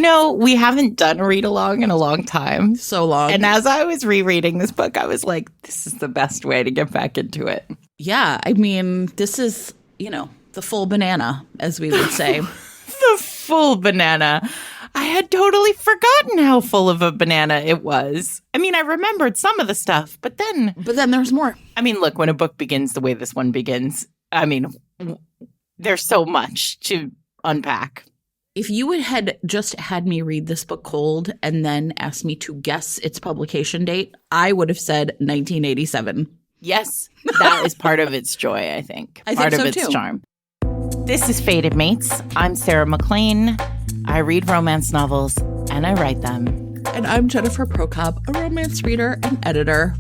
We haven't done a read along in a long time. So long. And as I was rereading this book, I was like, this is the best way to get back into it. Yeah. I mean, this is, the full banana, as we would say. The full banana. I had totally forgotten how full of a banana it was. I mean, I remembered some of the stuff, but then there's more. I mean, look, when a book begins the way this one begins, I mean, there's so much to unpack. If you had just had me read this book cold and then asked me to guess its publication date, I would have said 1987. Yes, that is part of its joy, I think. Part of its charm. This is Fated Mates. I'm Sarah McLean. I read romance novels, and I write them. And I'm Jennifer Prokop, a romance reader and editor.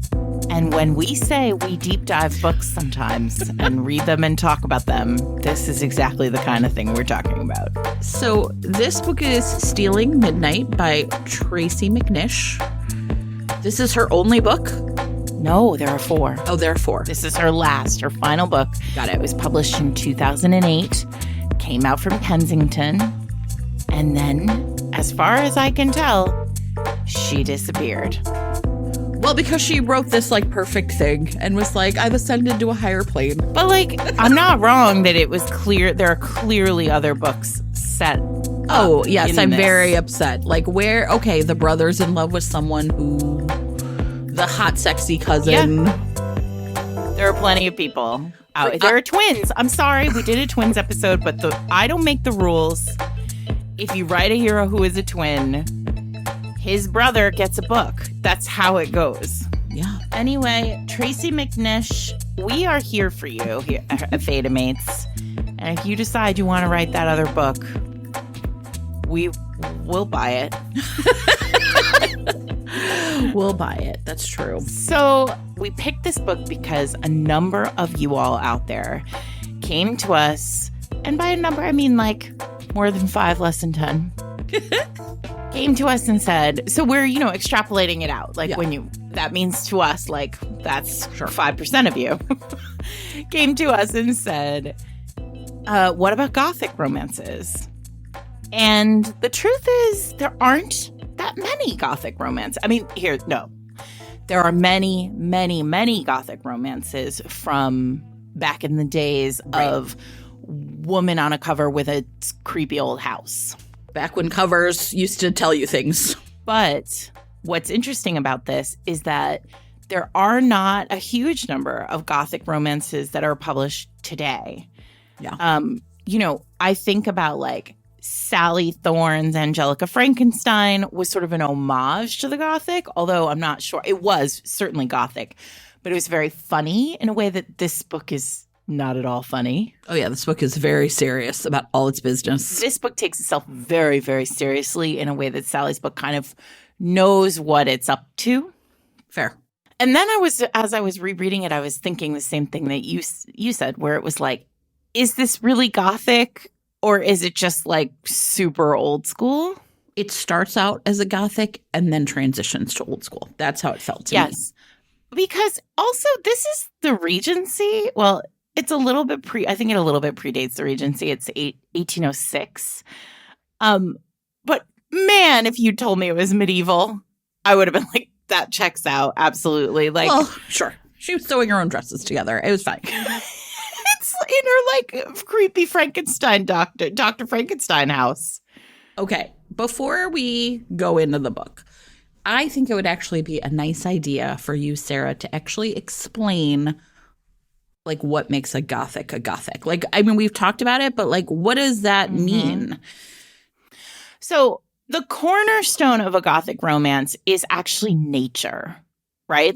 And when we say we deep dive books sometimes and read them and talk about them, this is exactly the kind of thing we're talking about. So this book is Stealing Midnight by Tracy MacNish. This is her only book? No, there are 4. Oh, there are 4. This is her final book. Got it. It was published in 2008, came out from Kensington, and then, as far as I can tell, she disappeared. Well, because she wrote this, perfect thing and was like, I've ascended to a higher plane. But, I'm not wrong that it was clear. There are clearly other books set. Oh, yes, I'm very upset. The brother's in love with someone who... The hot, sexy cousin. Yeah. There are plenty of people out. There are twins. I'm sorry, we did a twins episode, but I don't make the rules. If you write a hero who is a twin, his brother gets a book. That's how it goes. Yeah. Anyway, Tracy MacNish, we are here for you here at Fated Mates. And if you decide you want to write that other book, we'll buy it. We'll buy it. That's true. So we picked this book because a number of you all out there came to us, and by a number, I mean more than 5, less than 10, came to us and said, so we're, extrapolating it out. That means to us, that's 5% of you came to us and said, what about gothic romances? And the truth is there aren't that many gothic romance. I mean, there are many, many, many gothic romances from back in the days of woman on a cover with a creepy old house. Back when covers used to tell you things. But what's interesting about this is that there are not a huge number of gothic romances that are published today. Yeah. I think about Sally Thorne's Angelica Frankenstein was sort of an homage to the Gothic, although I'm not sure. It was certainly Gothic, but it was very funny in a way that this book is not at all funny. Oh, yeah. This book is very serious about all its business. This book takes itself very, very seriously in a way that Sally's book kind of knows what it's up to. Fair. And then as I was rereading it, I was thinking the same thing that you said, where it was is this really Gothic? Or is it just super old school? It starts out as a Gothic and then transitions to old school. That's how it felt to me. Yes. Because also this is the Regency. Well, it's a little bit I think it a little bit predates the Regency. It's 1806. But man, if you told me it was medieval, I would have been that checks out. Absolutely. Well, sure. She was sewing her own dresses together. It was fine. In her creepy Frankenstein Dr. Frankenstein house. Okay, before we go into the book, I think it would actually be a nice idea for you, Sarah, to actually explain what makes a Gothic a Gothic. We've talked about it, but what does that mean? So the cornerstone of a Gothic romance is actually nature, right?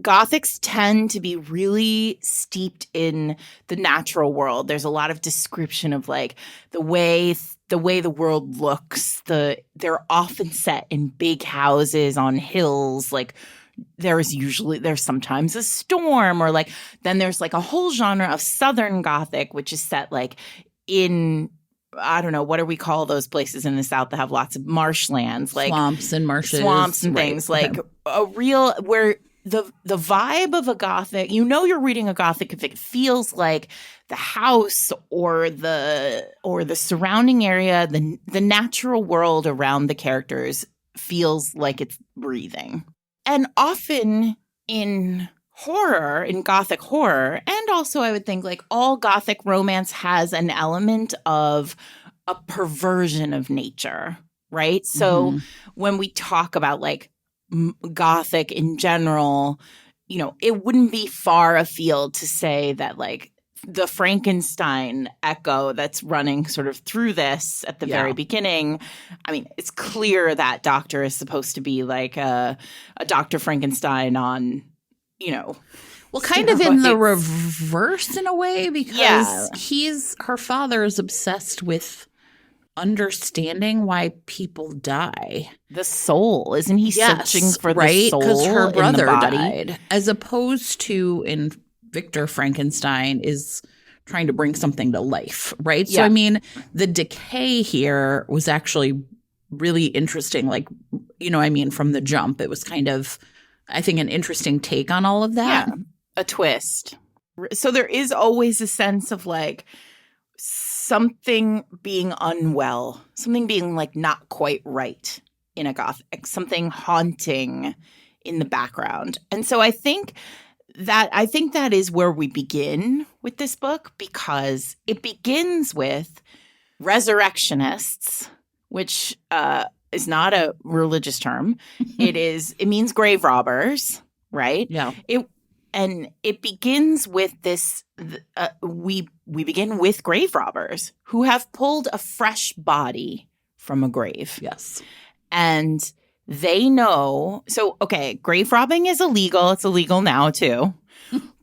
Gothics tend to be really steeped in the natural world. There's a lot of description of the way the world looks. They're often set in big houses on hills. There's sometimes a storm, or then there's a whole genre of Southern Gothic, which is set in, I don't know, what do we call those places in the South that have lots of marshlands, swamps and marshes, swamps and things, a real where the vibe of a Gothic, you're reading a Gothic if it feels like the house or the surrounding area, the natural world around the characters feels like it's breathing. And often in horror, in Gothic horror, and also I would think like all Gothic romance has an element of a perversion of nature, right? So when we talk about like Gothic in general, it wouldn't be far afield to say that like the Frankenstein echo that's running sort of through this at the very beginning. I mean, it's clear that doctor is supposed to be like a Dr. Frankenstein on, well, kind of in the reverse in a way, because her father is obsessed with understanding why people die. The soul, isn't he searching for the soul? Because her brother in the body? died, as opposed to in Victor Frankenstein is trying to bring something to life, right? So, I mean, the decay here was actually really interesting. Like, from the jump, it was kind of, I think, an interesting take on all of that. Yeah, a twist. So there is always a sense of like something being unwell, something being like not quite right in a Gothic, something haunting in the background. And so I think that is where we begin with this book, because it begins with resurrectionists, which is not a religious term. It means grave robbers, right? Yeah. It begins with this. We begin with grave robbers who have pulled a fresh body from a grave. Yes. And they know. So, okay, grave robbing is illegal. It's illegal now too.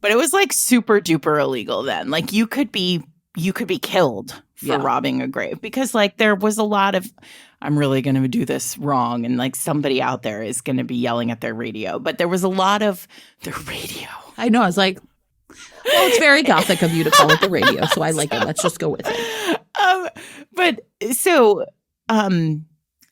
But it was like super duper illegal then. Like you could be killed for robbing a grave, because like there was a lot of, I'm really going to do this wrong, and like somebody out there is going to be yelling at their radio. But there was a lot of their radio. I know. I was like, well, it's very Gothic of you to call it the radio, so I like it. Let's just go with it.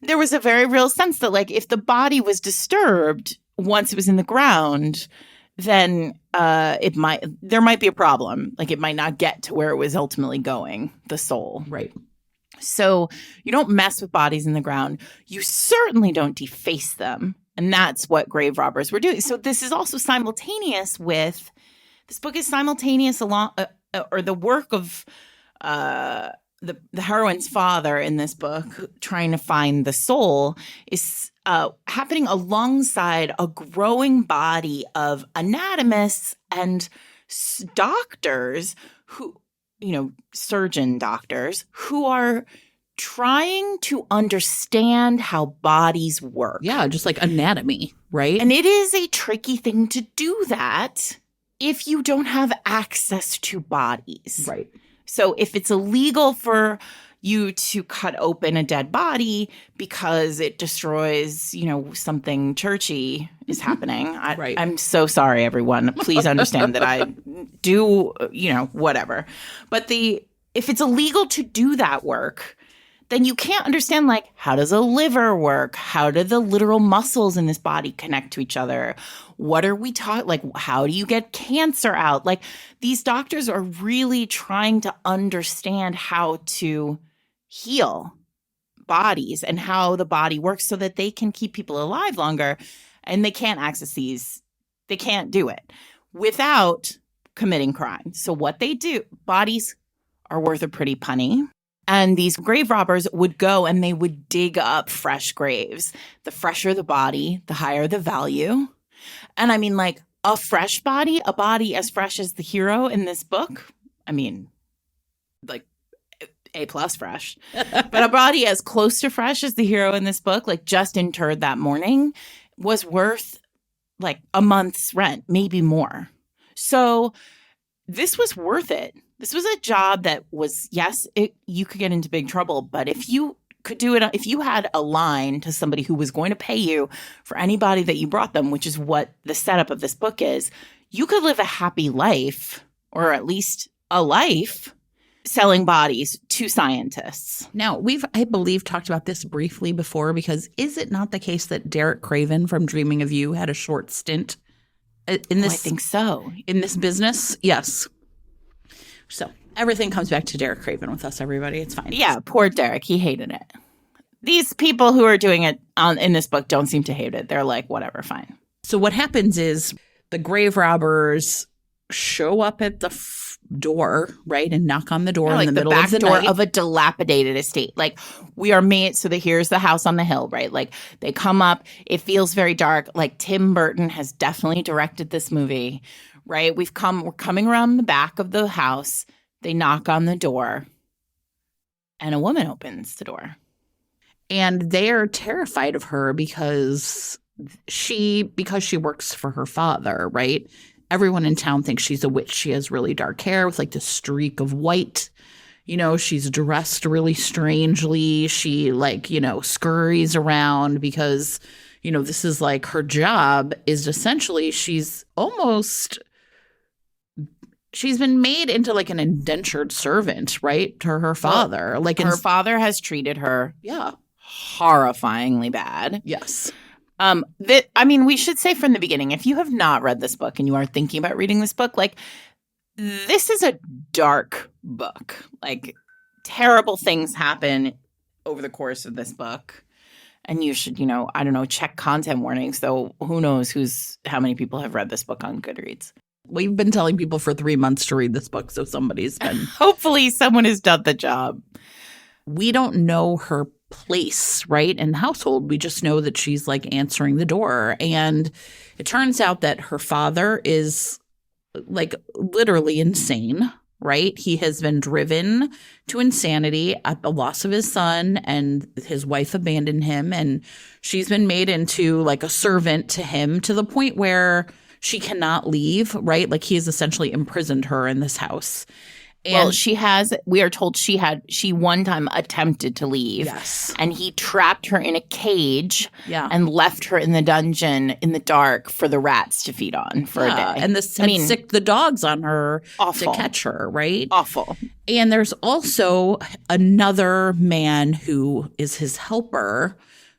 There was a very real sense that like if the body was disturbed once it was in the ground, then there might be a problem. Like it might not get to where it was ultimately going, the soul. Right. So you don't mess with bodies in the ground. You certainly don't deface them. And that's what grave robbers were doing. So this is also simultaneous with, this book is simultaneous along, or the work of the heroine's father in this book, trying to find the soul, is happening alongside a growing body of anatomists and doctors who, surgeon doctors who are trying to understand how bodies work. Yeah, just like anatomy, right? And it is a tricky thing to do that if you don't have access to bodies. Right. So if it's illegal for you to cut open a dead body because it destroys, something churchy is happening. Right. I'm so sorry, everyone. Please understand that I do, whatever. But if it's illegal to do that work, then you can't understand, like, how does a liver work? How do the literal muscles in this body connect to each other? What are we talking? Like, how do you get cancer out? Like, these doctors are really trying to understand how to heal bodies and how the body works so that they can keep people alive longer. And they can't access these. They can't do it without committing crime. So what they do, bodies are worth a pretty penny. And these grave robbers would go and they would dig up fresh graves. The fresher the body, the higher the value. And I mean, like, a fresh body, a body as fresh as the hero in this book. I mean, like, A+ fresh. But a body as close to fresh as the hero in this book, like just interred that morning, was worth like a month's rent, maybe more. So this was worth it. This was a job that was, yes, you could get into big trouble, but if you could do it, if you had a line to somebody who was going to pay you for any body that you brought them, which is what the setup of this book is, you could live a happy life, or at least a life, selling bodies to scientists. Now, I believe, talked about this briefly before, because is it not the case that Derek Craven from Dreaming of You had a short stint In I this, think so. in this business, yes. So everything comes back to Derek Craven with us, everybody. It's fine. Yeah, poor Derek. He hated it. These people who are doing it in this book don't seem to hate it. They're like, whatever, fine. So what happens is the grave robbers show up at the door, right, and knock on the door in like the middle of the door night. of a dilapidated estate. Like, we are made so that here's the house on the hill, right? Like, they come up. It feels very dark. Like, Tim Burton has definitely directed this movie, right? We're coming around the back of the house. They knock on the door, and a woman opens the door. And they are terrified of her because she works for her father, right? Everyone in town thinks she's a witch. She has really dark hair with like this streak of white. You know, she's dressed really strangely. She like, you know, scurries around because, you know, this is like her job is essentially she's been made into like an indentured servant, right? To her father. Well, like her father has treated her horrifyingly bad. Yes. We should say from the beginning, if you have not read this book and you are thinking about reading this book, like, this is a dark book. Like, terrible things happen over the course of this book. And you should, you know, I don't know, check content warnings, though who knows how many people have read this book on Goodreads. We've been telling people for 3 months to read this book, so somebody's been. Hopefully someone has done the job. We don't know her place, right, in the household. We just know that she's like answering the door. And it turns out that her father is like literally insane, right? He has been driven to insanity at the loss of his son, and his wife abandoned him. And she's been made into like a servant to him to the point where she cannot leave, right? Like, he has essentially imprisoned her in this house. And we are told she one time attempted to leave. Yes. And he trapped her in a cage and left her in the dungeon in the dark for the rats to feed on for a day. And sicked the dogs on her to catch her, right? Awful. And there's also another man who is his helper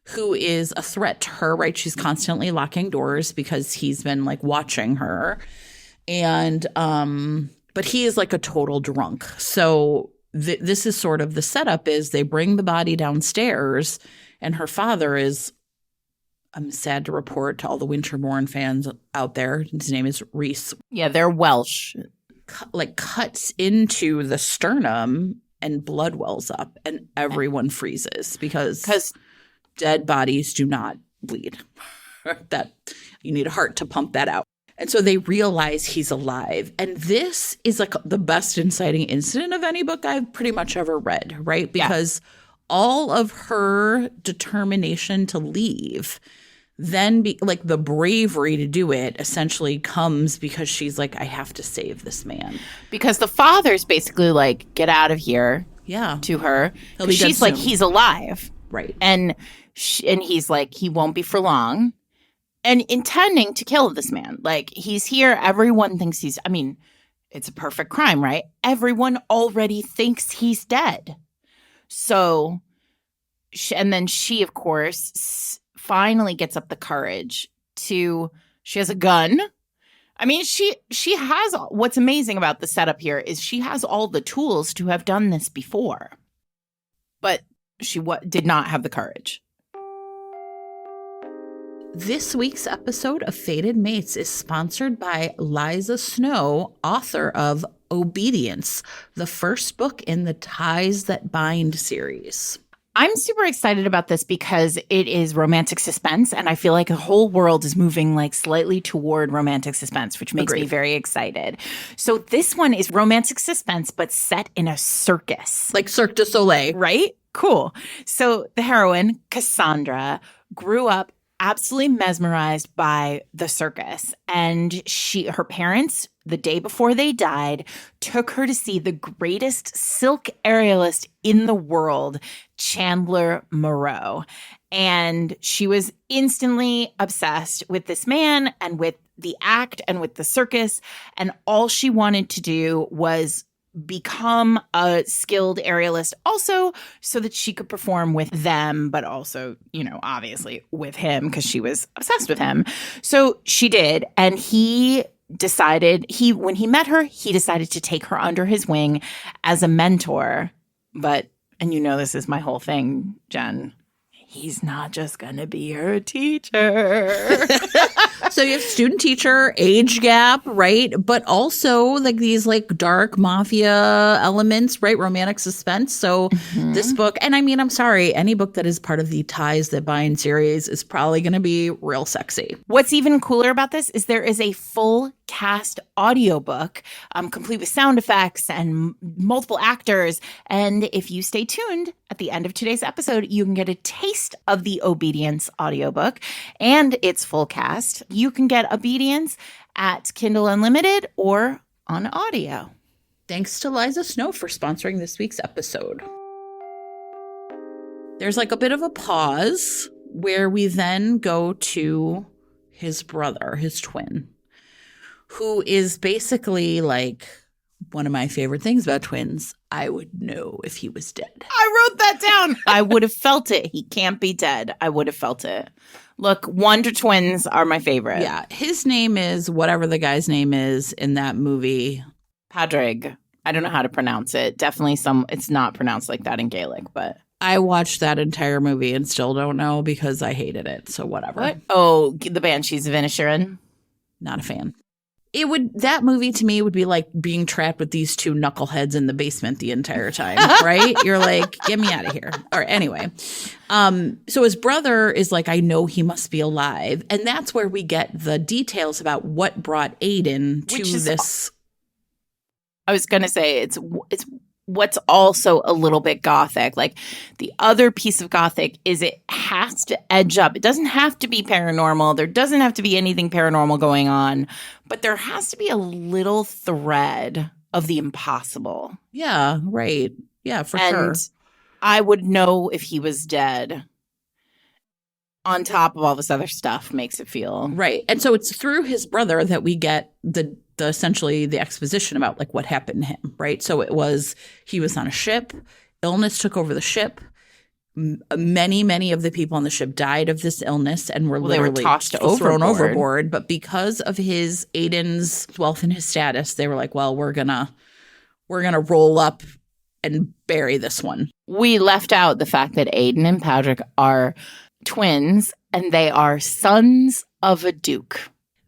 who is a threat to her, right? She's constantly locking doors because he's been like watching her. And but he is like a total drunk. So this is sort of the setup is they bring the body downstairs and her father is, I'm sad to report to all the Winterbourne fans out there, his name is Reese. Yeah, they're Welsh. Cuts into the sternum and blood wells up and everyone freezes because dead bodies do not bleed. That you need a heart to pump that out. And so they realize he's alive. And this is like the best inciting incident of any book I've pretty much ever read, right? Because all of her determination to leave, then like the bravery to do it essentially comes because she's like, I have to save this man. Because the father's basically like, get out of here to her. She's like, he's alive. Right. And he's like, he won't be for long. And intending to kill this man. Like, he's here. Everyone thinks it's a perfect crime, right? Everyone already thinks he's dead. So, and then she, of course, finally gets up the courage she has a gun. I mean, she has, what's amazing about the setup here is she has all the tools to have done this before. But she did not have the courage. This week's episode of Fated Mates is sponsored by Liza Snow, author of Obedience, the first book in the Ties That Bind series. I'm super excited about this because it is romantic suspense, and I feel like the whole world is moving like slightly toward romantic suspense, which makes me very excited. So this one is romantic suspense, but set in a circus. Like Cirque du Soleil. Right? Cool. So the heroine, Cassandra, grew up absolutely mesmerized by the circus. And her parents, the day before they died, took her to see the greatest silk aerialist in the world, Chandler Moreau. And she was instantly obsessed with this man and with the act and with the circus. And all she wanted to do was become a skilled aerialist also so that she could perform with them, but also, obviously with him because she was obsessed with him. So she did. And when he met her, he decided to take her under his wing as a mentor. But, and this is my whole thing, Jen, he's not just going to be her teacher. So you have student teacher, age gap, right? But also like these like dark mafia elements, right? Romantic suspense. So this book, and I mean, I'm sorry, any book that is part of the Ties That Bind series is probably going to be real sexy. What's even cooler about this is there is a full cast audiobook, complete with sound effects and multiple actors. And if you stay tuned at the end of today's episode, you can get a taste of the Obedience audiobook and its full cast. You can get Obedience at Kindle Unlimited or on audio. Thanks to Liza Snow for sponsoring this week's episode. There's like a bit of a pause where we then go to his brother, his twin, who is basically like one of my favorite things about twins. I would know if he was dead. I wrote that down. I would have felt it. He can't be dead. I would have felt it. Look, Wonder Twins are my favorite. Yeah. His name is whatever the guy's name is in that movie. Padraig. I don't know how to pronounce it. Definitely it's not pronounced like that in Gaelic, but. I watched that entire movie and still don't know because I hated it. So whatever. What? Oh, the Banshees of Inisherin. Not a fan. That movie to me would be like being trapped with these two knuckleheads in the basement the entire time, right? You're like, get me out of here. Or anyway. So his brother is like, I know he must be alive. And that's where we get the details about what brought Aiden to this. I was going to say it's what's also a little bit gothic. Like the other piece of gothic is it has to edge up. It doesn't have to be paranormal. There doesn't have to be anything paranormal going on, but there has to be a little thread of the impossible. Yeah, right. Yeah, for sure. And I would know if he was dead. On top of all this other stuff makes it feel. Right. And so it's through his brother that we get the essentially the exposition about like what happened to him, right? So he was on a ship, illness took over the ship. Many of the people on the ship died of this illness and were literally thrown overboard. But because of Aiden's wealth and his status, they were like, well, we're gonna roll up and bury this one. We left out the fact that Aiden and Patrick are twins and they are sons of a duke.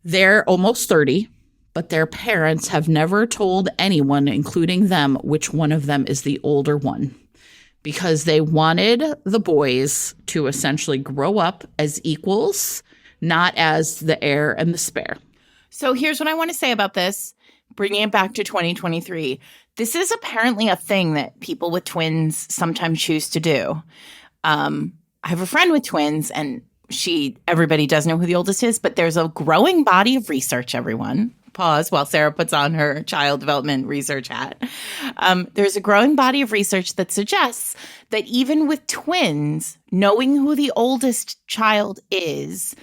They're almost 30. But their parents have never told anyone, including them, which one of them is the older one. Because they wanted the boys to essentially grow up as equals, not as the heir and the spare. So here's what I want to say about this, bringing it back to 2023. This is apparently a thing that people with twins sometimes choose to do. I have a friend with twins, and everybody does know who the oldest is, but there's a growing body of research, everyone. Pause while Sarah puts on her child development research hat. There's a growing body of research that suggests that even with twins, knowing who the oldest child is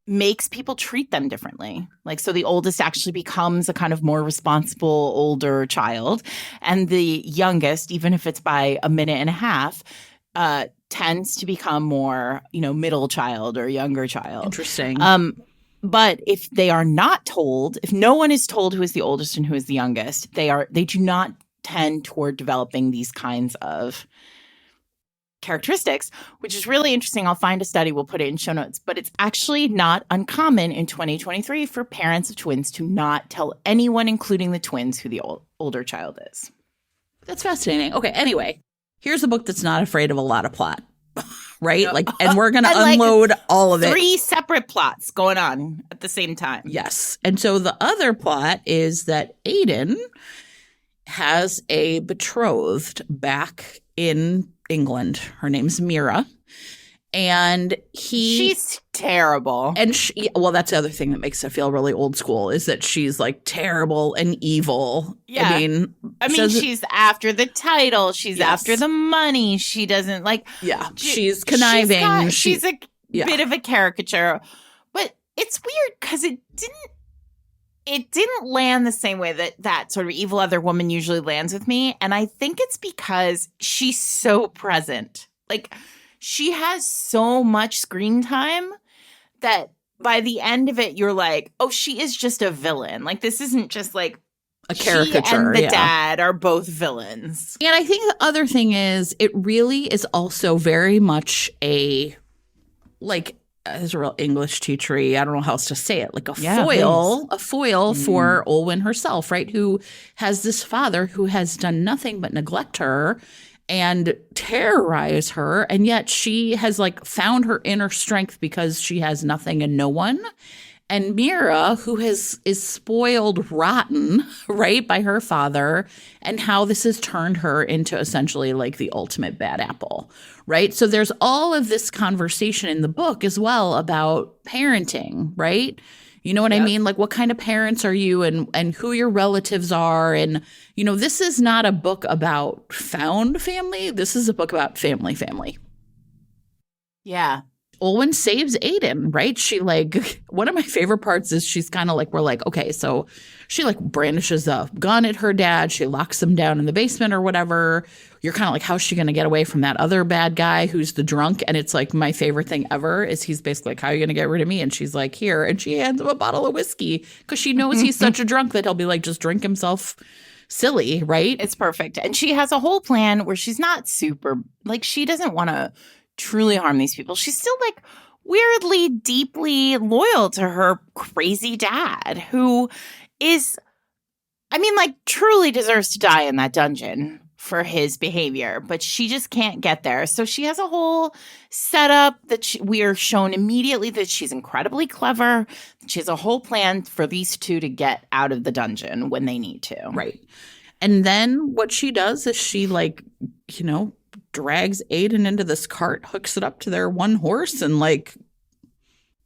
makes people treat them differently. Like, so the oldest actually becomes a kind of more responsible, older child. And the youngest, even if it's by a minute and a half, tends to become more, middle child or younger child. Interesting. But if they are not told, if no one is told who is the oldest and who is the youngest, they do not tend toward developing these kinds of characteristics, which is really interesting. I'll find a study, we'll put it in show notes, but it's actually not uncommon in 2023 for parents of twins to not tell anyone, including the twins, who the older child is. That's fascinating. Okay, anyway, here's a book that's not afraid of a lot of plot. Right? And we're going to unload all of it. 3 separate plots going on at the same time. Yes. And so the other plot is that Aiden has a betrothed back in England. Her name's Mira. And she's terrible. And that's the other thing that makes it feel really old school is that she's like terrible and evil. Yeah. I mean, she's after the title. She's after the money. She doesn't like. Yeah. She's conniving. She's a bit of a caricature. But it's weird because it it didn't land the same way that sort of evil other woman usually lands with me. And I think it's because she's so present. Like, she has so much screen time that by the end of it, you're like, oh, she is just a villain. Like, this isn't just like a caricature. She and the dad are both villains. And I think the other thing is it really is also very much a, like, as a real English teachery, I don't know how else to say it, like a foil for Olwen herself, right? Who has this father who has done nothing but neglect her and terrorize her. And yet she has like found her inner strength because she has nothing and no one. And Mira, who is spoiled rotten, right, by her father, and how this has turned her into essentially like the ultimate bad apple, right? So there's all of this conversation in the book as well about parenting, right? You know what I mean? Like, what kind of parents are you and who your relatives are? And, you know, this is not a book about found family. This is a book about family. Yeah. Olwen saves Aiden, right? She like, one of my favorite parts is she's kind of like, we're like, okay, so she like brandishes a gun at her dad. She locks him down in the basement or whatever. You're kind of like, how's she going to get away from that other bad guy who's the drunk? And it's like my favorite thing ever is he's basically like, how are you going to get rid of me? And she's like, here. And she hands him a bottle of whiskey because she knows he's such a drunk that he'll be like, just drink himself silly, right? It's perfect. And she has a whole plan where she's not super, like, she doesn't want to truly harm these people. She's still like weirdly, deeply loyal to her crazy dad, who is, I mean, like, truly deserves to die in that dungeon for his behavior, but she just can't get there. So she has a whole setup that we are shown immediately that she's incredibly clever. She has a whole plan for these two to get out of the dungeon when they need to. Right. And then what she does is she, like, you know, drags Aiden into this cart, hooks it up to their one horse, and like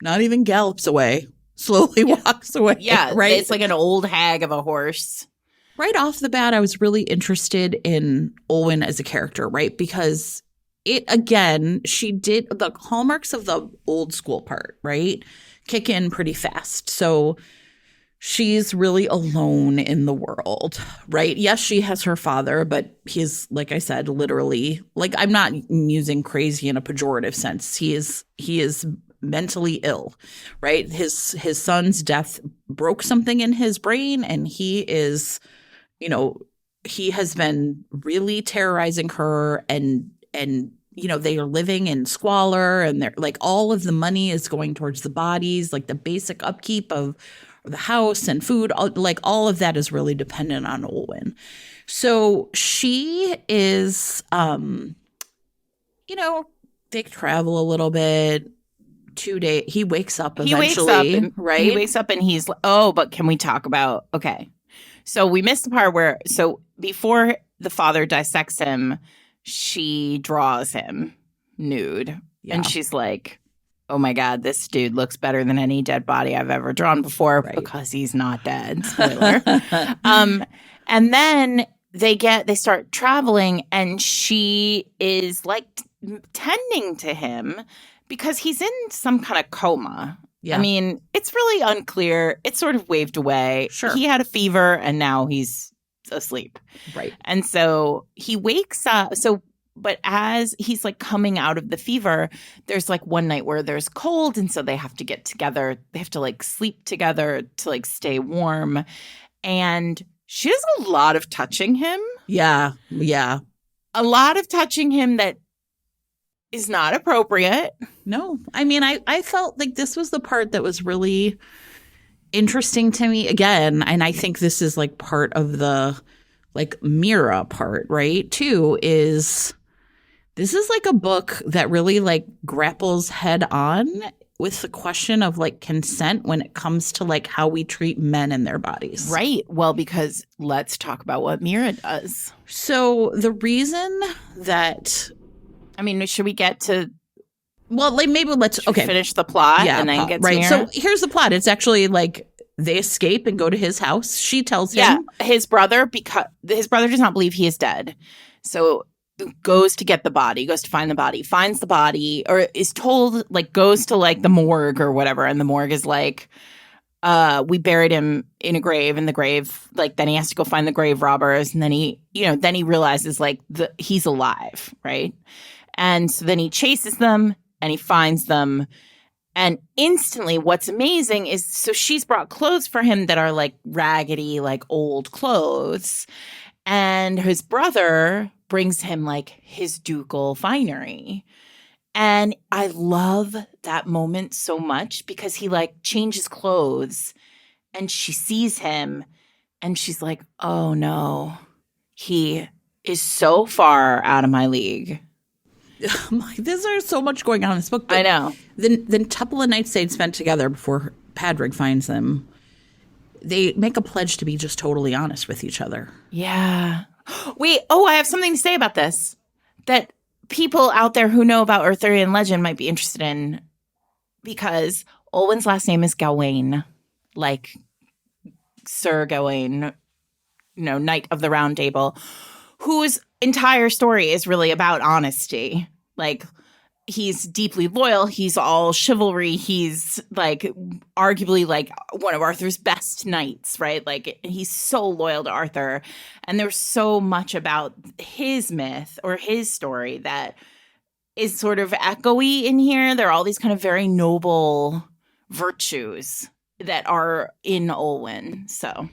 not even gallops away, slowly walks away. Yeah, right. It's like an old hag of a horse. Right off the bat, I was really interested in Olwen as a character, right? Because it, again, she did the hallmarks of the old school part, right? Kick in pretty fast. So she's really alone in the world, right? Yes, she has her father, but he's, like I said, literally, like, I'm not using crazy in a pejorative sense. He is mentally ill, right? His son's death broke something in his brain, and he is, you know, he has been really terrorizing her, and you know, they are living in squalor, and they're like, all of the money is going towards the bodies, like the basic upkeep of the house and food, like all of that is really dependent on Olwen. So she is, you know, they travel a little bit. 2 days. He wakes up eventually, right? He wakes up and he's like, oh, but can we talk about, okay. So we missed the part where, so before the father dissects him, she draws him nude. Yeah. And she's like, oh my God, this dude looks better than any dead body I've ever drawn before, right, because he's not dead. Spoiler. And then they start traveling, and she is like tending to him because he's in some kind of coma. Yeah. I mean, it's really unclear. It's sort of waved away. Sure. He had a fever and now he's asleep. Right. And so he wakes up. But as he's like coming out of the fever, there's like one night where there's cold. And so they have to get together. They have to like sleep together to like stay warm. And she does a lot of touching him. Yeah. Yeah. A lot of touching him that is not appropriate. No. I mean, I felt like this was the part that was really interesting to me again. And I think this is like part of the like Mira part, right? Too, is this is like a book that really like grapples head on with the question of like consent when it comes to like how we treat men and their bodies. Right. Well, because let's talk about what Mira does. So the reason that, I mean, should we get to, well, like maybe let's finish the plot, and then get to right. Mira? So here's the plot. It's actually like they escape and go to his house. She tells him. Yeah, his brother, because his brother does not believe he is dead. So goes to get the body, goes to find the body, finds the body, or is told, like, goes to like the morgue or whatever. And the morgue is like, we buried him in a grave, and the grave, like, then he has to go find the grave robbers, and then then he realizes, like, he's alive, right? And so then he chases them and he finds them. And instantly, what's amazing is, so she's brought clothes for him that are like raggedy, like old clothes. And his brother brings him like his ducal finery. And I love that moment so much because he like changes clothes and she sees him and she's like, oh no, he is so far out of my league. There's so much going on in this book. I know. The couple of nights they'd spent together before Padraig finds them, they make a pledge to be just totally honest with each other. Yeah. Wait, I have something to say about this that people out there who know about Arthurian legend might be interested in, because Olwen's last name is Gawain, like Sir Gawain, Knight of the Round Table, whose entire story is really about honesty. Like, he's deeply loyal. He's all chivalry. He's like arguably like one of Arthur's best knights, right? Like, he's so loyal to Arthur. And there's so much about his myth or his story that is sort of echoey in here. There are all these kind of very noble virtues that are in Olwen. So,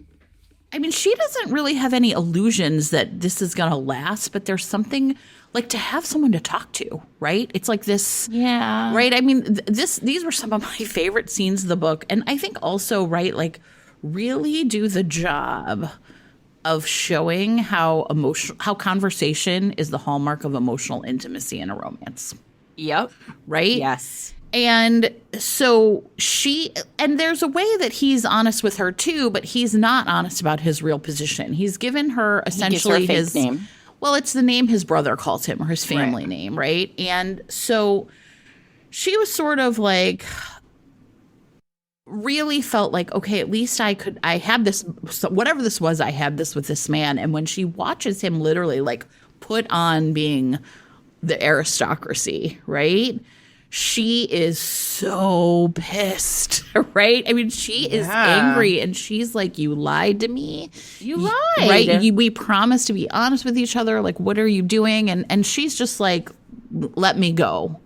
I mean, she doesn't really have any illusions that this is going to last, but there's something like to have someone to talk to, right? It's like this, yeah, right? I mean, these were some of my favorite scenes of the book, and I think also, right, like really do the job of showing how conversation is the hallmark of emotional intimacy in a romance. Yep. Right? Yes. And so and there's a way that he's honest with her too, but he's not honest about his real position. He's given her essentially his name. Well, it's the name his brother calls him, or his family name, right? And so she was sort of like, really felt like, okay, at least I had this, whatever this was, I had this with this man. And when she watches him literally like put on being the aristocracy, right? She is so pissed, right? I mean, she is angry, and she's like, you lied to me. You lied. Right? We promised to be honest with each other. Like, what are you doing? And she's just like, let me go.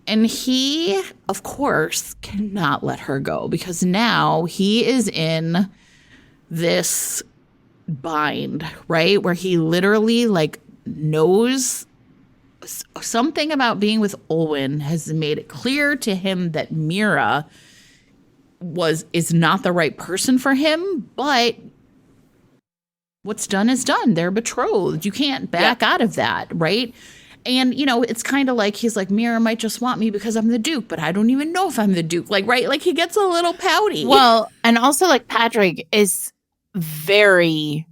And he, of course, cannot let her go, because now he is in this bind, right? Where he literally like knows something about being with Olwen has made it clear to him that Mira is not the right person for him, but what's done is done. They're betrothed. You can't back out of that, right? And, it's kind of like he's like, Mira might just want me because I'm the Duke, but I don't even know if I'm the Duke. Like, right? Like, he gets a little pouty. Well, and also, like, Padraig is very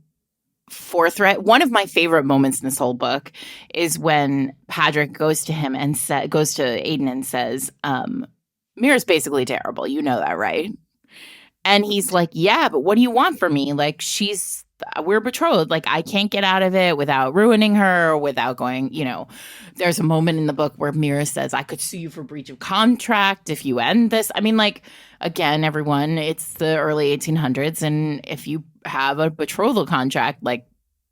forthright. One of my favorite moments in this whole book is when Padraig goes to him and goes to Aiden and says, Mira's basically terrible. You know that, right? And he's like, yeah, but what do you want from me? Like, we're betrothed. Like, I can't get out of it without ruining her, without going, there's a moment in the book where Mira says, I could sue you for breach of contract if you end this. I mean, like, again, everyone, it's the early 1800s. And if you have a betrothal contract, like,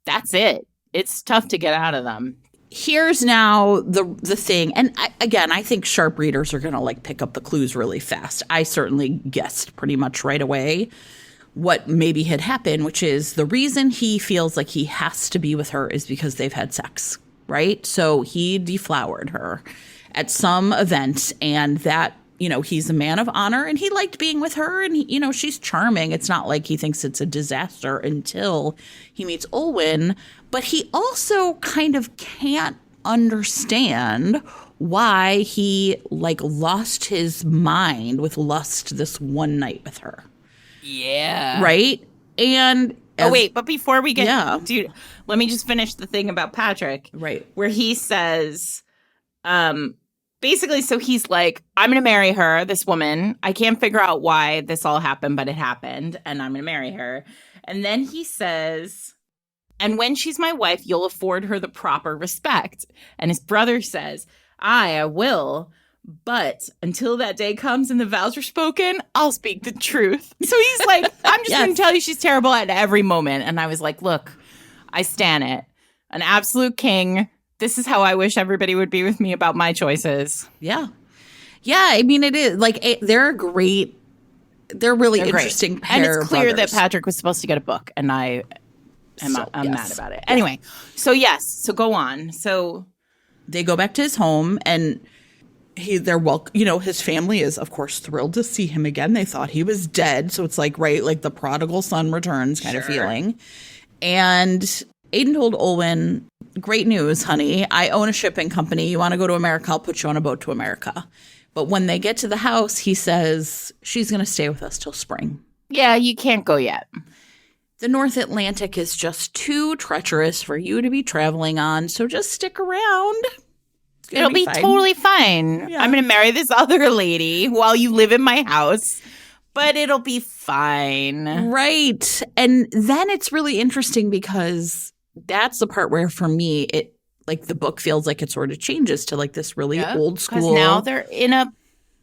that's it. It's tough to get out of them. Here's now the thing. And I think sharp readers are going to like pick up the clues really fast. I certainly guessed pretty much right away what maybe had happened, which is the reason he feels like he has to be with her is because they've had sex, right? So he deflowered her at some event, and that, he's a man of honor and he liked being with her, and, she's charming. It's not like he thinks it's a disaster until he meets Olwen, but he also kind of can't understand why he like lost his mind with lust this one night with her. Yeah. Right? And wait, but before we get dude, let me just finish the thing about Padraig. Right. Where he says, basically, so he's like, I'm going to marry her, this woman. I can't figure out why this all happened, but it happened, and I'm going to marry her. And then he says, and when she's my wife, you'll afford her the proper respect. And his brother says, I will, But until that day comes and the vows are spoken, I'll speak the truth. So he's like, I'm just going to tell you she's terrible at every moment. And I was like, look, I stan it. An absolute king. This is how I wish everybody would be with me about my choices. Yeah. Yeah, I mean, it is. Like, they're great. They're really interesting pair. And it's clear brothers. that Patrick was supposed to get a book, and I'm mad about it. Anyway, so go on. So they go back to his home, and they're welcome. You know, his family is, of course, thrilled to see him again. They thought he was dead, so it's like, right, like the prodigal son returns kind of feeling. And Aiden told Olwen, great news, honey. I own a shipping company. You want to go to America? I'll put you on a boat to America. But when they get to the house, he says, she's going to stay with us till spring. Yeah, you can't go yet. The North Atlantic is just too treacherous for you to be traveling on, so just stick around. It'll be totally fine. Yeah. I'm going to marry this other lady while you live in my house, but it'll be fine. Right. And then it's really interesting because that's the part where, for me, it like the book feels like it sort of changes to like this really old school. Because now they're in a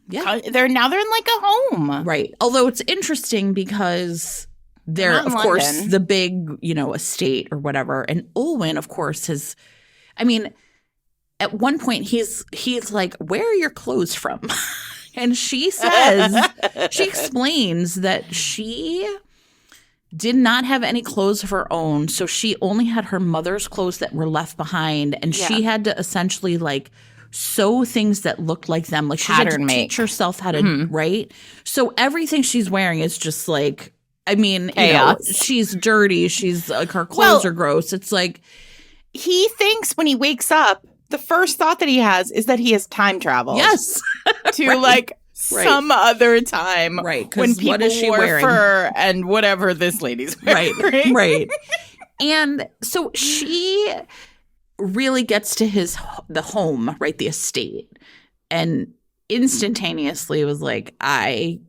they're in like a home. Right. Although it's interesting because they're of course the big, estate or whatever. And Olwen, of course, at one point he's like, where are your clothes from? And she explains that she did not have any clothes of her own. So she only had her mother's clothes that were left behind. And she had to essentially like sew things that looked like them. Like she had to teach herself how to, right? So everything she's wearing is just like, she's dirty. She's like, her clothes are gross. It's like, he thinks when he wakes up, the first thought that he has is that he has time traveled. Yes. To some other time. Right. When people what is she wore wearing? fur and whatever this lady's wearing. Right. And so she really gets to the home, right? The estate. And instantaneously was like, I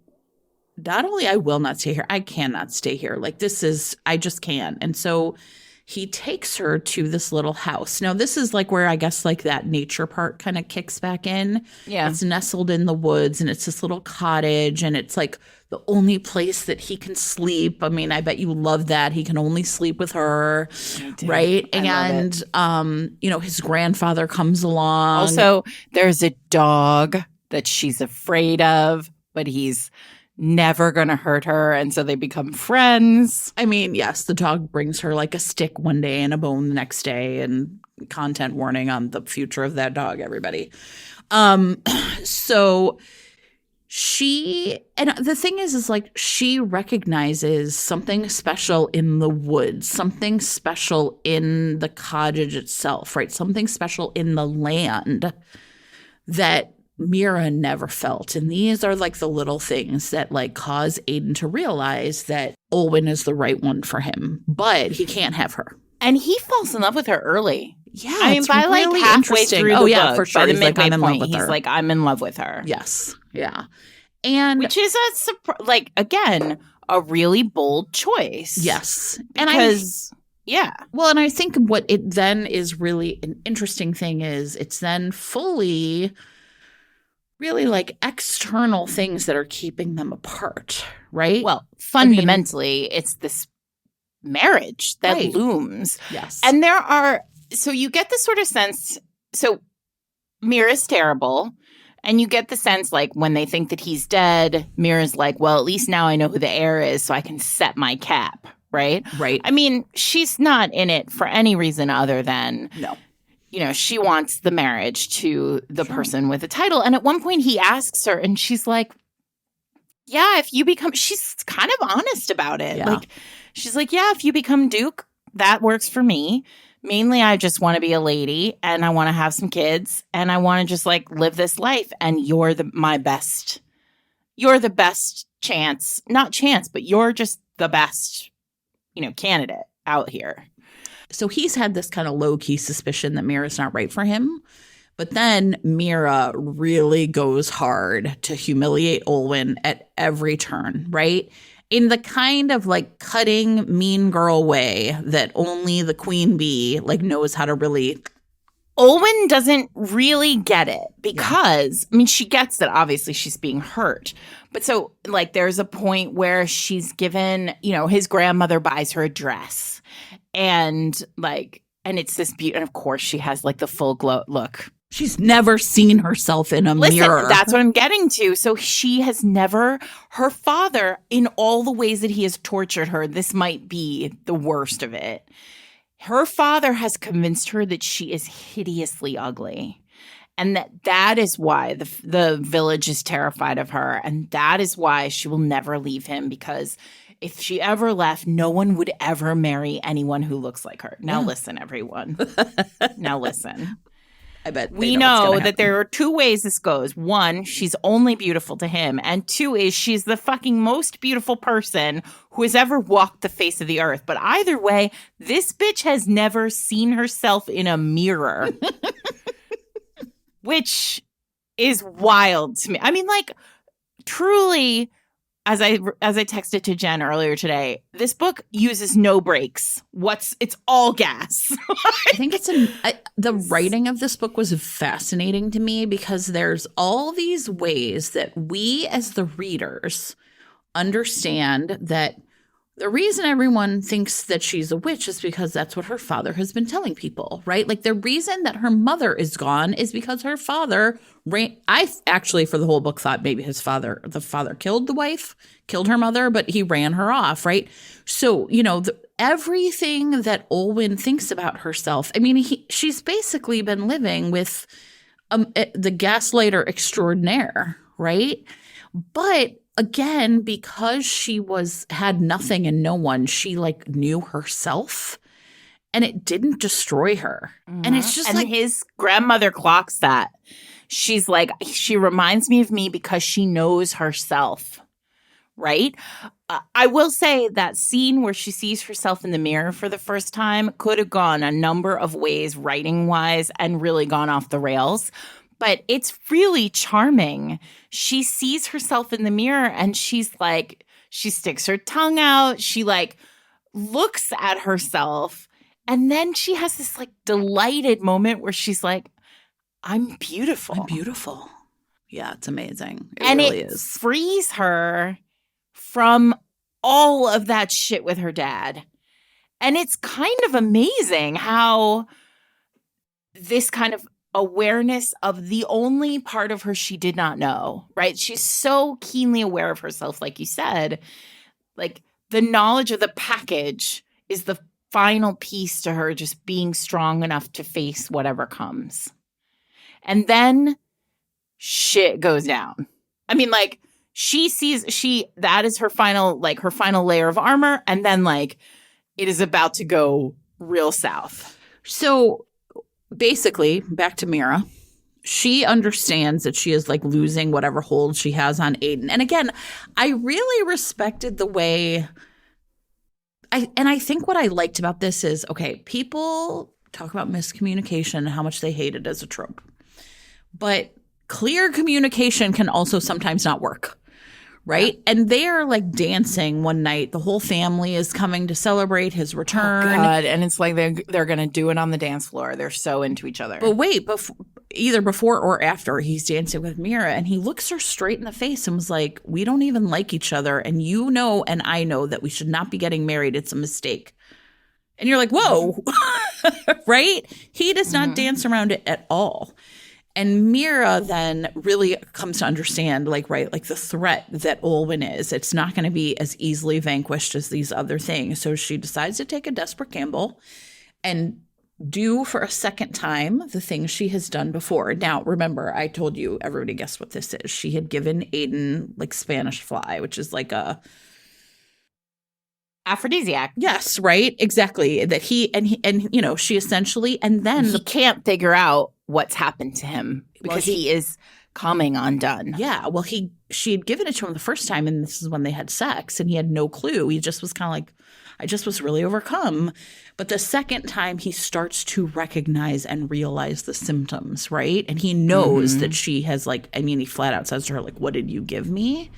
will not stay here. I cannot stay here. Like I just can't. And so he takes her to this little house. Now, this is like where I guess like that nature part kind of kicks back in. Yeah. It's nestled in the woods and it's this little cottage and it's like the only place that he can sleep. I mean, I bet you love that. He can only sleep with her. Right. And, his grandfather comes along. Also, there's a dog that she's afraid of, but he's never gonna hurt her, and so they become friends. I mean, yes, the dog brings her like a stick one day and a bone the next day, and content warning on the future of that dog, everybody. So and the thing is like she recognizes something special in the woods, something special in the cottage itself, right? Something special in the land that Mira never felt. And these are like the little things that like cause Aiden to realize that Olwen is the right one for him, but he can't have her. And he falls in love with her early. Yeah, I mean, by really like halfway through the book, for sure. By the he's midway like, I'm in point, love with her. He's like, I'm in love with her. Yes. Yeah. And which is again, a really bold choice. Yes. Well, and I think what it then is really an interesting thing is it's then fully really like external things that are keeping them apart, right? Well, fundamentally, it's this marriage that looms. Yes. And so you get this sort of sense, so Mira's terrible, and you get the sense like when they think that he's dead, Mira's like, well, at least now I know who the heir is so I can set my cap, right? Right. I mean, she's not in it for any reason other than she wants the marriage to the person with the title. And at one point he asks her and she's like, yeah, she's kind of honest about it. Yeah. Like, she's like, yeah, if you become Duke, that works for me. Mainly, I just want to be a lady and I want to have some kids and I want to just like live this life. And you're the best chance, not chance, but you're just the best, candidate out here. So he's had this kind of low-key suspicion that Mira's not right for him. But then Mira really goes hard to humiliate Olwen at every turn, right? In the kind of like cutting mean girl way that only the queen bee like knows how to really Olwen doesn't really get it because, I mean, she gets that obviously she's being hurt. But so, like, there's a point where she's given, you know, his grandmother buys her a dress. And, like, and it's this beauty. And of course, she has, like, the full glow look. She's never seen herself in a mirror. That's what I'm getting to. So she has never, her father, in all the ways that he has tortured her, this might be the worst of it. Her father has convinced her that she is hideously ugly, and that is why the village is terrified of her, and that is why she will never leave him, because if she ever left, no one would ever marry anyone who looks like her. Now listen, everyone. Now listen. I bet we know that there are two ways this goes. One, she's only beautiful to him. And two is she's the fucking most beautiful person who has ever walked the face of the earth. But either way, this bitch has never seen herself in a mirror, which is wild to me. I mean, like, truly, as I texted to Jen earlier today, this book uses no brakes. It's all gas. I think the writing of this book was fascinating to me because there's all these ways that we as the readers understand that the reason everyone thinks that she's a witch is because that's what her father has been telling people, right? Like the reason that her mother is gone is because her father I actually, for the whole book, thought maybe the father killed the wife, killed her mother, but he ran her off, right? So, you know, everything that Olwen thinks about herself, I mean, she's basically been living with the gaslighter extraordinaire, right? But again, because she had nothing and no one, she like knew herself, and it didn't destroy her. Mm-hmm. And it's just and his grandmother clocks that. She's like, she reminds me of me because she knows herself, right? I will say that scene where she sees herself in the mirror for the first time could have gone a number of ways writing-wise and really gone off the rails. But it's really charming. She sees herself in the mirror and she's like, she sticks her tongue out. She like looks at herself. And then she has this like delighted moment where she's like, I'm beautiful. I'm beautiful. Yeah, it's amazing. It really is. Frees her from all of that shit with her dad. And it's kind of amazing how this kind of awareness of the only part of her she did not know, right? She's so keenly aware of herself, like you said. Like the knowledge of the package is the final piece to her just being strong enough to face whatever comes. And then shit goes down. I mean, like, that is her final layer of armor. And then, like, it is about to go real south. So basically, back to Mira. She understands that she is, like, losing whatever hold she has on Aiden. And again, I really respected the way I think what I liked about this is, okay, people talk about miscommunication and how much they hate it as a trope. But clear communication can also sometimes not work, right? Yeah. And they are like dancing one night. The whole family is coming to celebrate his return. Oh God. And it's like they're going to do it on the dance floor. They're so into each other. But wait, either before or after he's dancing with Mira, and he looks her straight in the face and was like, we don't even like each other. And you know and I know that we should not be getting married. It's a mistake. And you're like, whoa, right? He does not dance around it at all. And Mira then really comes to understand, like, right, like the threat that Olwen is. It's not going to be as easily vanquished as these other things. So she decides to take a desperate gamble and do for a second time the things she has done before. Now, remember, I told you, everybody guessed what this is. She had given Aiden like Spanish fly, which is like a aphrodisiac. Yes, right? Exactly. That he you know, she essentially, and then he can't figure out what's happened to him because he is coming undone. Yeah. Well, she had given it to him the first time, and this is when they had sex, and he had no clue. He just was kind of like, I just was really overcome. But the second time he starts to recognize and realize the symptoms, right? And he knows that she has like, I mean, he flat out says to her, like, what did you give me?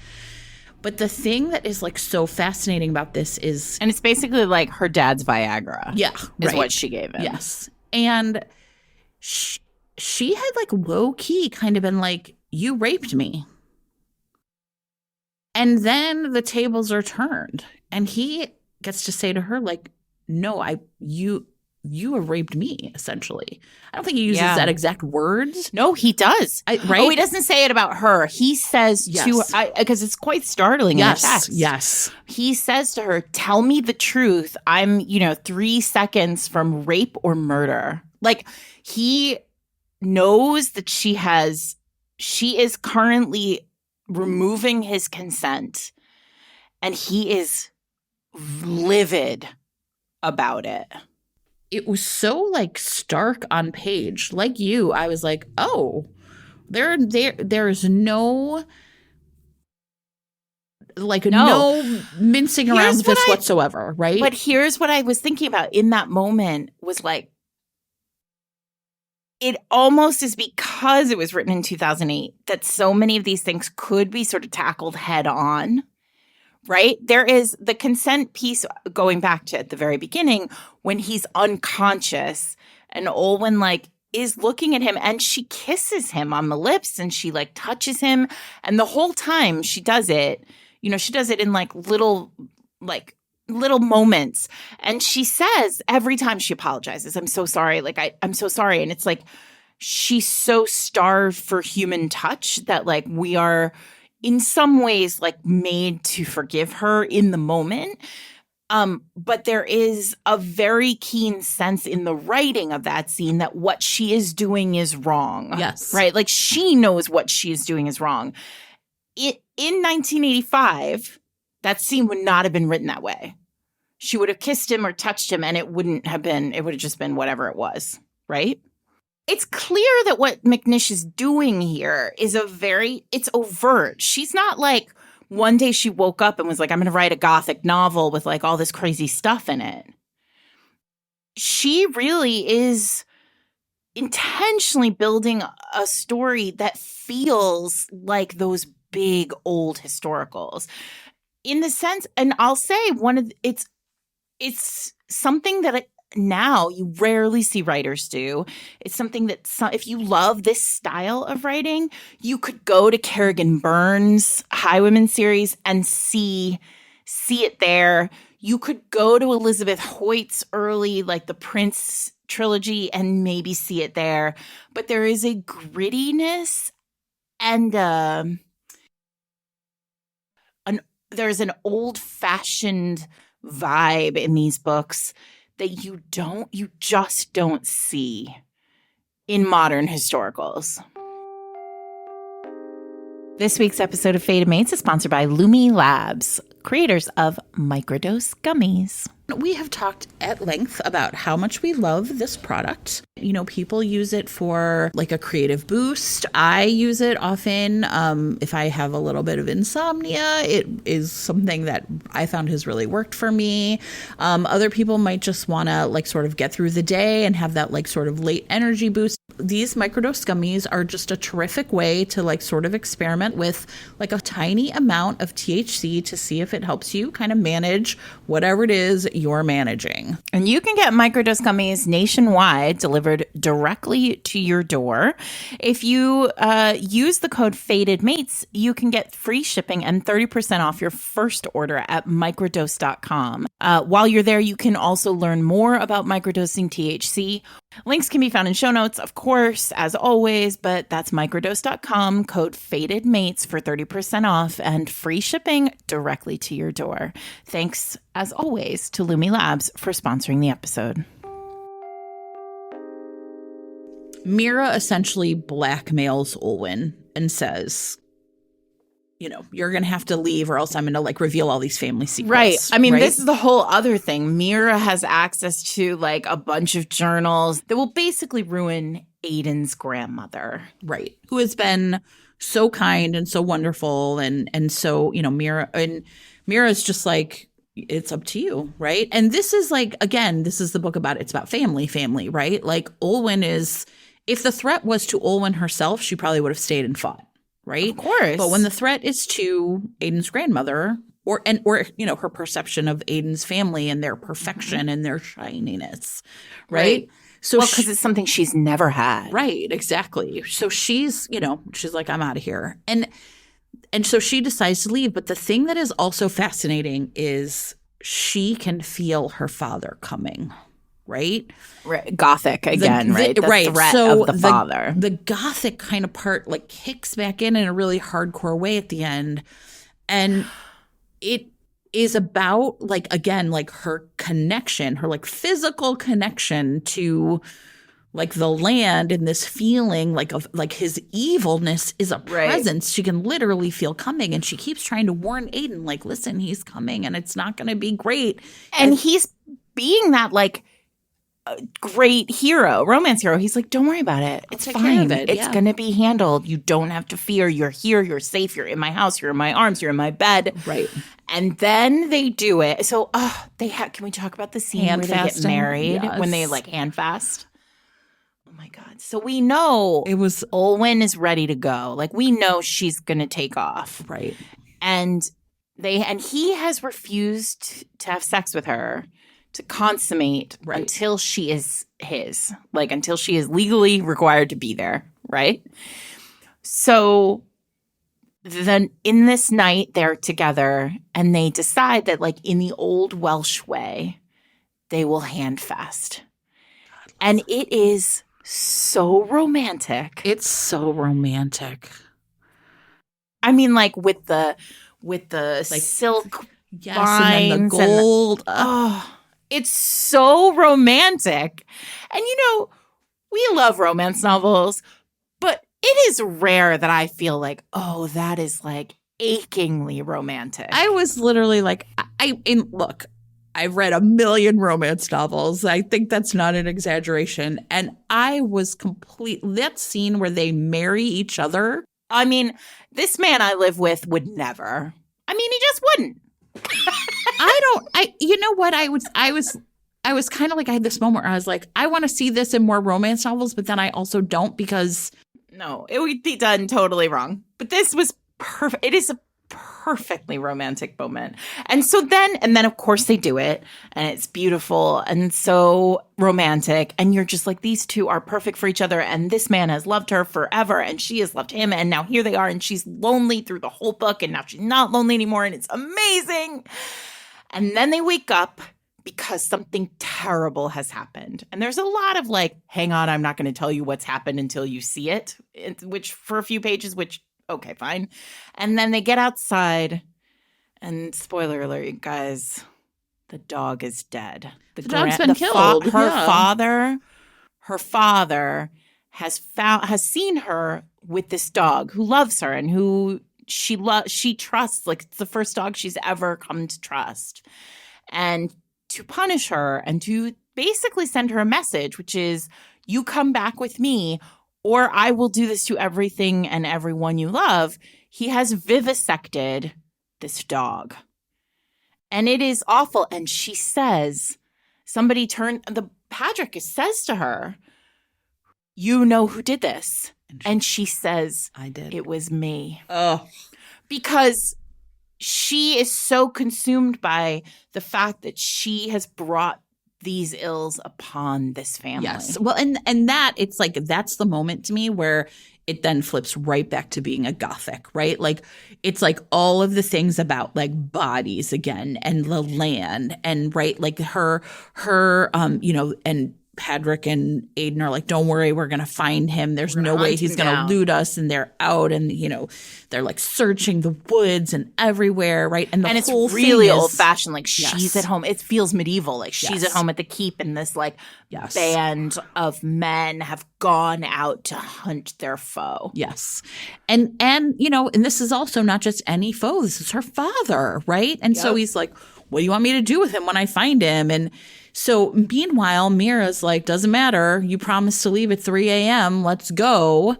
But the thing that is like so fascinating about this is, and it's basically like her dad's Viagra. Yeah. Is what she gave him. Yes. And she had like low key kind of been like, you raped me. And then the tables are turned and he gets to say to her like, no, you have raped me, essentially. I don't think he uses that exact words. No, he does. Right? Oh, he doesn't say it about her. He says to her, because it's quite startling in the text. Yes. He says to her, tell me the truth. I'm, 3 seconds from rape or murder. Like, he knows that she is currently removing his consent, and he is livid about it. It was so like stark on page. Like you, I was like, oh, there's no mincing around with this whatsoever, right? But here's what I was thinking about in that moment was like, it almost is because it was written in 2008 that so many of these things could be sort of tackled head on. Right? There is the consent piece going back to at the very beginning when he's unconscious and Olwen like is looking at him and she kisses him on the lips and she like touches him. And the whole time she does it, she does it in like little moments. And she says every time she apologizes, I'm so sorry. Like, I'm so sorry. And it's like, she's so starved for human touch that like we are in some ways like made to forgive her in the moment. But there is a very keen sense in the writing of that scene that what she is doing is wrong. Yes. Right? Like she knows what she is doing is wrong. In 1985, that scene would not have been written that way. She would have kissed him or touched him and it would have just been whatever it was. Right? It's clear that what MacNish is doing here is it's overt. She's not like one day she woke up and was like, I'm going to write a gothic novel with like all this crazy stuff in it. She really is intentionally building a story that feels like those big old historicals in the sense, and I'll say it's something that now you rarely see writers do. It's something that if you love this style of writing, you could go to Kerrigan Burns' Highwomen series and see it there. You could go to Elizabeth Hoyt's early, like the Prince trilogy, and maybe see it there. But there is a grittiness and there's an old-fashioned vibe in these books that you just don't see in modern historicals. This week's episode of Fated Mates is sponsored by Lumi Labs, creators of microdose gummies. We have talked at length about how much we love this product. People use it for like a creative boost. I use it often if I have a little bit of insomnia. It is something that I found has really worked for me. Other people might just want to like sort of get through the day and have that like sort of late energy boost. These microdose gummies are just a terrific way to like sort of experiment with like a tiny amount of THC to see if it helps you kind of manage whatever it is you're managing. And you can get microdose gummies nationwide delivered directly to your door. If you use the code FATEDMATES, you can get free shipping and 30% off your first order at microdose.com. While you're there, you can also learn more about microdosing THC. Links can be found in show notes, of course, as always, but that's microdose.com, code FATEDMATES for 30% off and free shipping directly to your door. Thanks, as always, to Lumi Labs for sponsoring the episode. Mira essentially blackmails Olwen and says, you're going to have to leave or else I'm going to like reveal all these family secrets. Right. I mean, This is the whole other thing. Mira has access to like a bunch of journals that will basically ruin Aiden's grandmother. Right. Who has been so kind and so wonderful. And so, Mira's just like, it's up to you. Right. And this is like, again, this is the book it's about family, right? Like Olwen if the threat was to Olwen herself, she probably would have stayed and fought. Right. Of course. But when the threat is to Aiden's grandmother or her perception of Aiden's family and their perfection and their shininess. Right. So Well, because it's something she's never had. right, exactly. So she's like, I'm out of here. And so she decides to leave. But the thing that is also fascinating is she can feel her father coming, right? Right. Gothic again, right? The right. threat So of the father. The Gothic kind of part like kicks back in a really hardcore way at the end. And it is about like, again, like her connection, her like physical connection to like the land and this feeling like of like his evilness is a presence she can literally feel coming. And she keeps trying to warn Aiden, like, listen, he's coming and it's not going to be great. And he's being that like great hero, romance hero. He's like, don't worry about it. It's fine. It's going to be handled. You don't have to fear. You're here. You're safe. You're in my house. You're in my arms. You're in my bed. Right. And then they do it. So can we talk about the scene where they get married when they like hand fast? Oh my God. So we know it was Olwen is ready to go. Like we know she's going to take off. Right. And he has refused to have sex with her, to consummate until she is his, like until she is legally required to be there, right? So then in this night they're together and they decide that like in the old Welsh way, they will hand fast. And it is so romantic. It's so romantic. I mean, like with the like silk vines and then the gold. It's so romantic. And we love romance novels, but it is rare that I feel like, oh, that is like achingly romantic. I was literally like, look, I've read a million romance novels. I think that's not an exaggeration. And I was that scene where they marry each other. I mean, this man I live with would never. I mean, he just wouldn't. You know what? I was kind of like, I had this moment where I was like, I want to see this in more romance novels, but then I also don't because. No, it would be done totally wrong. But this was perfect. It is a perfectly romantic moment. And then of course they do it and it's beautiful and so romantic. And you're just like, these two are perfect for each other. And this man has loved her forever and she has loved him. And now here they are and she's lonely through the whole book. And now she's not lonely anymore. And it's amazing. And then they wake up because something terrible has happened. And there's a lot of like, hang on, I'm not going to tell you what's happened until you see it, which for a few pages, which okay, fine. And then they get outside, and spoiler alert, you guys, the dog is dead. The dog's been killed. Her father has seen her with this dog who loves her and who she trusts. Like it's the first dog she's ever come to trust. And to punish her and to basically send her a message, which is, you come back with me or I will do this to everything and everyone you love. He has vivisected this dog. And it is awful. And she says, Patrick says to her, you know who did this. And she says, I did. It was me. Oh. Because she is so consumed by the fact that she has brought these ills upon this family. Yes. Well, and that, it's like, that's the moment to me where it then flips right back to being a Gothic, right? Like, it's like all of the things about like bodies again and the land and right, like her, and Patrick and Aiden are like, don't worry, we're going to find him. There's no way he's going to loot us. And they're out and, they're like searching the woods and everywhere, right? And it's really old fashioned. Like she's at home. It feels medieval. Like she's at home at the keep and this like band of men have gone out to hunt their foe. Yes. And and this is also not just any foe. This is her father, right? And so he's like, what do you want me to do with him when I find him? And so meanwhile, Mira's like, doesn't matter. You promised to leave at 3 a.m. Let's go.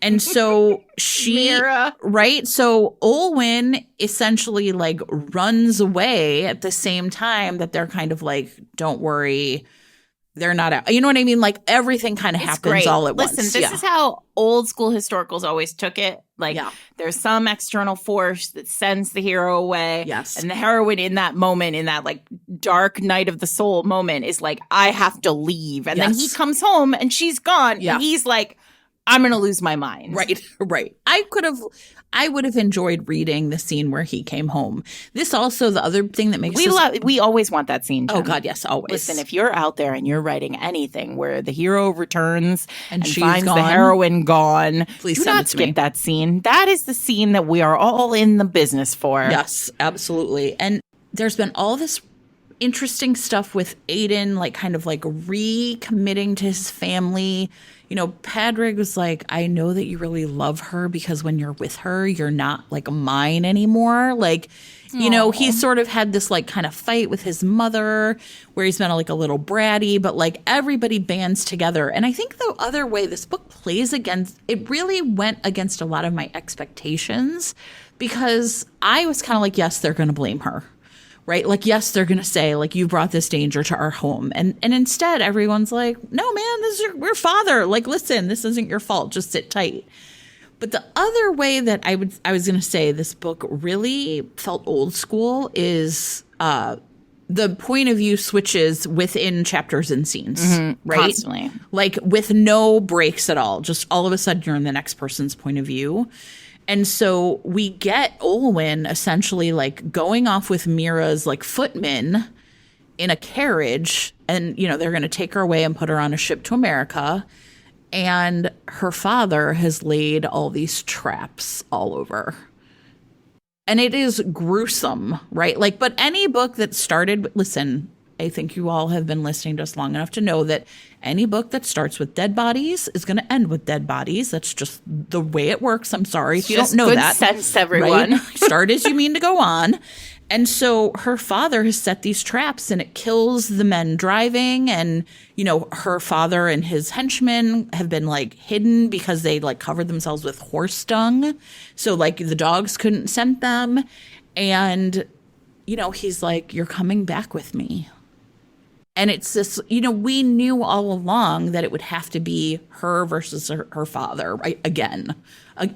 And so Mira. Right? So Olwen essentially like runs away at the same time that they're kind of like, don't worry, They're not out. You know what I mean? Like everything kind of happens great. all at once. Listen, this is how old school historicals always took it. Like there's some external force that sends the hero away. Yes. And the heroine in that moment, in that like dark night of the soul moment is like, I have to leave. And then he comes home and she's gone. Yeah. And he's like, I'm going to lose my mind. Right. I would have enjoyed reading the scene where he came home. This also, the other thing that makes we always want that scene, Jen. Oh, God, yes, always. Listen, if you're out there and you're writing anything where the hero returns and she's finds gone, the heroine gone, please do send not it to skip me. that scene. That is the scene that we are all in the business for. Yes, absolutely. And there's been all this interesting stuff with Aiden, like kind of like recommitting to his family. You know, Padrig was like, I know that you really love her because when you're with her, you're not like mine anymore. Like, you know, he sort of had this like kind of fight with his mother where he's been like a little bratty, but like everybody bands together. And I think the other way this book plays against, it really went against a lot of my expectations because I was kind of like, yes, they're going to blame her. Right? Like, yes, they're going to say, like, you brought this danger to our home. And instead, everyone's like, no, man, this is your father. Like, listen, this isn't your fault. Just sit tight. But the other way that I was going to say this book really felt old school is the point of view switches within chapters and scenes, right? Constantly. Like, with no breaks at all. Just all of a sudden, you're in the next person's point of view. And so we get Olwen essentially like going off with Mira's like footmen in a carriage and, you know, they're going to take her away and put her on a ship to America. And her father has laid all these traps all over. And it is gruesome, right? Like, but any book that started, listen, I think you all have been listening to us long enough to know that any book that starts with dead bodies is going to end with dead bodies. That's just the way it works. I'm sorry if you don't know that. Good sense, everyone. Right? Start as you mean to go on. And so her father has set these traps and it kills the men driving. And, you know, her father and his henchmen have been like hidden because they like covered themselves with horse dung. So like the dogs couldn't scent them. And, you know, he's like, you're coming back with me. And it's this, you know, we knew all along that it would have to be her versus her father, right? Again,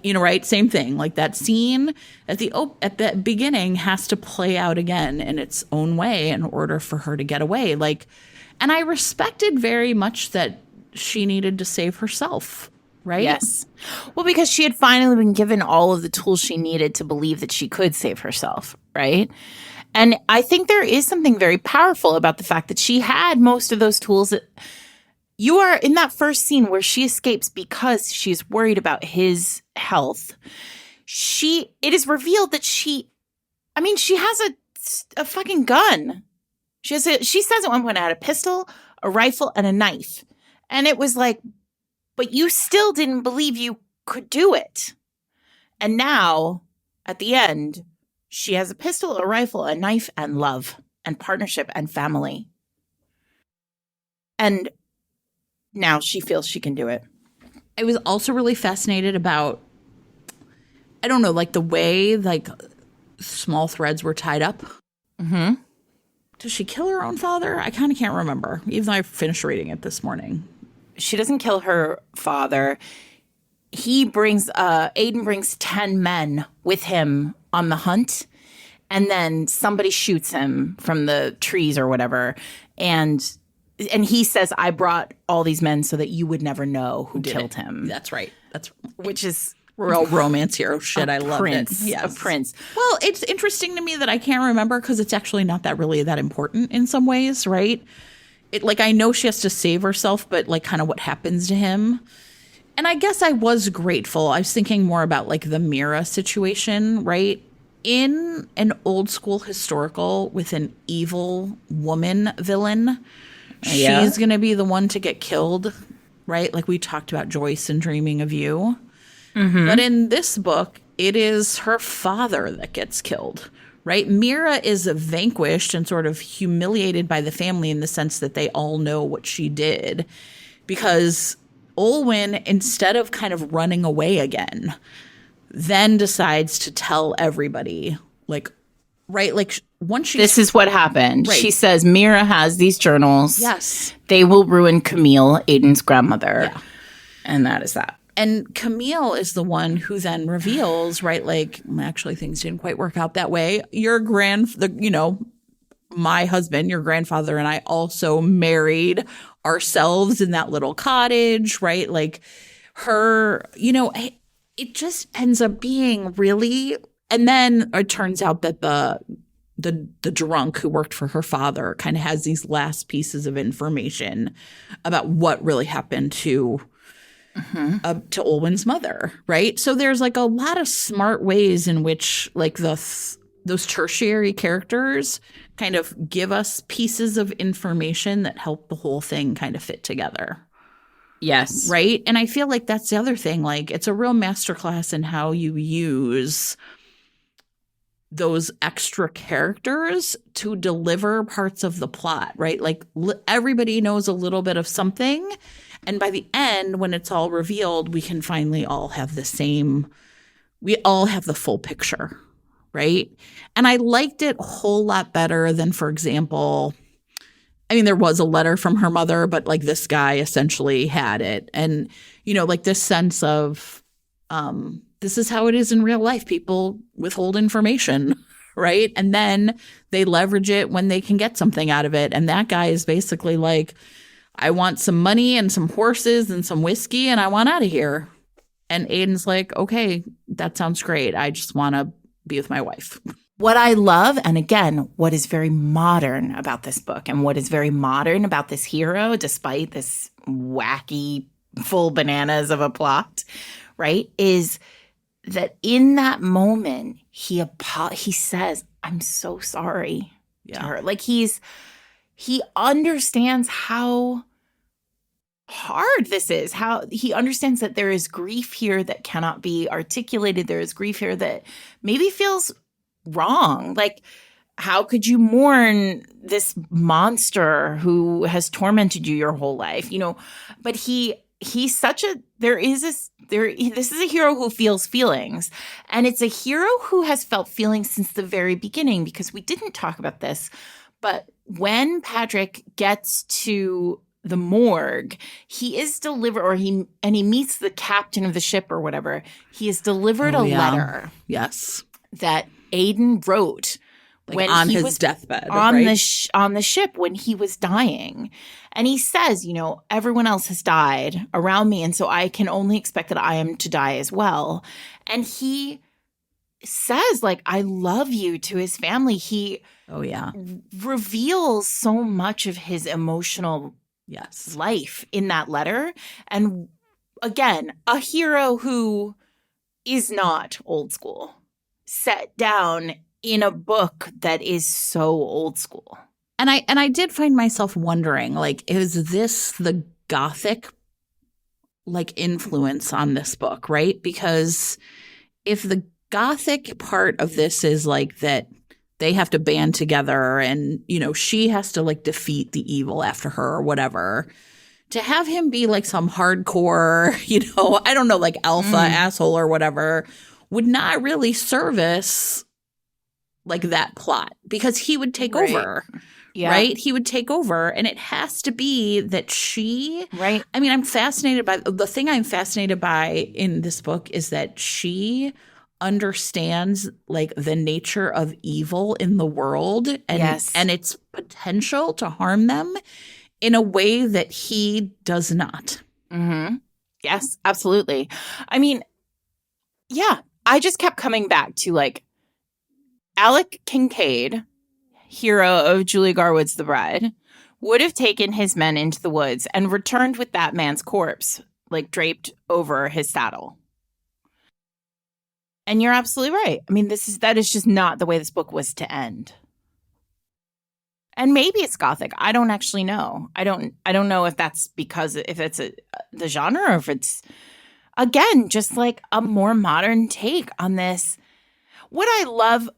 you know, right? Same thing. Like that scene at the beginning has to play out again in its own way in order for her to get away. Like, and I respected very much that she needed to save herself, right? Yes. Well, because she had finally been given all of the tools she needed to believe that she could save herself, right? And I think there is something very powerful about the fact that she had most of those tools. You are in that first scene where she escapes because she's worried about his health. It is revealed that she has a fucking gun. She says at one point, I had a pistol, a rifle, and a knife. And it was like, but you still didn't believe you could do it. And now, at the end, she has a pistol, a rifle, a knife, and love, and partnership, and family. And now she feels she can do it. I was also really fascinated about, I don't know, like the way like small threads were tied up. Mm-hmm. Does she kill her own father? I kind of can't remember, even though I finished reading it this morning. She doesn't kill her father. Aiden brings 10 men with him on the hunt, and then somebody shoots him from the trees or whatever. And he says, I brought all these men so that you would never know who killed him. That's right. Which is real romance hero shit. I love it. Yes. A prince. Well, it's interesting to me that I can't remember because it's actually not that important in some ways, right? Like, I know she has to save herself, but like kind of what happens to him. And I guess I was grateful. I was thinking more about like the Mira situation, right? In an old school historical with an evil woman villain, she's going to be the one to get killed, right? Like we talked about Joyce and Dreaming of You. Mm-hmm. But in this book, it is her father that gets killed, right? Mira is vanquished and sort of humiliated by the family in the sense that they all know what she did because Olwen, instead of kind of running away again, then decides to tell everybody, like, right? Like, once she's This is what happened. Right. She says Mira has these journals. yes. They will ruin Camille, Aiden's grandmother. Yeah. And that is that. And Camille is the one who then reveals, right, like, actually things didn't quite work out that way. My husband, your grandfather, and I also married ourselves in that little cottage, right? Like her, it just ends up being really, and then it turns out that the drunk who worked for her father kind of has these last pieces of information about what really happened to Olwen's mother, right? So there's like a lot of smart ways in which like those tertiary characters kind of give us pieces of information that help the whole thing kind of fit together. Yes. Right? And I feel like that's the other thing. Like it's a real masterclass in how you use those extra characters to deliver parts of the plot, right? Like everybody knows a little bit of something. And by the end, when it's all revealed, we can finally all have we all have the full picture, right? And I liked it a whole lot better than, for example, I mean, there was a letter from her mother, but like this guy essentially had it. And, like this sense of this is how it is in real life. People withhold information, right? And then they leverage it when they can get something out of it. And that guy is basically like, I want some money and some horses and some whiskey and I want out of here. And Aiden's like, okay, that sounds great. I just want to be with my wife. What I love, and again, what is very modern about this book and what is very modern about this hero, despite this wacky, full bananas of a plot, right, is that in that moment, he says, I'm so sorry to her. Like he understands how hard this is, how he understands that there is grief here that cannot be articulated. There is grief here that maybe feels wrong. Like, how could you mourn this monster who has tormented you your whole life? But he's such a, this is a hero who feels feelings, and it's a hero who has felt feelings since the very beginning, because we didn't talk about this, but when Patrick gets to the morgue, he is delivered, or he meets the captain of the ship or whatever. He is delivered a letter. Yes. That Aiden wrote when on he his was deathbed on right? on the ship when he was dying. And he says, everyone else has died around me, and so I can only expect that I am to die as well. And he says, like, I love you to his family. He reveals so much of his emotional life in that letter. And again, a hero who is not old school, set down in a book that is so old school. And I did find myself wondering, like, is this the gothic like influence on this book, right? Because if the gothic part of this is like that they have to band together and, she has to like defeat the evil after her or whatever, to have him be like some hardcore, I don't know, like alpha asshole or whatever, would not really service like that plot, because he would take over. Yeah. Right? He would take over, and it has to be that she right. I mean, I'm fascinated by in this book is that she understands like the nature of evil in the world and its potential to harm them in a way that he does not. Mm-hmm. Yes, absolutely. I mean, yeah, I just kept coming back to like Alec Kincaid, hero of Julie Garwood's The Bride, would have taken his men into the woods and returned with that man's corpse, like draped over his saddle. And you're absolutely right. I mean, that is just not the way this book was to end. And maybe it's gothic. I don't actually know. I don't know if that's because if it's the genre, or if it's again just like a more modern take on this. What I love.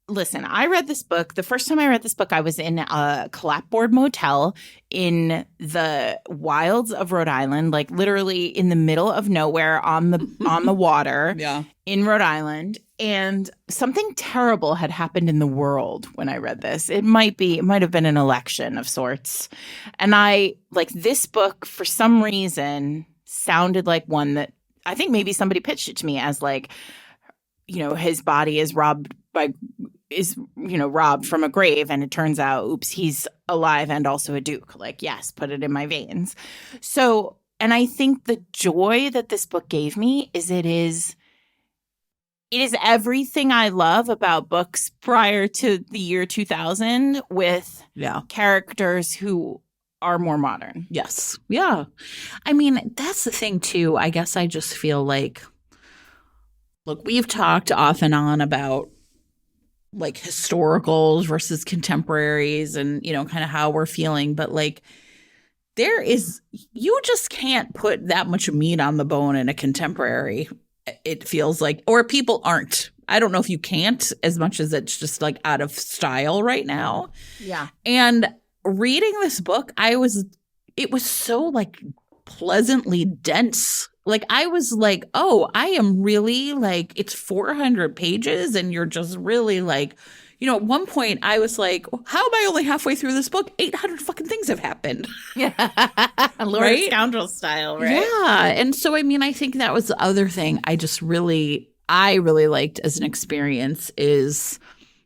Listen, I read this book. The first time I read this book, I was in a clapboard motel in the wilds of Rhode Island, like literally in the middle of nowhere on the water in Rhode Island. And something terrible had happened in the world when I read this. It might have been an election of sorts. And this book, for some reason, sounded like one that I think maybe somebody pitched it to me as his body is robbed from a grave. And it turns out, oops, he's alive and also a duke. Yes, put it in my veins. So, and I think the joy that this book gave me is it is everything I love about books prior to the year 2000 with characters who are more modern. Yes. Yeah. I mean, that's the thing too. I guess I just feel like, look, we've talked off and on about historicals versus contemporaries and, kind of how we're feeling. But you just can't put that much meat on the bone in a contemporary. It feels like, or people aren't. I don't know if you can't, as much as it's just out of style right now. Yeah. And reading this book, it was so pleasantly dense. I was oh, I am really it's 400 pages and you're just really at one point I was like, how am I only halfway through this book? 800 fucking things have happened. Yeah. Lord Scoundrel style, right? Yeah. And so, I mean, I think that was the other thing I really liked as an experience is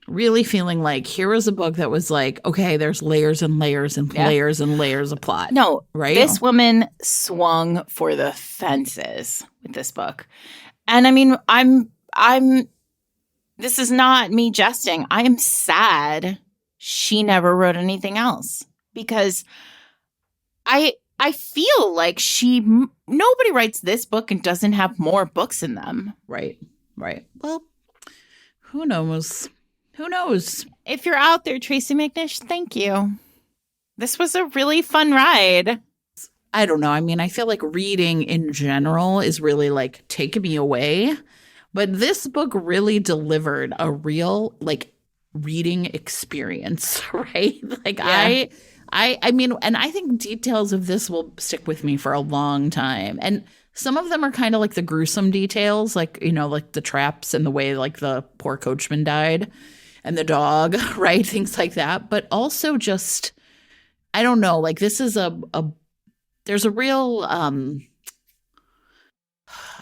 really feeling here was a book that was okay, there's layers and layers and layers and layers of plot. No, right? This woman swung for the fences with this book. And I mean, this is not me jesting. I am sad she never wrote anything else because I feel like nobody writes this book and doesn't have more books in them. Right. Well, who knows? Who knows? If you're out there, Tracy MacNish, thank you. This was a really fun ride. I don't know. I mean, I feel like reading in general is really taking me away. But this book really delivered a real reading experience, right? I mean, and I think details of this will stick with me for a long time. And some of them are kind of the gruesome details, the traps and the way the poor coachman died and the dog, right? Things like that. But also just, I don't know, this is there's a real,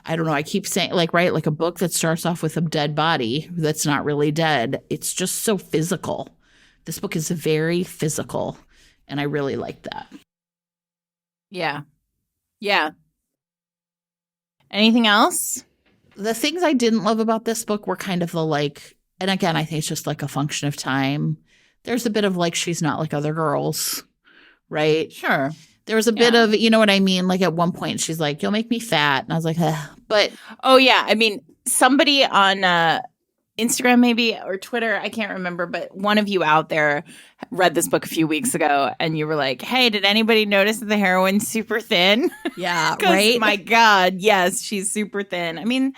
I don't know, I keep saying right, a book that starts off with a dead body that's not really dead. It's just so physical. This book is very physical. And I really like that. Yeah. Yeah. Anything else? The things I didn't love about this book were kind of the and again, I think it's just a function of time. There's a bit of she's not like other girls, right? Sure. There was a bit of, you know what I mean? At one point she's you'll make me fat. And I was but. Oh, yeah. I mean, somebody on Instagram maybe or Twitter, I can't remember, but one of you out there read this book a few weeks ago and you were like, hey, did anybody notice that the heroine's super thin? Yeah, right? My God, yes, she's super thin. I mean,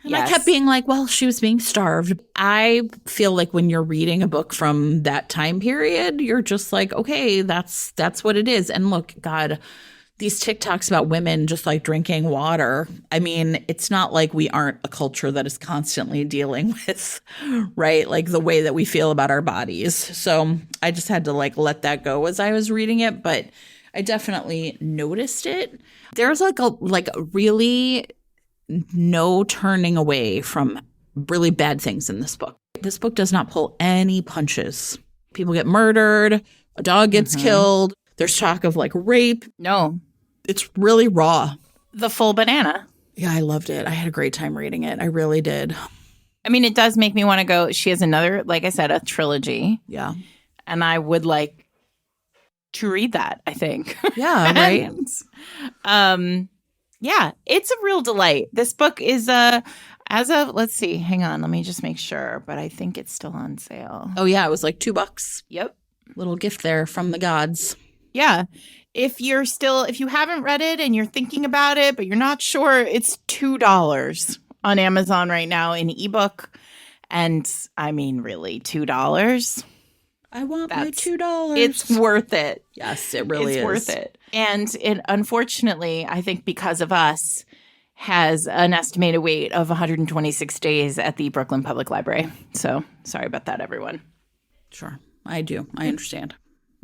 and I kept being well, she was being starved. I feel when you're reading a book from that time period, you're just okay, that's what it is. And look, God, these TikToks about women just drinking water. I mean, it's not we aren't a culture that is constantly dealing with, right? the way that we feel about our bodies. So I just had to let that go as I was reading it, but I definitely noticed it. There's a really no turning away from really bad things in this book. This book does not pull any punches. People get murdered. A dog gets killed. There's talk of rape. No. It's really raw. The full banana. Yeah, I loved it. I had a great time reading it. I really did. I mean, it does make me want to go. She has another, like I said, a trilogy. Yeah. And I would like to read that, I think. Yeah, right. Yeah, it's a real delight. This book is let's see, hang on, let me just make sure, but I think it's still on sale. Oh yeah, it was $2. Yep. Little gift there from the gods. Yeah. If you haven't read it and you're thinking about it, but you're not sure, it's $2 on Amazon right now in ebook. And I mean, really, $2. I want my $2. It's worth it. Yes, it really is. It's worth it. And unfortunately, I think because of us, has an estimated wait of 126 days at the Brooklyn Public Library. So sorry about that, everyone. Sure. I do. I understand.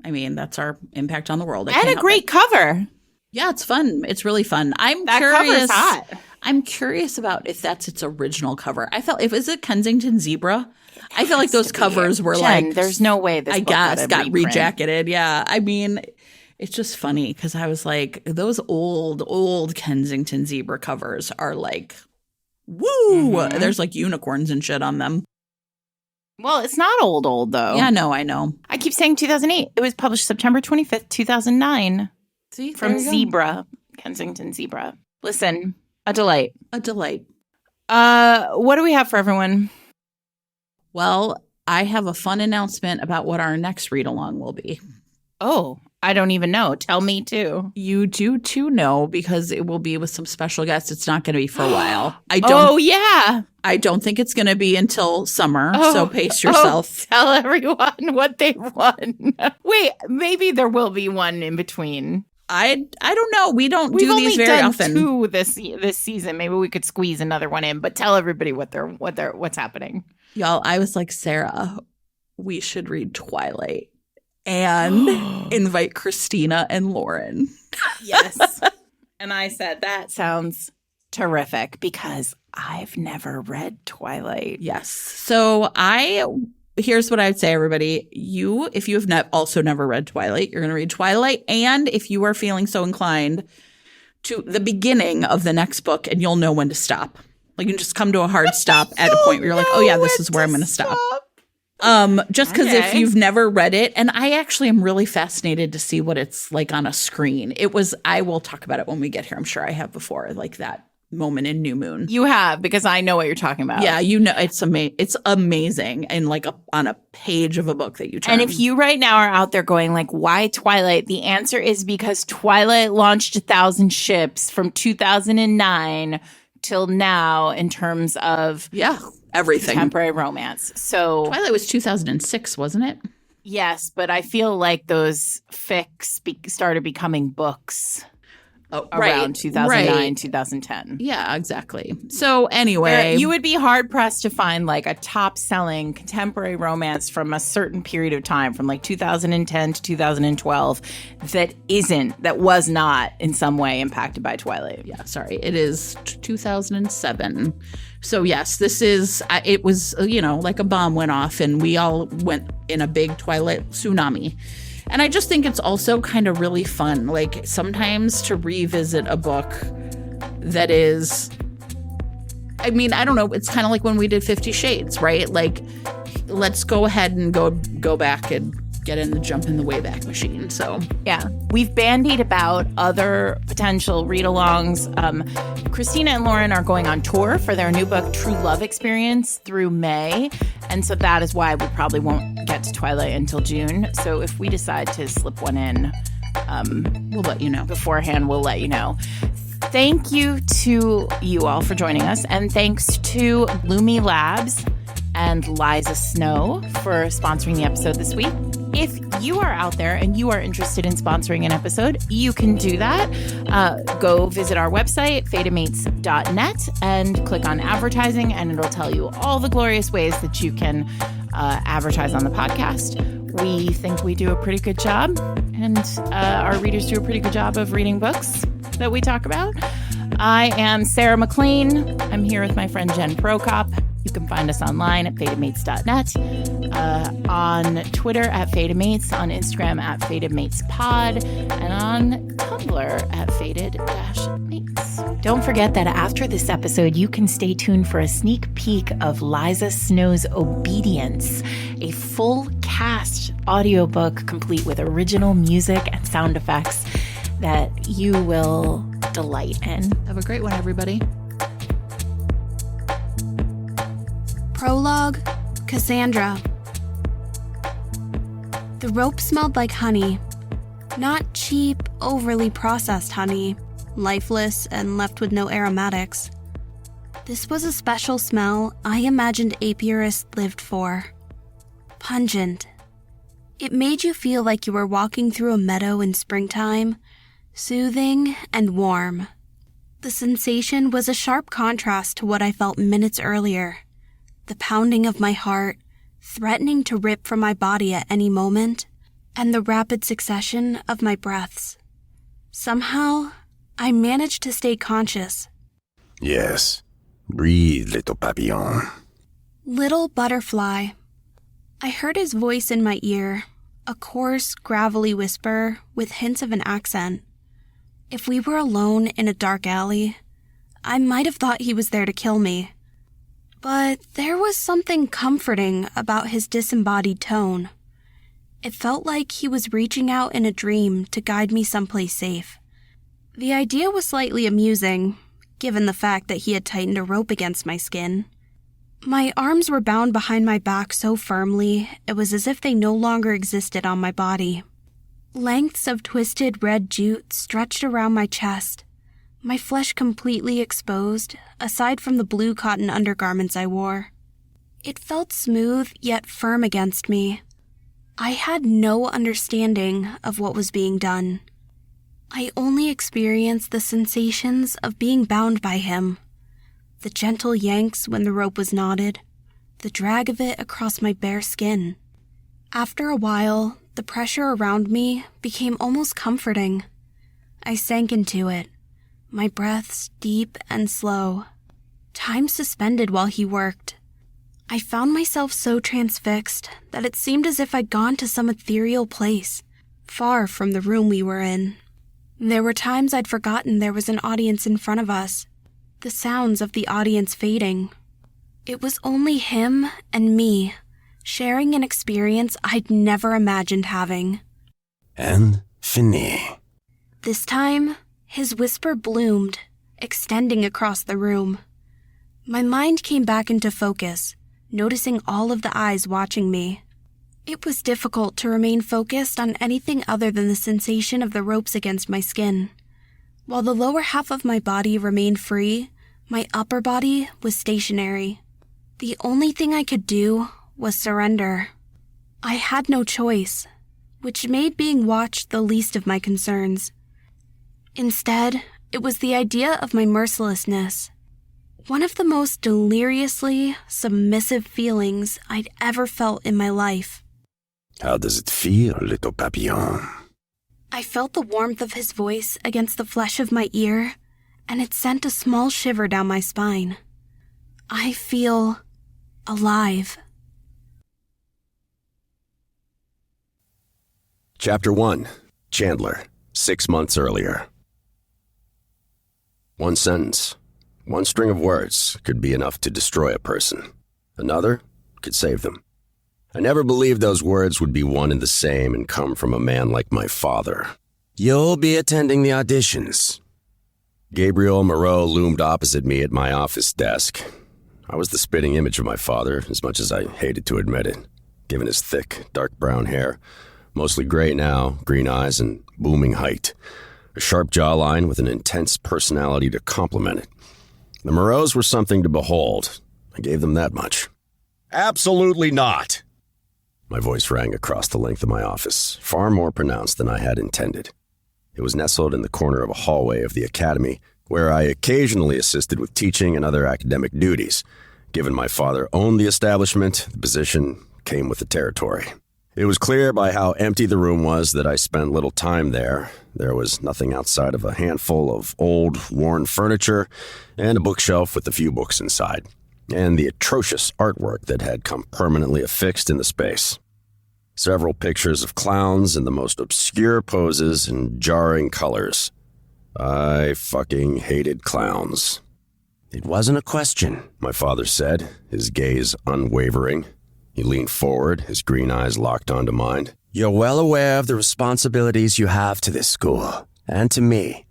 I mean, that's our impact on the world. And a great cover. Yeah, it's fun. It's really fun. That cover's hot. I'm curious about if that's its original cover. Is it Kensington Zebra? I feel like those covers were Jen, there's no way this book got reprint. rejacketed. Yeah. I mean, it's just funny because I was like, those old Kensington Zebra covers are like, woo! Mm-hmm. There's like unicorns and shit on them. Well, it's not old though. Yeah, no, I know. I keep saying 2008. It was published September 25th, 2009. See, from Zebra, Kensington Zebra. Listen, a delight. A delight. What do we have for everyone? Well, I have a fun announcement about what our next read-along will be. Oh, I don't even know. Tell me too. You do too know because it will be with some special guests. It's not going to be for a while. I don't think it's going to be until summer. So pace yourself. Tell everyone what they won. Wait, maybe there will be one in between. I don't know. We've do these very often. We've only done 2 this season. Maybe we could squeeze another one in. But tell everybody what's happening. Y'all, I was like, Sarah, we should read Twilight and invite Christina and Lauren. Yes. And I said, that sounds terrific because I've never read Twilight. Yes. So here's what I would say, everybody. If you have also never read Twilight, you're going to read Twilight. And if you are feeling so inclined, to the beginning of the next book, and you'll know when to stop. Like you can just come to a hard stop at a point where you're like, oh yeah, this is where I'm going to stop. Just because if you've never read it, and I actually am really fascinated to see what it's like on a screen. I will talk about it when we get here. I'm sure I have before, like that moment in New Moon. You have, because I know what you're talking about. Yeah, it's amazing, and like on a page of a book that you turn. And if you right now are out there going like, why Twilight? The answer is because Twilight launched 1,000 ships from 2009 till now in terms of everything contemporary romance. So Twilight was 2006, wasn't it? Yes, but I feel like those fics started becoming books around 2009, 2010. Yeah, exactly. So anyway, you would be hard pressed to find like a top selling contemporary romance from a certain period of time, from like 2010 to 2012, that was not in some way impacted by Twilight. Yeah, sorry. It is 2007. So yes, it was, like a bomb went off and we all went in a big Twilight tsunami. And I just think it's also kind of really fun, like sometimes to revisit a book that is, I mean, I don't know, it's kind of like when we did 50 Shades, right? Like, let's go ahead and go back and get in the jump in the Wayback Machine. So yeah, we've bandied about other potential read-alongs. Christina and Lauren are going on tour for their new book, True Love Experience, through May. And so that is why we probably won't get to Twilight until June. So if we decide to slip one in, we'll let you know. Beforehand, we'll let you know. Thank you to you all for joining us. And thanks to Lumi Labs and Liza Snow for sponsoring the episode this week. If you are out there and you are interested in sponsoring an episode, you can do that. Go visit our website, fatedmates.net, and click on advertising, and it'll tell you all the glorious ways that you can advertise on the podcast. We think we do a pretty good job, and our readers do a pretty good job of reading books that we talk about. I am Sarah McLean. I'm here with my friend Jen Prokop. You can find us online at fatedmates.net, on Twitter at fatedmates, on Instagram at fatedmatespod, and on Tumblr at fated-mates. Don't forget that after this episode, you can stay tuned for a sneak peek of Liza Snow's Obedience, a full cast audiobook complete with original music and sound effects that you will delight in. Have a great one, everybody. Prologue, Cassandra. The rope smelled like honey. Not cheap, overly processed honey, lifeless and left with no aromatics. This was a special smell I imagined apiarists lived for. Pungent. It made you feel like you were walking through a meadow in springtime, soothing and warm. The sensation was a sharp contrast to what I felt minutes earlier. The pounding of my heart, threatening to rip from my body at any moment, and the rapid succession of my breaths. Somehow, I managed to stay conscious. Yes. Breathe, little papillon. Little butterfly. I heard his voice in my ear, a coarse, gravelly whisper with hints of an accent. If we were alone in a dark alley, I might have thought he was there to kill me. But there was something comforting about his disembodied tone. It felt like he was reaching out in a dream to guide me someplace safe. The idea was slightly amusing, given the fact that he had tightened a rope against my skin. My arms were bound behind my back so firmly, it was as if they no longer existed on my body. Lengths of twisted red jute stretched around my chest, my flesh completely exposed, aside from the blue cotton undergarments I wore. It felt smooth yet firm against me. I had no understanding of what was being done. I only experienced the sensations of being bound by him. The gentle yanks when the rope was knotted, the drag of it across my bare skin. After a while, the pressure around me became almost comforting. I sank into it, my breaths deep and slow. Time suspended while he worked. I found myself so transfixed that it seemed as if I'd gone to some ethereal place, far from the room we were in. There were times I'd forgotten there was an audience in front of us, the sounds of the audience fading. It was only him and me, sharing an experience I'd never imagined having. And fini. This time, his whisper bloomed, extending across the room. My mind came back into focus, noticing all of the eyes watching me. It was difficult to remain focused on anything other than the sensation of the ropes against my skin. While the lower half of my body remained free, my upper body was stationary. The only thing I could do was surrender. I had no choice, which made being watched the least of my concerns. Instead, it was the idea of my mercilessness. One of the most deliriously submissive feelings I'd ever felt in my life. How does it feel, little papillon? I felt the warmth of his voice against the flesh of my ear, and it sent a small shiver down my spine. I feel alive. Chapter 1. Chandler, 6 months earlier. One sentence, one string of words could be enough to destroy a person. Another could save them. I never believed those words would be one and the same and come from a man like my father. You'll be attending the auditions. Gabriel Moreau loomed opposite me at my office desk. I was the spitting image of my father, as much as I hated to admit it, given his thick, dark brown hair, mostly gray now, green eyes, and booming height. A sharp jawline with an intense personality to complement it. The Moreaus were something to behold. I gave them that much. Absolutely not! My voice rang across the length of my office, far more pronounced than I had intended. It was nestled in the corner of a hallway of the academy, where I occasionally assisted with teaching and other academic duties. Given my father owned the establishment, the position came with the territory. It was clear by how empty the room was that I spent little time there. There was nothing outside of a handful of old, worn furniture and a bookshelf with a few books inside, and the atrocious artwork that had come permanently affixed in the space. Several pictures of clowns in the most obscure poses and jarring colors. I fucking hated clowns. It wasn't a question, my father said, his gaze unwavering. He leaned forward, his green eyes locked onto mine. You're well aware of the responsibilities you have to this school, and to me.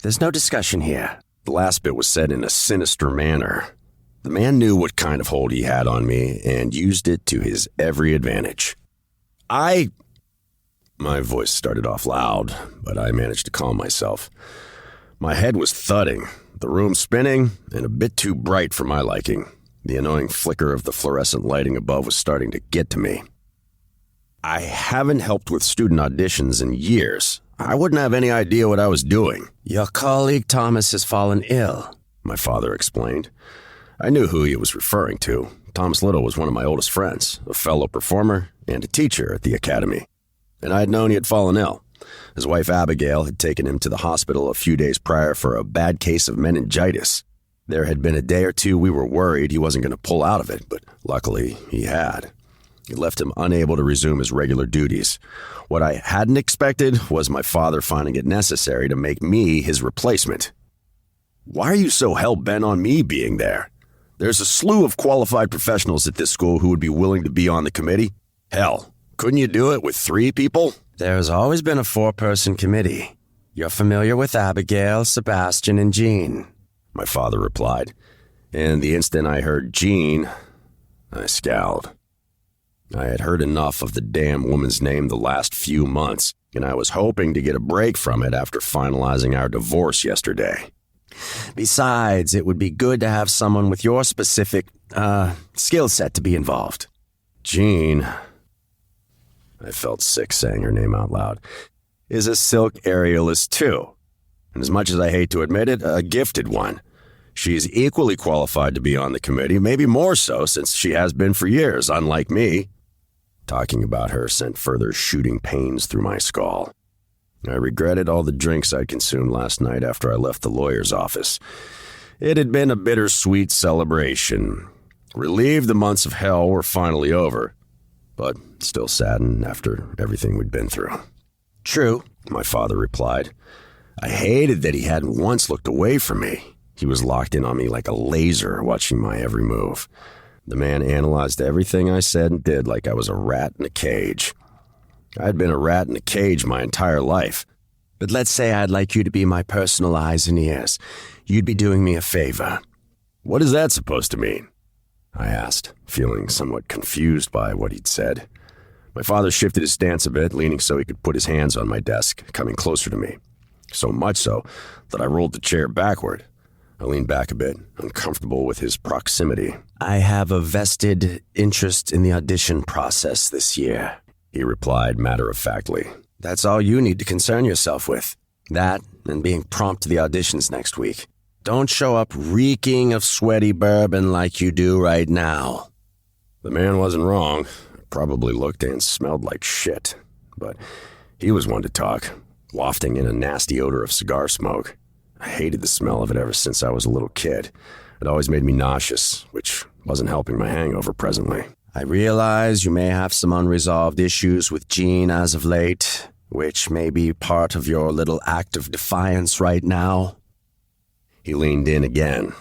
There's no discussion here. The last bit was said in a sinister manner. The man knew what kind of hold he had on me and used it to his every advantage. My voice started off loud, but I managed to calm myself. My head was thudding, the room spinning, and a bit too bright for my liking. The annoying flicker of the fluorescent lighting above was starting to get to me. I haven't helped with student auditions in years. I wouldn't have any idea what I was doing. Your colleague Thomas has fallen ill, my father explained. I knew who he was referring to. Thomas Little was one of my oldest friends, a fellow performer and a teacher at the academy. And I had known he had fallen ill. His wife Abigail had taken him to the hospital a few days prior for a bad case of meningitis. There had been a day or two we were worried he wasn't going to pull out of it, but luckily he had. It left him unable to resume his regular duties. What I hadn't expected was my father finding it necessary to make me his replacement. Why are you so hell-bent on me being there? There's a slew of qualified professionals at this school who would be willing to be on the committee. Hell, couldn't you do it with 3 people? There's always been a 4-person committee. You're familiar with Abigail, Sebastian, and Jean, my father replied. And the instant I heard Jean, I scowled. I had heard enough of the damn woman's name the last few months, and I was hoping to get a break from it after finalizing our divorce yesterday. Besides, it would be good to have someone with your specific, skill set to be involved. Jean, I felt sick saying her name out loud, is a silk aerialist too. And as much as I hate to admit it, a gifted one. She's equally qualified to be on the committee, maybe more so since she has been for years, unlike me. Talking about her sent further shooting pains through my skull. I regretted all the drinks I'd consumed last night after I left the lawyer's office. It had been a bittersweet celebration. Relieved the months of hell were finally over, but still saddened after everything we'd been through. True, my father replied. I hated that he hadn't once looked away from me. He was locked in on me like a laser, watching my every move. The man analyzed everything I said and did like I was a rat in a cage. I'd been a rat in a cage my entire life. But let's say I'd like you to be my personal eyes and ears. You'd be doing me a favor. What is that supposed to mean? I asked, feeling somewhat confused by what he'd said. My father shifted his stance a bit, leaning so he could put his hands on my desk, coming closer to me. So much so that I rolled the chair backward. I leaned back a bit, uncomfortable with his proximity. I have a vested interest in the audition process this year, he replied matter-of-factly. That's all you need to concern yourself with. That and being prompt to the auditions next week. Don't show up reeking of sweaty bourbon like you do right now. The man wasn't wrong. I probably looked and smelled like shit. But he was one to talk, wafting in a nasty odor of cigar smoke. I hated the smell of it ever since I was a little kid. It always made me nauseous, which wasn't helping my hangover presently. I realize you may have some unresolved issues with Jean as of late, which may be part of your little act of defiance right now. He leaned in again.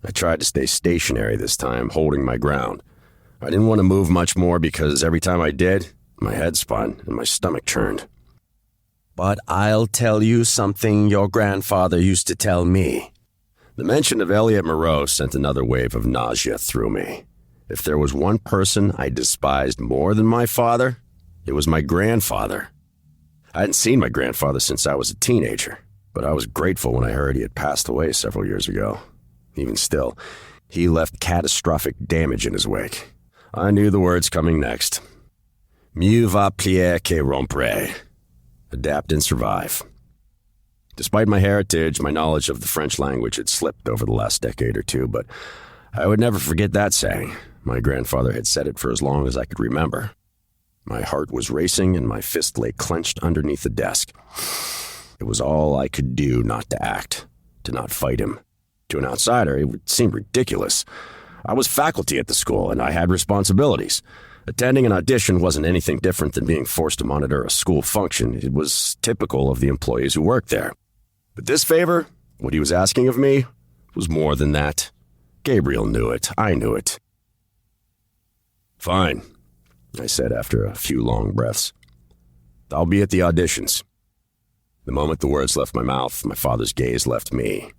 I tried to stay stationary this time, holding my ground. I didn't want to move much more because every time I did, my head spun and my stomach churned. But I'll tell you something your grandfather used to tell me. The mention of Elliot Moreau sent another wave of nausea through me. If there was one person I despised more than my father, it was my grandfather. I hadn't seen my grandfather since I was a teenager, but I was grateful when I heard he had passed away several years ago. Even still, he left catastrophic damage in his wake. I knew the words coming next. Mieux va plier que rompre. Adapt and survive. Despite my heritage, my knowledge of the French language had slipped over the last decade or two, but I would never forget that saying. My grandfather had said it for as long as I could remember. My heart was racing and my fist lay clenched underneath the desk. It was all I could do not to act, to not fight him. To an outsider, it would seem ridiculous. I was faculty at the school and I had responsibilities. Attending an audition wasn't anything different than being forced to monitor a school function. It was typical of the employees who worked there. But this favor, what he was asking of me, was more than that. Gabriel knew it. I knew it. Fine, I said after a few long breaths. I'll be at the auditions. The moment the words left my mouth, my father's gaze left me.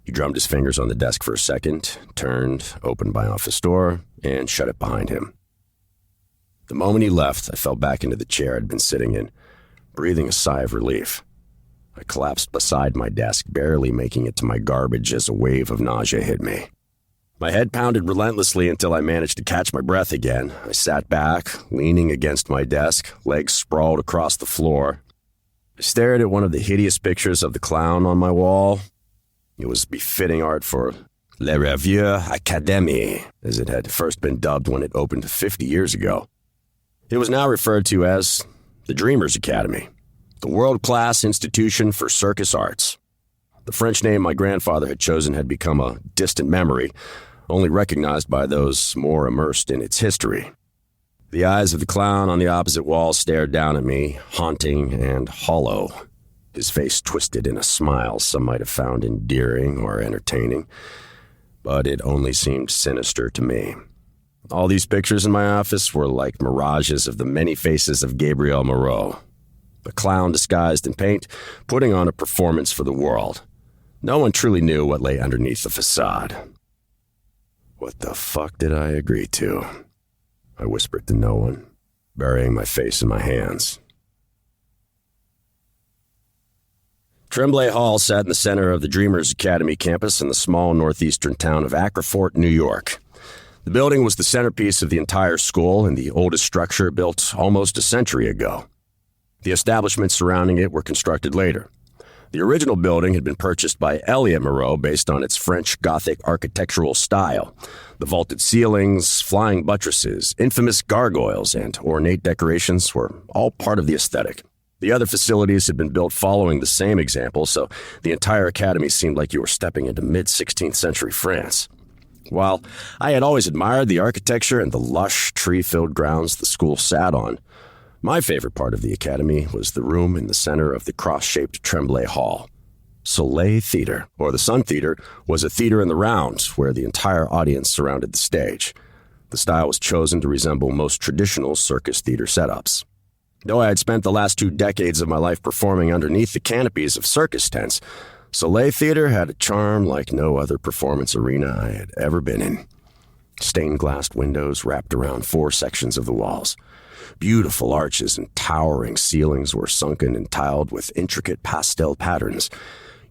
He drummed his fingers on the desk for a second, turned, opened my office door, and shut it behind him. The moment he left, I fell back into the chair I'd been sitting in, breathing a sigh of relief. I collapsed beside my desk, barely making it to my garbage as a wave of nausea hit me. My head pounded relentlessly until I managed to catch my breath again. I sat back, leaning against my desk, legs sprawled across the floor. I stared at one of the hideous pictures of the clown on my wall. It was befitting art for Le Revue Académie, as it had first been dubbed when it opened 50 years ago. It was now referred to as the Dreamers Academy, the world-class institution for circus arts. The French name my grandfather had chosen had become a distant memory, only recognized by those more immersed in its history. The eyes of the clown on the opposite wall stared down at me, haunting and hollow. His face twisted in a smile some might have found endearing or entertaining, but it only seemed sinister to me. All these pictures in my office were like mirages of the many faces of Gabriel Moreau, a clown disguised in paint, putting on a performance for the world. No one truly knew what lay underneath the facade. What the fuck did I agree to? I whispered to no one, burying my face in my hands. Tremblay Hall sat in the center of the Dreamers Academy campus in the small northeastern town of Acrofort, New York. The building was the centerpiece of the entire school and the oldest structure built almost a century ago. The establishments surrounding it were constructed later. The original building had been purchased by Elliot Moreau based on its French Gothic architectural style. The vaulted ceilings, flying buttresses, infamous gargoyles, and ornate decorations were all part of the aesthetic. The other facilities had been built following the same example, so the entire academy seemed like you were stepping into mid-16th century France. While I had always admired the architecture and the lush, tree-filled grounds the school sat on, my favorite part of the academy was the room in the center of the cross-shaped Tremblay Hall. Soleil Theater, or the Sun Theater, was a theater in the round where the entire audience surrounded the stage. The style was chosen to resemble most traditional circus theater setups. Though I had spent the last 2 decades of my life performing underneath the canopies of circus tents, Soleil Theater had a charm like no other performance arena I had ever been in. Stained-glass windows wrapped around 4 sections of the walls. Beautiful arches and towering ceilings were sunken and tiled with intricate pastel patterns.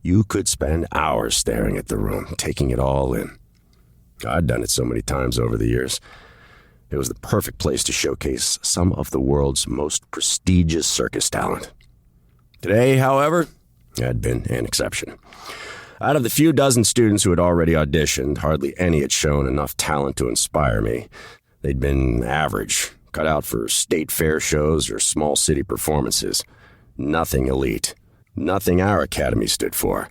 You could spend hours staring at the room, taking it all in. I'd done it so many times over the years. It was the perfect place to showcase some of the world's most prestigious circus talent. Today, however, had been an exception. Out of the few dozen students who had already auditioned, hardly any had shown enough talent to inspire me. They'd been average, cut out for state fair shows or small city performances. Nothing elite. Nothing our academy stood for.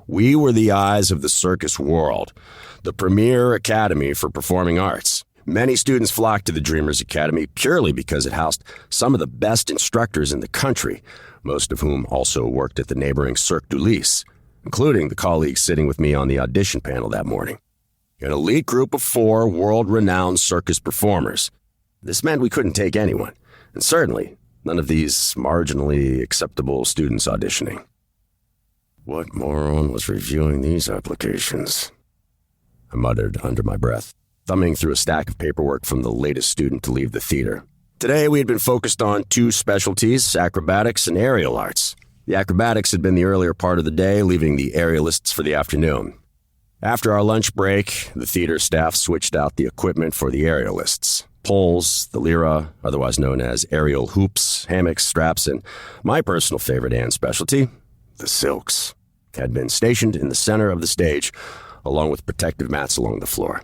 We were the eyes of the circus world, the premier academy for performing arts. Many students flocked to the Dreamers Academy purely because it housed some of the best instructors in the country, most of whom also worked at the neighboring Cirque du Lys, including the colleagues sitting with me on the audition panel that morning. An elite group of 4 world-renowned circus performers. This meant we couldn't take anyone, and certainly none of these marginally acceptable students auditioning. What moron was reviewing these applications? I muttered under my breath, thumbing through a stack of paperwork from the latest student to leave the theater. Today we had been focused on 2 specialties, acrobatics and aerial arts. The acrobatics had been the earlier part of the day, leaving the aerialists for the afternoon. After our lunch break, the theater staff switched out the equipment for the aerialists. Poles, the lyra, otherwise known as aerial hoops, hammocks, straps, and my personal favorite and specialty, the silks, had been stationed in the center of the stage, along with protective mats along the floor.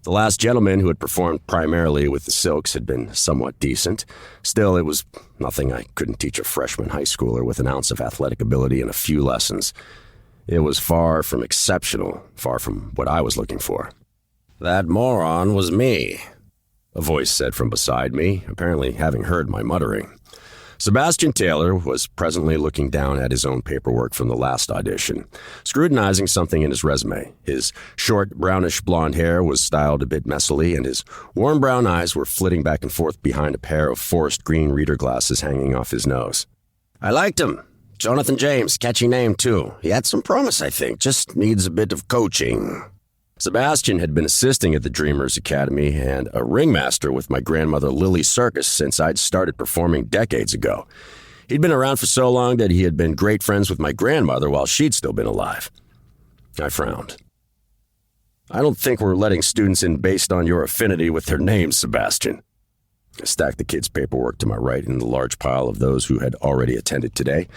The last gentleman who had performed primarily with the silks had been somewhat decent. Still, it was nothing I couldn't teach a freshman high schooler with an ounce of athletic ability and a few lessons. It was far from exceptional, far from what I was looking for. That moron was me, a voice said from beside me, apparently having heard my muttering. Sebastian Taylor was presently looking down at his own paperwork from the last audition, scrutinizing something in his resume. His short, brownish blonde hair was styled a bit messily, and his warm brown eyes were flitting back and forth behind a pair of forest green reader glasses hanging off his nose. I liked him. Jonathan James, catchy name too. He had some promise, I think, just needs a bit of coaching. Sebastian had been assisting at the Dreamers Academy and a ringmaster with my grandmother Lily's circus since I'd started performing decades ago. He'd been around for so long that he had been great friends with my grandmother while she'd still been alive. I frowned. I don't think we're letting students in based on your affinity with their names, Sebastian. I stacked the kids' paperwork to my right in the large pile of those who had already attended today.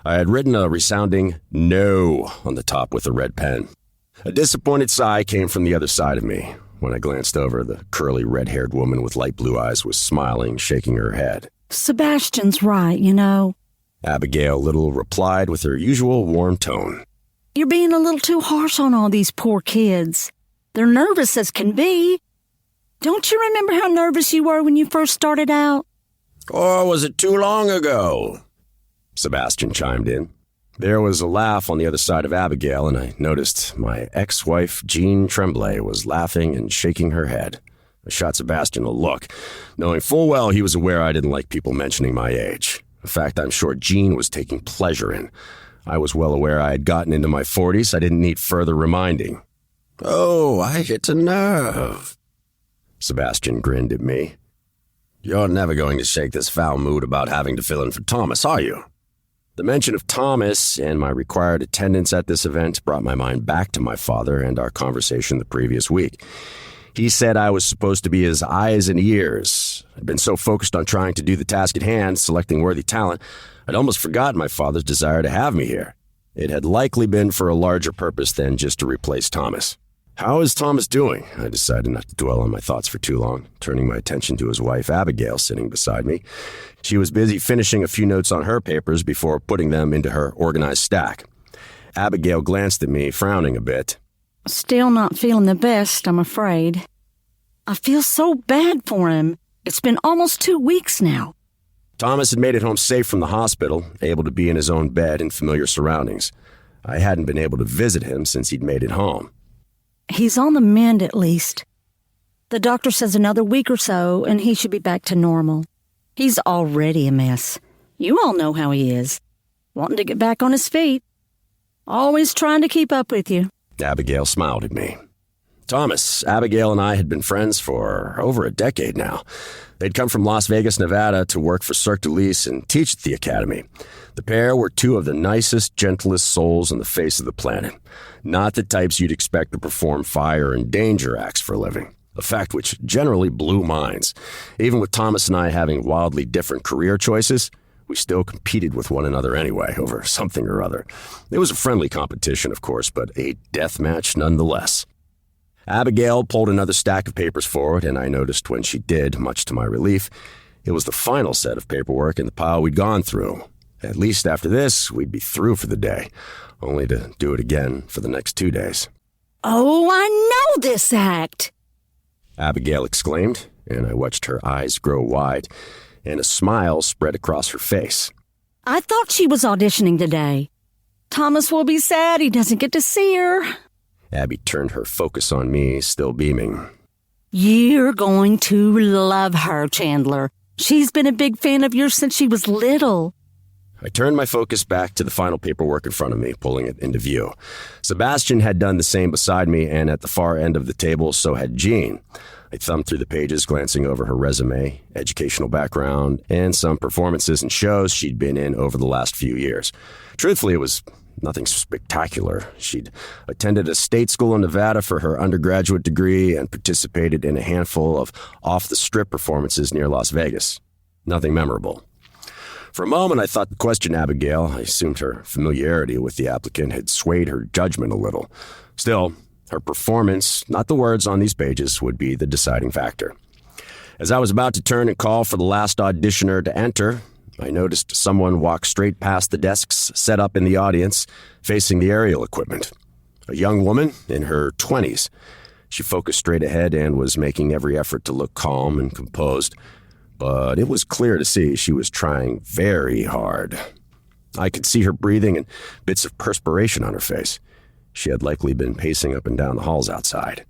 I had written a resounding no on the top with a red pen. A disappointed sigh came from the other side of me. When I glanced over, the curly, red-haired woman with light blue eyes was smiling, shaking her head. Sebastian's right, you know. Abigail Little replied with her usual warm tone. You're being a little too harsh on all these poor kids. They're nervous as can be. Don't you remember how nervous you were when you first started out? Or was it too long ago? Sebastian chimed in. There was a laugh on the other side of Abigail, and I noticed my ex-wife, Jean Tremblay, was laughing and shaking her head. I shot Sebastian a look, knowing full well he was aware I didn't like people mentioning my age. A fact I'm sure Jean was taking pleasure in. I was well aware I had gotten into my 40s. I didn't need further reminding. Oh, I hit a nerve. Sebastian grinned at me. You're never going to shake this foul mood about having to fill in for Thomas, are you? The mention of Thomas and my required attendance at this event brought my mind back to my father and our conversation the previous week. He said I was supposed to be his eyes and ears. I'd been so focused on trying to do the task at hand, selecting worthy talent, I'd almost forgotten my father's desire to have me here. It had likely been for a larger purpose than just to replace Thomas. How is Thomas doing? I decided not to dwell on my thoughts for too long, turning my attention to his wife, Abigail, sitting beside me. She was busy finishing a few notes on her papers before putting them into her organized stack. Abigail glanced at me, frowning a bit. Still not feeling the best, I'm afraid. I feel so bad for him. It's been almost 2 weeks now. Thomas had made it home safe from the hospital, able to be in his own bed in familiar surroundings. I hadn't been able to visit him since he'd made it home. He's on the mend, at least. The doctor says another week or so, and he should be back to normal. He's already a mess. You all know how he is. Wanting to get back on his feet. Always trying to keep up with you. Abigail smiled at me. Thomas, Abigail and I had been friends for over a decade now. They'd come from Las Vegas, Nevada to work for Cirque du Soleil and teach at the academy. The pair were two of the nicest, gentlest souls on the face of the planet. Not the types you'd expect to perform fire and danger acts for a living, a fact which generally blew minds. Even with Thomas and I having wildly different career choices, we still competed with one another anyway over something or other. It was a friendly competition, of course, but a death match nonetheless. Abigail pulled another stack of papers forward, and I noticed when she did, much to my relief, it was the final set of paperwork in the pile we'd gone through. At least after this, we'd be through for the day, only to do it again for the next 2 days. Oh, I know this act! Abigail exclaimed, and I watched her eyes grow wide, and a smile spread across her face. I thought she was auditioning today. Thomas will be sad he doesn't get to see her. Abby turned her focus on me, still beaming. You're going to love her, Chandler. She's been a big fan of yours since she was little. I turned my focus back to the final paperwork in front of me, pulling it into view. Sebastian had done the same beside me, and at the far end of the table, so had Jean. I thumbed through the pages, glancing over her resume, educational background, and some performances and shows she'd been in over the last few years. Truthfully, it was nothing spectacular. She'd attended a state school in Nevada for her undergraduate degree and participated in a handful of off-the-strip performances near Las Vegas. Nothing memorable. For a moment, I thought to question Abigail. I assumed her familiarity with the applicant had swayed her judgment a little. Still, her performance, not the words on these pages, would be the deciding factor. As I was about to turn and call for the last auditioner to enter, I noticed someone walk straight past the desks set up in the audience, facing the aerial equipment. A young woman in her 20s. She focused straight ahead and was making every effort to look calm and composed, but it was clear to see she was trying very hard. I could see her breathing and bits of perspiration on her face. She had likely been pacing up and down the halls outside.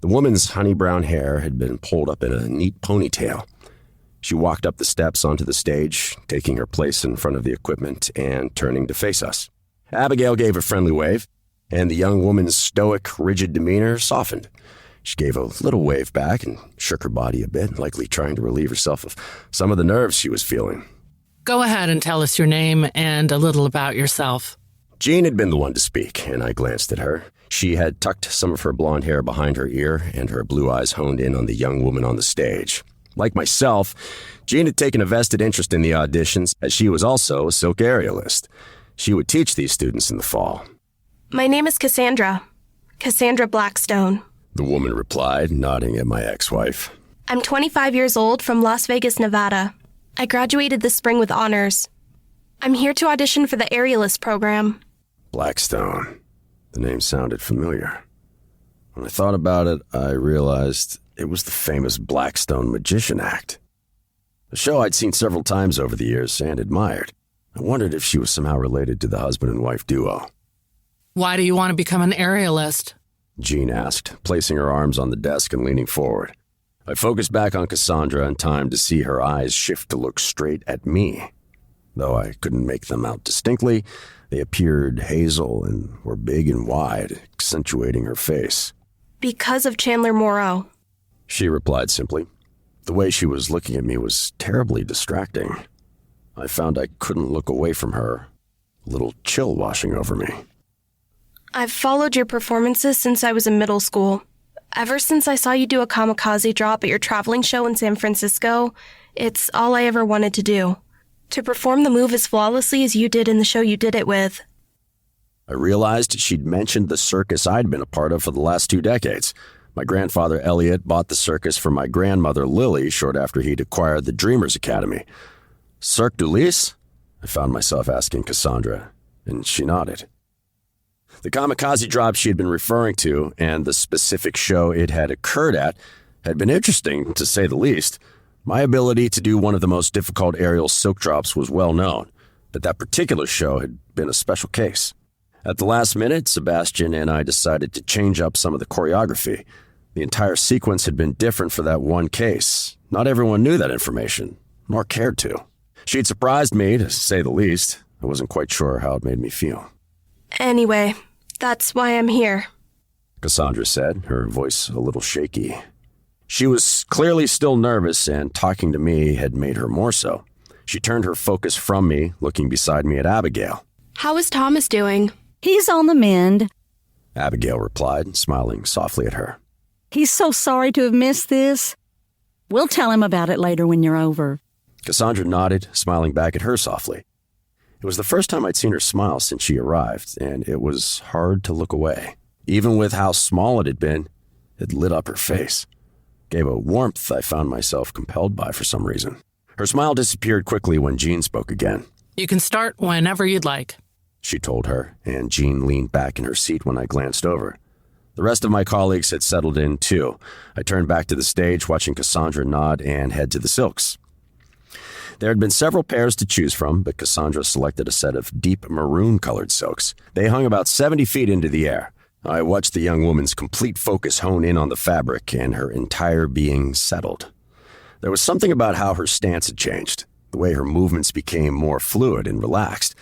The woman's honey brown hair had been pulled up in a neat ponytail. She walked up the steps onto the stage, taking her place in front of the equipment and turning to face us. Abigail gave a friendly wave, and the young woman's stoic, rigid demeanor softened. She gave a little wave back and shook her body a bit, likely trying to relieve herself of some of the nerves she was feeling. Go ahead and tell us your name and a little about yourself. Jean had been the one to speak, and I glanced at her. She had tucked some of her blonde hair behind her ear, and her blue eyes honed in on the young woman on the stage. Like myself, Jean had taken a vested interest in the auditions, as she was also a silk aerialist. She would teach these students in the fall. My name is Cassandra. Cassandra Blackstone. The woman replied, nodding at my ex-wife. I'm 25 years old from Las Vegas, Nevada. I graduated this spring with honors. I'm here to audition for the aerialist program. Blackstone. The name sounded familiar. When I thought about it, I realized it was the famous Blackstone Magician Act. A show I'd seen several times over the years and admired. I wondered if she was somehow related to the husband and wife duo. Why do you want to become an aerialist? Jean asked, placing her arms on the desk and leaning forward. I focused back on Cassandra in time to see her eyes shift to look straight at me. Though I couldn't make them out distinctly, they appeared hazel and were big and wide, accentuating her face. Because of Chandler Morrow. She replied simply. The way she was looking at me was terribly distracting. I found I couldn't look away from her, a little chill washing over me. I've followed your performances since I was in middle school. Ever since I saw you do a kamikaze drop at your traveling show in San Francisco, it's all I ever wanted to do. To perform the move as flawlessly as you did in the show you did it with. I realized she'd mentioned the circus I'd been a part of for the last 2 decades. My grandfather, Elliot, bought the circus for my grandmother, Lily, short after he'd acquired the Dreamers Academy. Cirque du Lys? I found myself asking Cassandra, and she nodded. The kamikaze drop she had been referring to, and the specific show it had occurred at, had been interesting, to say the least. My ability to do one of the most difficult aerial silk drops was well known, but that particular show had been a special case. At the last minute, Sebastian and I decided to change up some of the choreography. The entire sequence had been different for that one case. Not everyone knew that information, nor cared to. She'd surprised me, to say the least. I wasn't quite sure how it made me feel. Anyway, that's why I'm here. Cassandra said, her voice a little shaky. She was clearly still nervous, and talking to me had made her more so. She turned her focus from me, looking beside me at Abigail. How is Thomas doing? He's on the mend. Abigail replied, smiling softly at her. He's so sorry to have missed this. We'll tell him about it later when you're over. Cassandra nodded, smiling back at her softly. It was the first time I'd seen her smile since she arrived, and it was hard to look away. Even with how small it had been, it lit up her face. Gave a warmth I found myself compelled by for some reason. Her smile disappeared quickly when Jean spoke again. You can start whenever you'd like, she told her, and Jean leaned back in her seat when I glanced over. The rest of my colleagues had settled in, too. I turned back to the stage, watching Cassandra nod and head to the silks. There had been several pairs to choose from, but Cassandra selected a set of deep maroon-colored silks. They hung about 70 feet into the air. I watched the young woman's complete focus hone in on the fabric, and her entire being settled. There was something about how her stance had changed, the way her movements became more fluid and relaxed,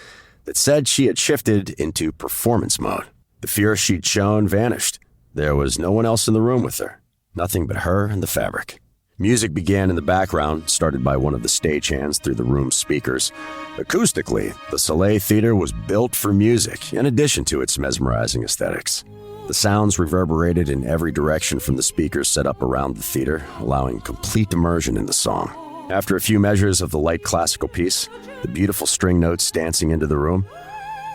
that said she had shifted into performance mode. The fear she'd shown vanished. There was no one else in the room with her, nothing but her and the fabric. Music began in the background, started by one of the stagehands through the room's speakers. Acoustically, the Soleil Theater was built for music, in addition to its mesmerizing aesthetics. The sounds reverberated in every direction from the speakers set up around the theater, allowing complete immersion in the song. After a few measures of the light classical piece, the beautiful string notes dancing into the room,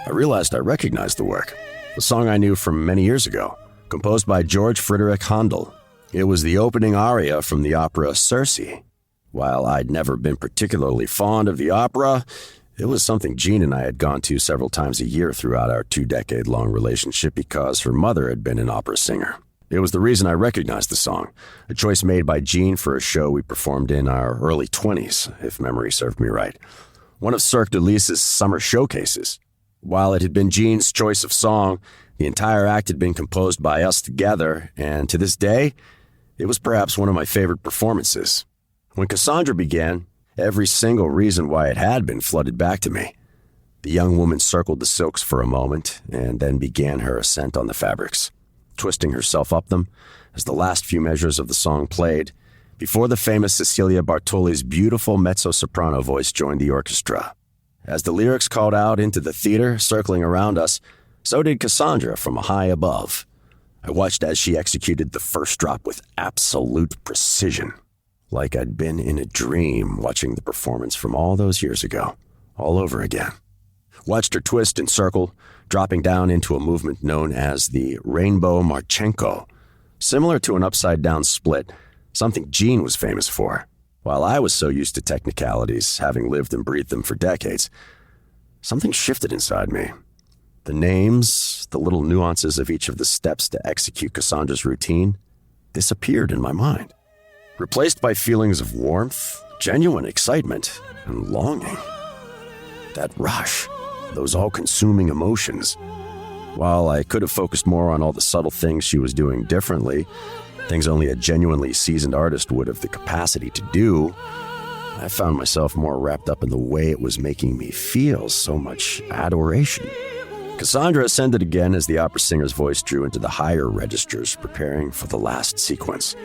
I realized I recognized the work. A song I knew from many years ago, composed by George Friedrich Handel. It was the opening aria from the opera Circe. While I'd never been particularly fond of the opera, it was something Jean and I had gone to several times a year throughout our 2-decade-long relationship because her mother had been an opera singer. It was the reason I recognized the song, a choice made by Jean for a show we performed in our early 20s, if memory served me right. One of Cirque du Lys's summer showcases. While it had been Jean's choice of song, the entire act had been composed by us together, and to this day, it was perhaps one of my favorite performances. When Cassandra began, every single reason why it had been flooded back to me. The young woman circled the silks for a moment, and then began her ascent on the fabrics, twisting herself up them as the last few measures of the song played, before the famous Cecilia Bartoli's beautiful mezzo-soprano voice joined the orchestra. As the lyrics called out into the theater, circling around us, so did Cassandra from high above. I watched as she executed the first drop with absolute precision. like I'd been in a dream watching the performance from all those years ago, all over again. Watched her twist and circle, dropping down into a movement known as the Rainbow Marchenko, similar to an upside-down split, something Jean was famous for. While I was so used to technicalities, having lived and breathed them for decades, something shifted inside me. The names, the little nuances of each of the steps to execute Cassandra's routine disappeared in my mind, replaced by feelings of warmth, genuine excitement, and longing. That rush, those all-consuming emotions. While I could have focused more on all the subtle things she was doing differently, things only a genuinely seasoned artist would have the capacity to do, I found myself more wrapped up in the way it was making me feel so much adoration. Cassandra ascended again as the opera singer's voice drew into the higher registers, preparing for the last sequence.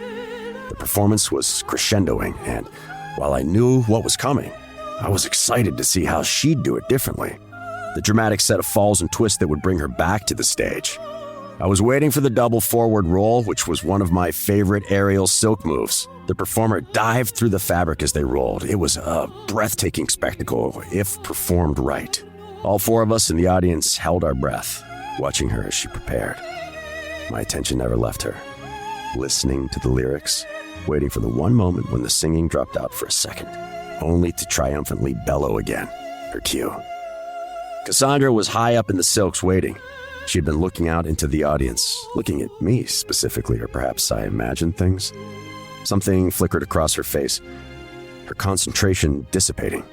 The performance was crescendoing, and while I knew what was coming, I was excited to see how she'd do it differently. The dramatic set of falls and twists that would bring her back to the stage. I was waiting for the double forward roll, which was one of my favorite aerial silk moves. The performer dived through the fabric as they rolled. It was a breathtaking spectacle, if performed right. All four of us in the audience held our breath, watching her as she prepared. My attention never left her, listening to the lyrics, waiting for the one moment when the singing dropped out for a second, only to triumphantly bellow again, her cue. Cassandra was high up in the silks waiting. She had been looking out into the audience, looking at me specifically, or perhaps I imagined things. Something flickered across her face, her concentration dissipating.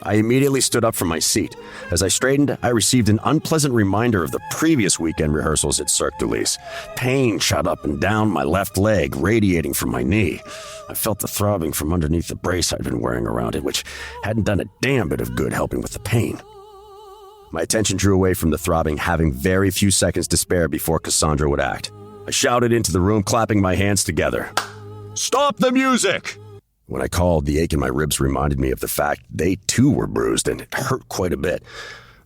I immediately stood up from my seat. As I straightened, I received an unpleasant reminder of the previous weekend rehearsals at Cirque du Soleil. Pain shot up and down my left leg, radiating from my knee. I felt the throbbing from underneath the brace I'd been wearing around it, which hadn't done a damn bit of good helping with the pain. My attention drew away from the throbbing, having very few seconds to spare before Cassandra would act. I shouted into the room, clapping my hands together. "Stop the music!" When I called, the ache in my ribs reminded me of the fact they too were bruised, and it hurt quite a bit.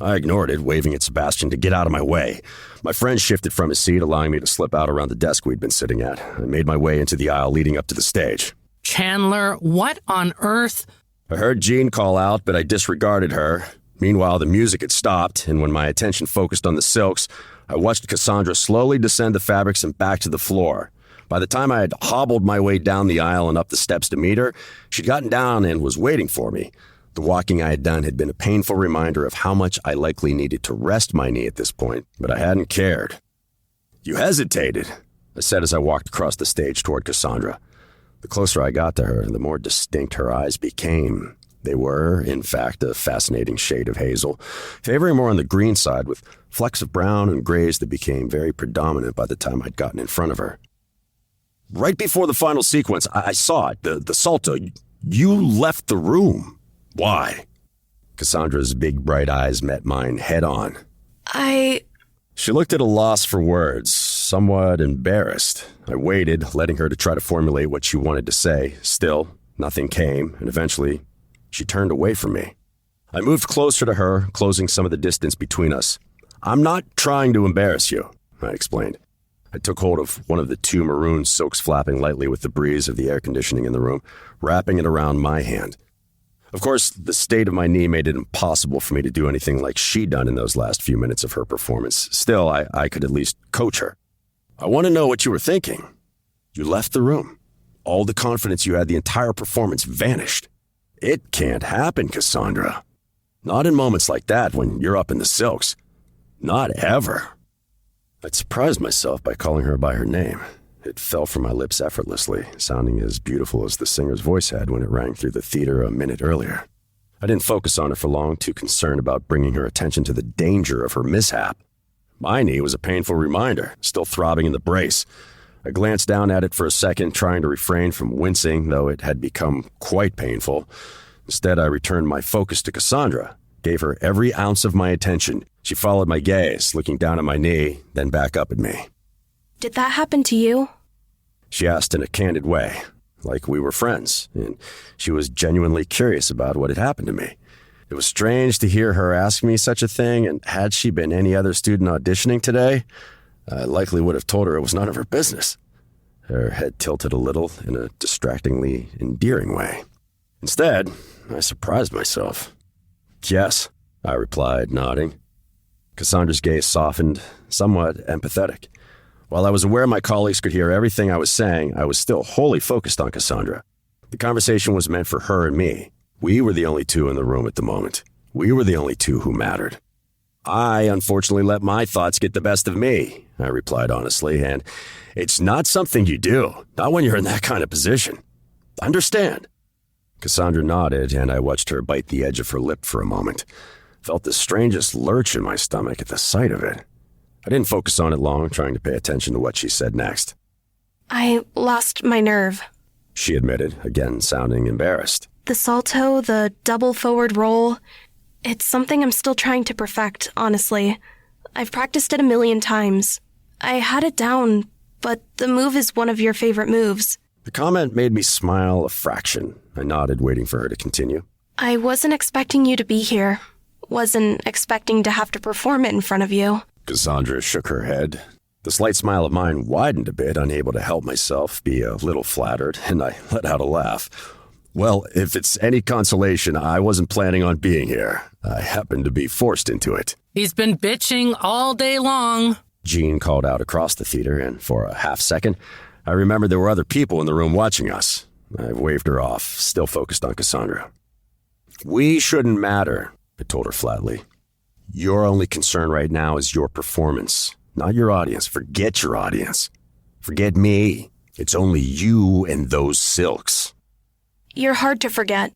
I ignored it, waving at Sebastian to get out of my way. My friend shifted from his seat, allowing me to slip out around the desk we'd been sitting at. I made my way into the aisle leading up to the stage. Chandler, what on earth? I heard Jean call out, but I disregarded her. Meanwhile, the music had stopped, and when my attention focused on the silks, I watched Cassandra slowly descend the fabrics and back to the floor. By the time I had hobbled my way down the aisle and up the steps to meet her, she'd gotten down and was waiting for me. The walking I had done had been a painful reminder of how much I likely needed to rest my knee at this point, but I hadn't cared. "You hesitated," I said as I walked across the stage toward Cassandra. The closer I got to her, the more distinct her eyes became. They were, in fact, a fascinating shade of hazel, favoring more on the green side, with flecks of brown and grays that became very predominant by the time I'd gotten in front of her. "Right before the final sequence, I saw it, the salto. You left the room. Why?" Cassandra's big bright eyes met mine head on. She looked at a loss for words, somewhat embarrassed. I waited, letting her to try to formulate what she wanted to say. Still, nothing came, and eventually, she turned away from me. I moved closer to her, closing some of the distance between us. "I'm not trying to embarrass you," I explained. I took hold of one of the two maroon silks flapping lightly with the breeze of the air conditioning in the room, wrapping it around my hand. Of course, the state of my knee made it impossible for me to do anything like she'd done in those last few minutes of her performance. Still, I could at least coach her. "I want to know what you were thinking. You left the room. All the confidence you had the entire performance vanished. It can't happen, Cassandra. Not in moments like that when you're up in the silks. Not ever." I'd surprised myself by calling her by her name. It fell from my lips effortlessly, sounding as beautiful as the singer's voice had when it rang through the theater a minute earlier. I didn't focus on it for long, too concerned about bringing her attention to the danger of her mishap. My knee was a painful reminder, still throbbing in the brace. I glanced down at it for a second, trying to refrain from wincing, though it had become quite painful. Instead, I returned my focus to Cassandra, gave her every ounce of my attention. She followed my gaze, looking down at my knee, then back up at me. Did that happen to you? She asked in a candid way, like we were friends, and she was genuinely curious about what had happened to me. It was strange to hear her ask me such a thing, and had she been any other student auditioning today, I likely would have told her it was none of her business. her head tilted a little in a distractingly endearing way. Instead, I surprised myself. Yes, I replied, nodding. Cassandra's gaze softened, somewhat empathetic. While I was aware my colleagues could hear everything I was saying, I was still wholly focused on Cassandra. The conversation was meant for her and me. We were the only two in the room at the moment. We were the only two who mattered. I, unfortunately, let my thoughts get the best of me, I replied honestly, and it's not something you do, not when you're in that kind of position. Understand? Cassandra nodded, and I watched her bite the edge of her lip for a moment. Felt the strangest lurch in my stomach at the sight of it. I didn't focus on it long, trying to pay attention to what she said next. I lost my nerve. She admitted, again sounding embarrassed. The salto, the double forward roll, it's something I'm still trying to perfect, honestly. I've practiced it 1,000,000 times. I had it down, but the move is one of your favorite moves. The comment made me smile a fraction. I nodded, waiting for her to continue. I wasn't expecting you to be here. Wasn't expecting to have to perform it in front of you. Cassandra shook her head. The slight smile of mine widened a bit, unable to help myself be a little flattered, and I let out a laugh. Well, if it's any consolation, I wasn't planning on being here. I happened to be forced into it. He's been bitching all day long. Jean called out across the theater, and for a half second, I remembered there were other people in the room watching us. I waved her off, still focused on Cassandra. We shouldn't matter, I told her flatly. Your only concern right now is your performance, not your audience. Forget your audience. Forget me. It's only you and those silks. You're hard to forget.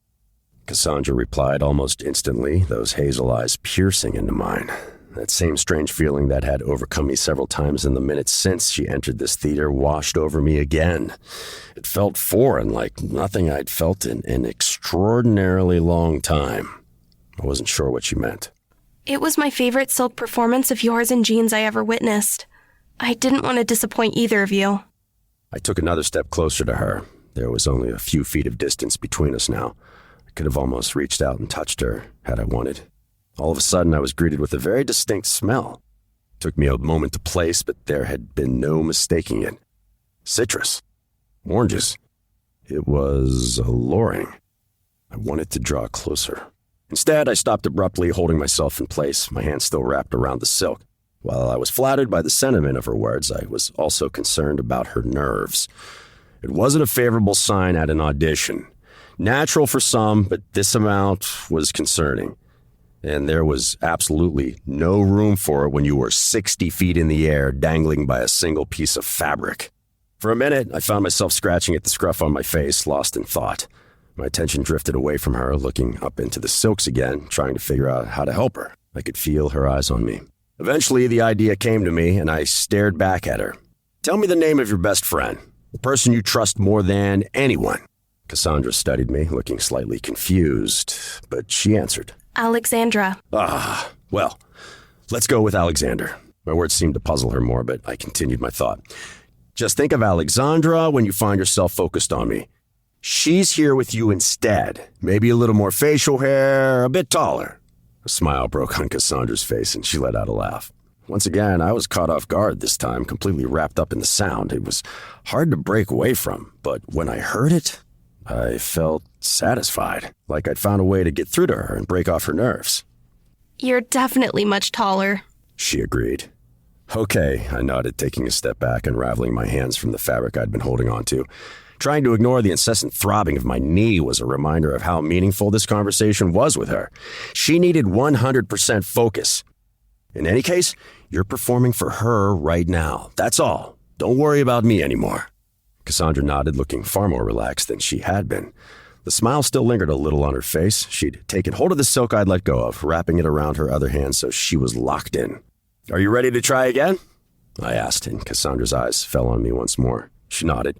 Cassandra replied almost instantly, those hazel eyes piercing into mine. That same strange feeling that had overcome me several times in the minutes since she entered this theater washed over me again. It felt foreign, like nothing I'd felt in an extraordinarily long time. I wasn't sure what she meant. It was my favorite silk performance of yours and Jean's I ever witnessed. I didn't want to disappoint either of you. I took another step closer to her. There was only a few feet of distance between us now. I could have almost reached out and touched her, had I wanted. All of a sudden, I was greeted with a very distinct smell. It took me a moment to place, but there had been no mistaking it. Citrus. Oranges. It was alluring. I wanted to draw closer. Instead, I stopped abruptly, holding myself in place, my hand still wrapped around the silk. While I was flattered by the sentiment of her words, I was also concerned about her nerves. It wasn't a favorable sign at an audition. Natural for some, but this amount was concerning. And there was absolutely no room for it when you were 60 feet in the air, dangling by a single piece of fabric. For a minute, I found myself scratching at the scruff on my face, lost in thought. My attention drifted away from her, looking up into the silks again, trying to figure out how to help her. I could feel her eyes on me. Eventually, the idea came to me, and I stared back at her. Tell me the name of your best friend, the person you trust more than anyone. Cassandra studied me, looking slightly confused, but she answered. Alexandra. Well, let's go with Alexander. My words seemed to puzzle her more, but I continued my thought. Just think of Alexandra when you find yourself focused on me. She's here with you instead. Maybe a little more facial hair, a bit taller. A smile broke on Cassandra's face, and she let out a laugh. Once again, I was caught off guard this time, completely wrapped up in the sound. It was hard to break away from, but when I heard it, I felt satisfied, like I'd found a way to get through to her and break off her nerves. You're definitely much taller, she agreed. Okay, I nodded, taking a step back, unraveling my hands from the fabric I'd been holding onto. Trying to ignore the incessant throbbing of my knee was a reminder of how meaningful this conversation was with her. She needed 100% focus. In any case, you're performing for her right now. That's all. Don't worry about me anymore. Cassandra nodded, looking far more relaxed than she had been. The smile still lingered a little on her face. She'd taken hold of the silk I'd let go of, wrapping it around her other hand so she was locked in. Are you ready to try again? I asked, and Cassandra's eyes fell on me once more. She nodded.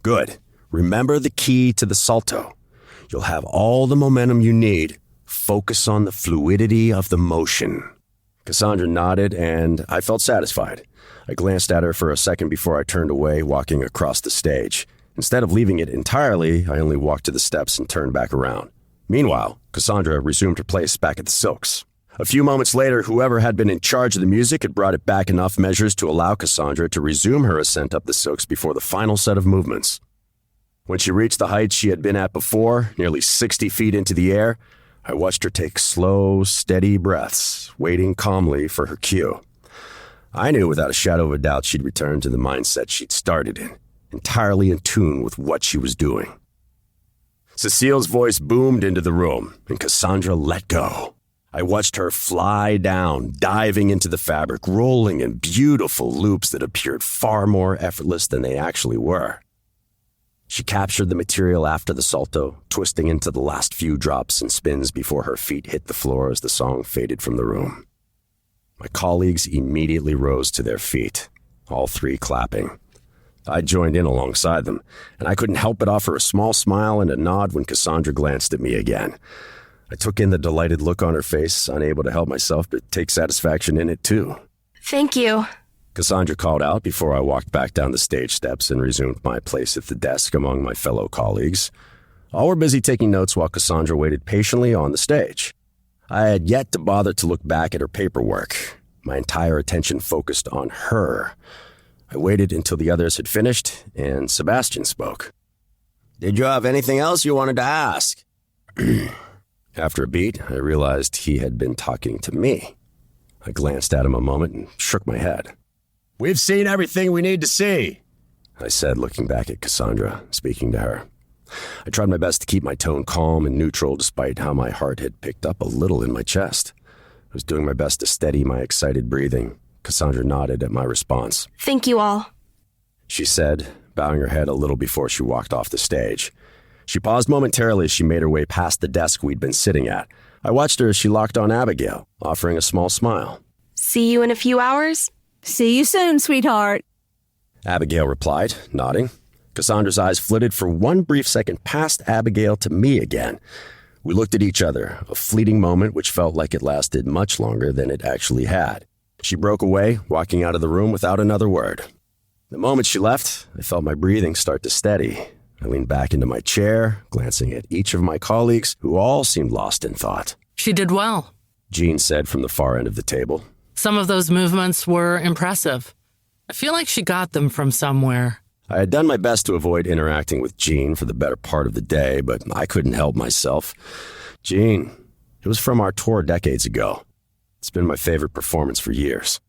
Good. Remember the key to the salto. You'll have all the momentum you need. Focus on the fluidity of the motion. Cassandra nodded, and I felt satisfied. I glanced at her for a second before I turned away, walking across the stage. Instead of leaving it entirely, I only walked to the steps and turned back around. Meanwhile, Cassandra resumed her place back at the silks. A few moments later, whoever had been in charge of the music had brought it back enough measures to allow Cassandra to resume her ascent up the silks before the final set of movements. When she reached the height she had been at before, nearly 60 feet into the air, I watched her take slow, steady breaths, waiting calmly for her cue. I knew without a shadow of a doubt she'd return to the mindset she'd started in, entirely in tune with what she was doing. Cecile's voice boomed into the room, and Cassandra let go. I watched her fly down, diving into the fabric, rolling in beautiful loops that appeared far more effortless than they actually were. She captured the material after the salto, twisting into the last few drops and spins before her feet hit the floor as the song faded from the room. My colleagues immediately rose to their feet, all three clapping. I joined in alongside them, and I couldn't help but offer a small smile and a nod when Cassandra glanced at me again. I took in the delighted look on her face, unable to help myself but take satisfaction in it too. Thank you. Cassandra called out before I walked back down the stage steps and resumed my place at the desk among my fellow colleagues. All were busy taking notes while Cassandra waited patiently on the stage. I had yet to bother to look back at her paperwork. My entire attention focused on her. I waited until the others had finished, and Sebastian spoke. "Did you have anything else you wanted to ask?" After a beat, I realized he had been talking to me. I glanced at him a moment and shook my head. "We've seen everything we need to see," I said, looking back at Cassandra, speaking to her. I tried my best to keep my tone calm and neutral despite how my heart had picked up a little in my chest. I was doing my best to steady my excited breathing. Cassandra nodded at my response. Thank you all, she said, bowing her head a little before she walked off the stage. She paused momentarily as she made her way past the desk we'd been sitting at. I watched her as she locked on Abigail, offering a small smile. See you in a few hours? See you soon, sweetheart. Abigail replied, nodding. Cassandra's eyes flitted for one brief second past Abigail to me again. We looked at each other, a fleeting moment which felt like it lasted much longer than it actually had. She broke away, walking out of the room without another word. The moment she left, I felt my breathing start to steady. I leaned back into my chair, glancing at each of my colleagues, who all seemed lost in thought. She did well, Jean said from the far end of the table. Some of those movements were impressive. I feel like she got them from somewhere. I had done my best to avoid interacting with Jean for the better part of the day, but I couldn't help myself. Jean, it was from our tour decades ago. It's been my favorite performance for years.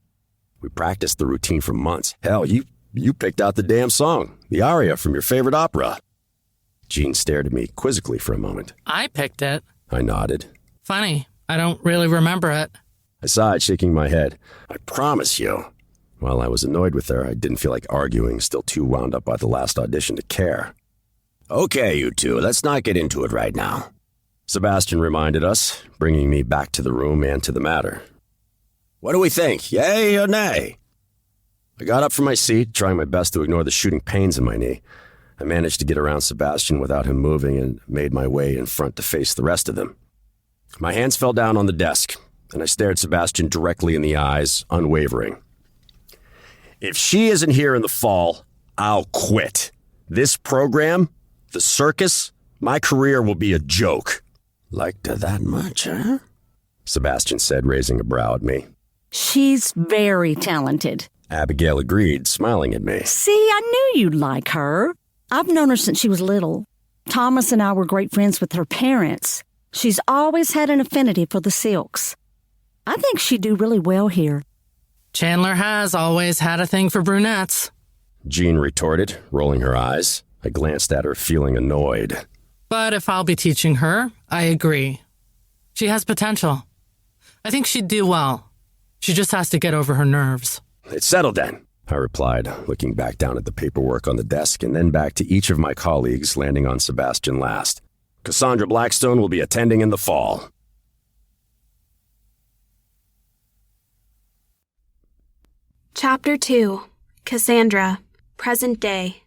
We practiced the routine for months. Hell, you picked out the damn song, the aria from your favorite opera. Jean stared at me quizzically for a moment. I picked it. I nodded. Funny, I don't really remember it. I sighed, shaking my head. I promise you. While I was annoyed with her, I didn't feel like arguing, still too wound up by the last audition to care. Okay, you two, let's not get into it right now, Sebastian reminded us, bringing me back to the room and to the matter. What do we think, yay or nay? I got up from my seat, trying my best to ignore the shooting pains in my knee. I managed to get around Sebastian without him moving and made my way in front to face the rest of them. My hands fell down on the desk, and I stared Sebastian directly in the eyes, unwavering. If she isn't here in the fall, I'll quit. This program, the circus, my career will be a joke. Liked her that much, huh? Sebastian said, raising a brow at me. She's very talented. Abigail agreed, smiling at me. See, I knew you'd like her. I've known her since she was little. Thomas and I were great friends with her parents. She's always had an affinity for the silks. I think she'd do really well here. Chandler has always had a thing for brunettes, Jean retorted, rolling her eyes. I glanced at her, feeling annoyed. But if I'll be teaching her, I agree. She has potential. I think she'd do well. She just has to get over her nerves. It's settled then, I replied, looking back down at the paperwork on the desk and then back to each of my colleagues, landing on Sebastian last. Cassandra Blackstone will be attending in the fall. Chapter 2. Cassandra. Present day.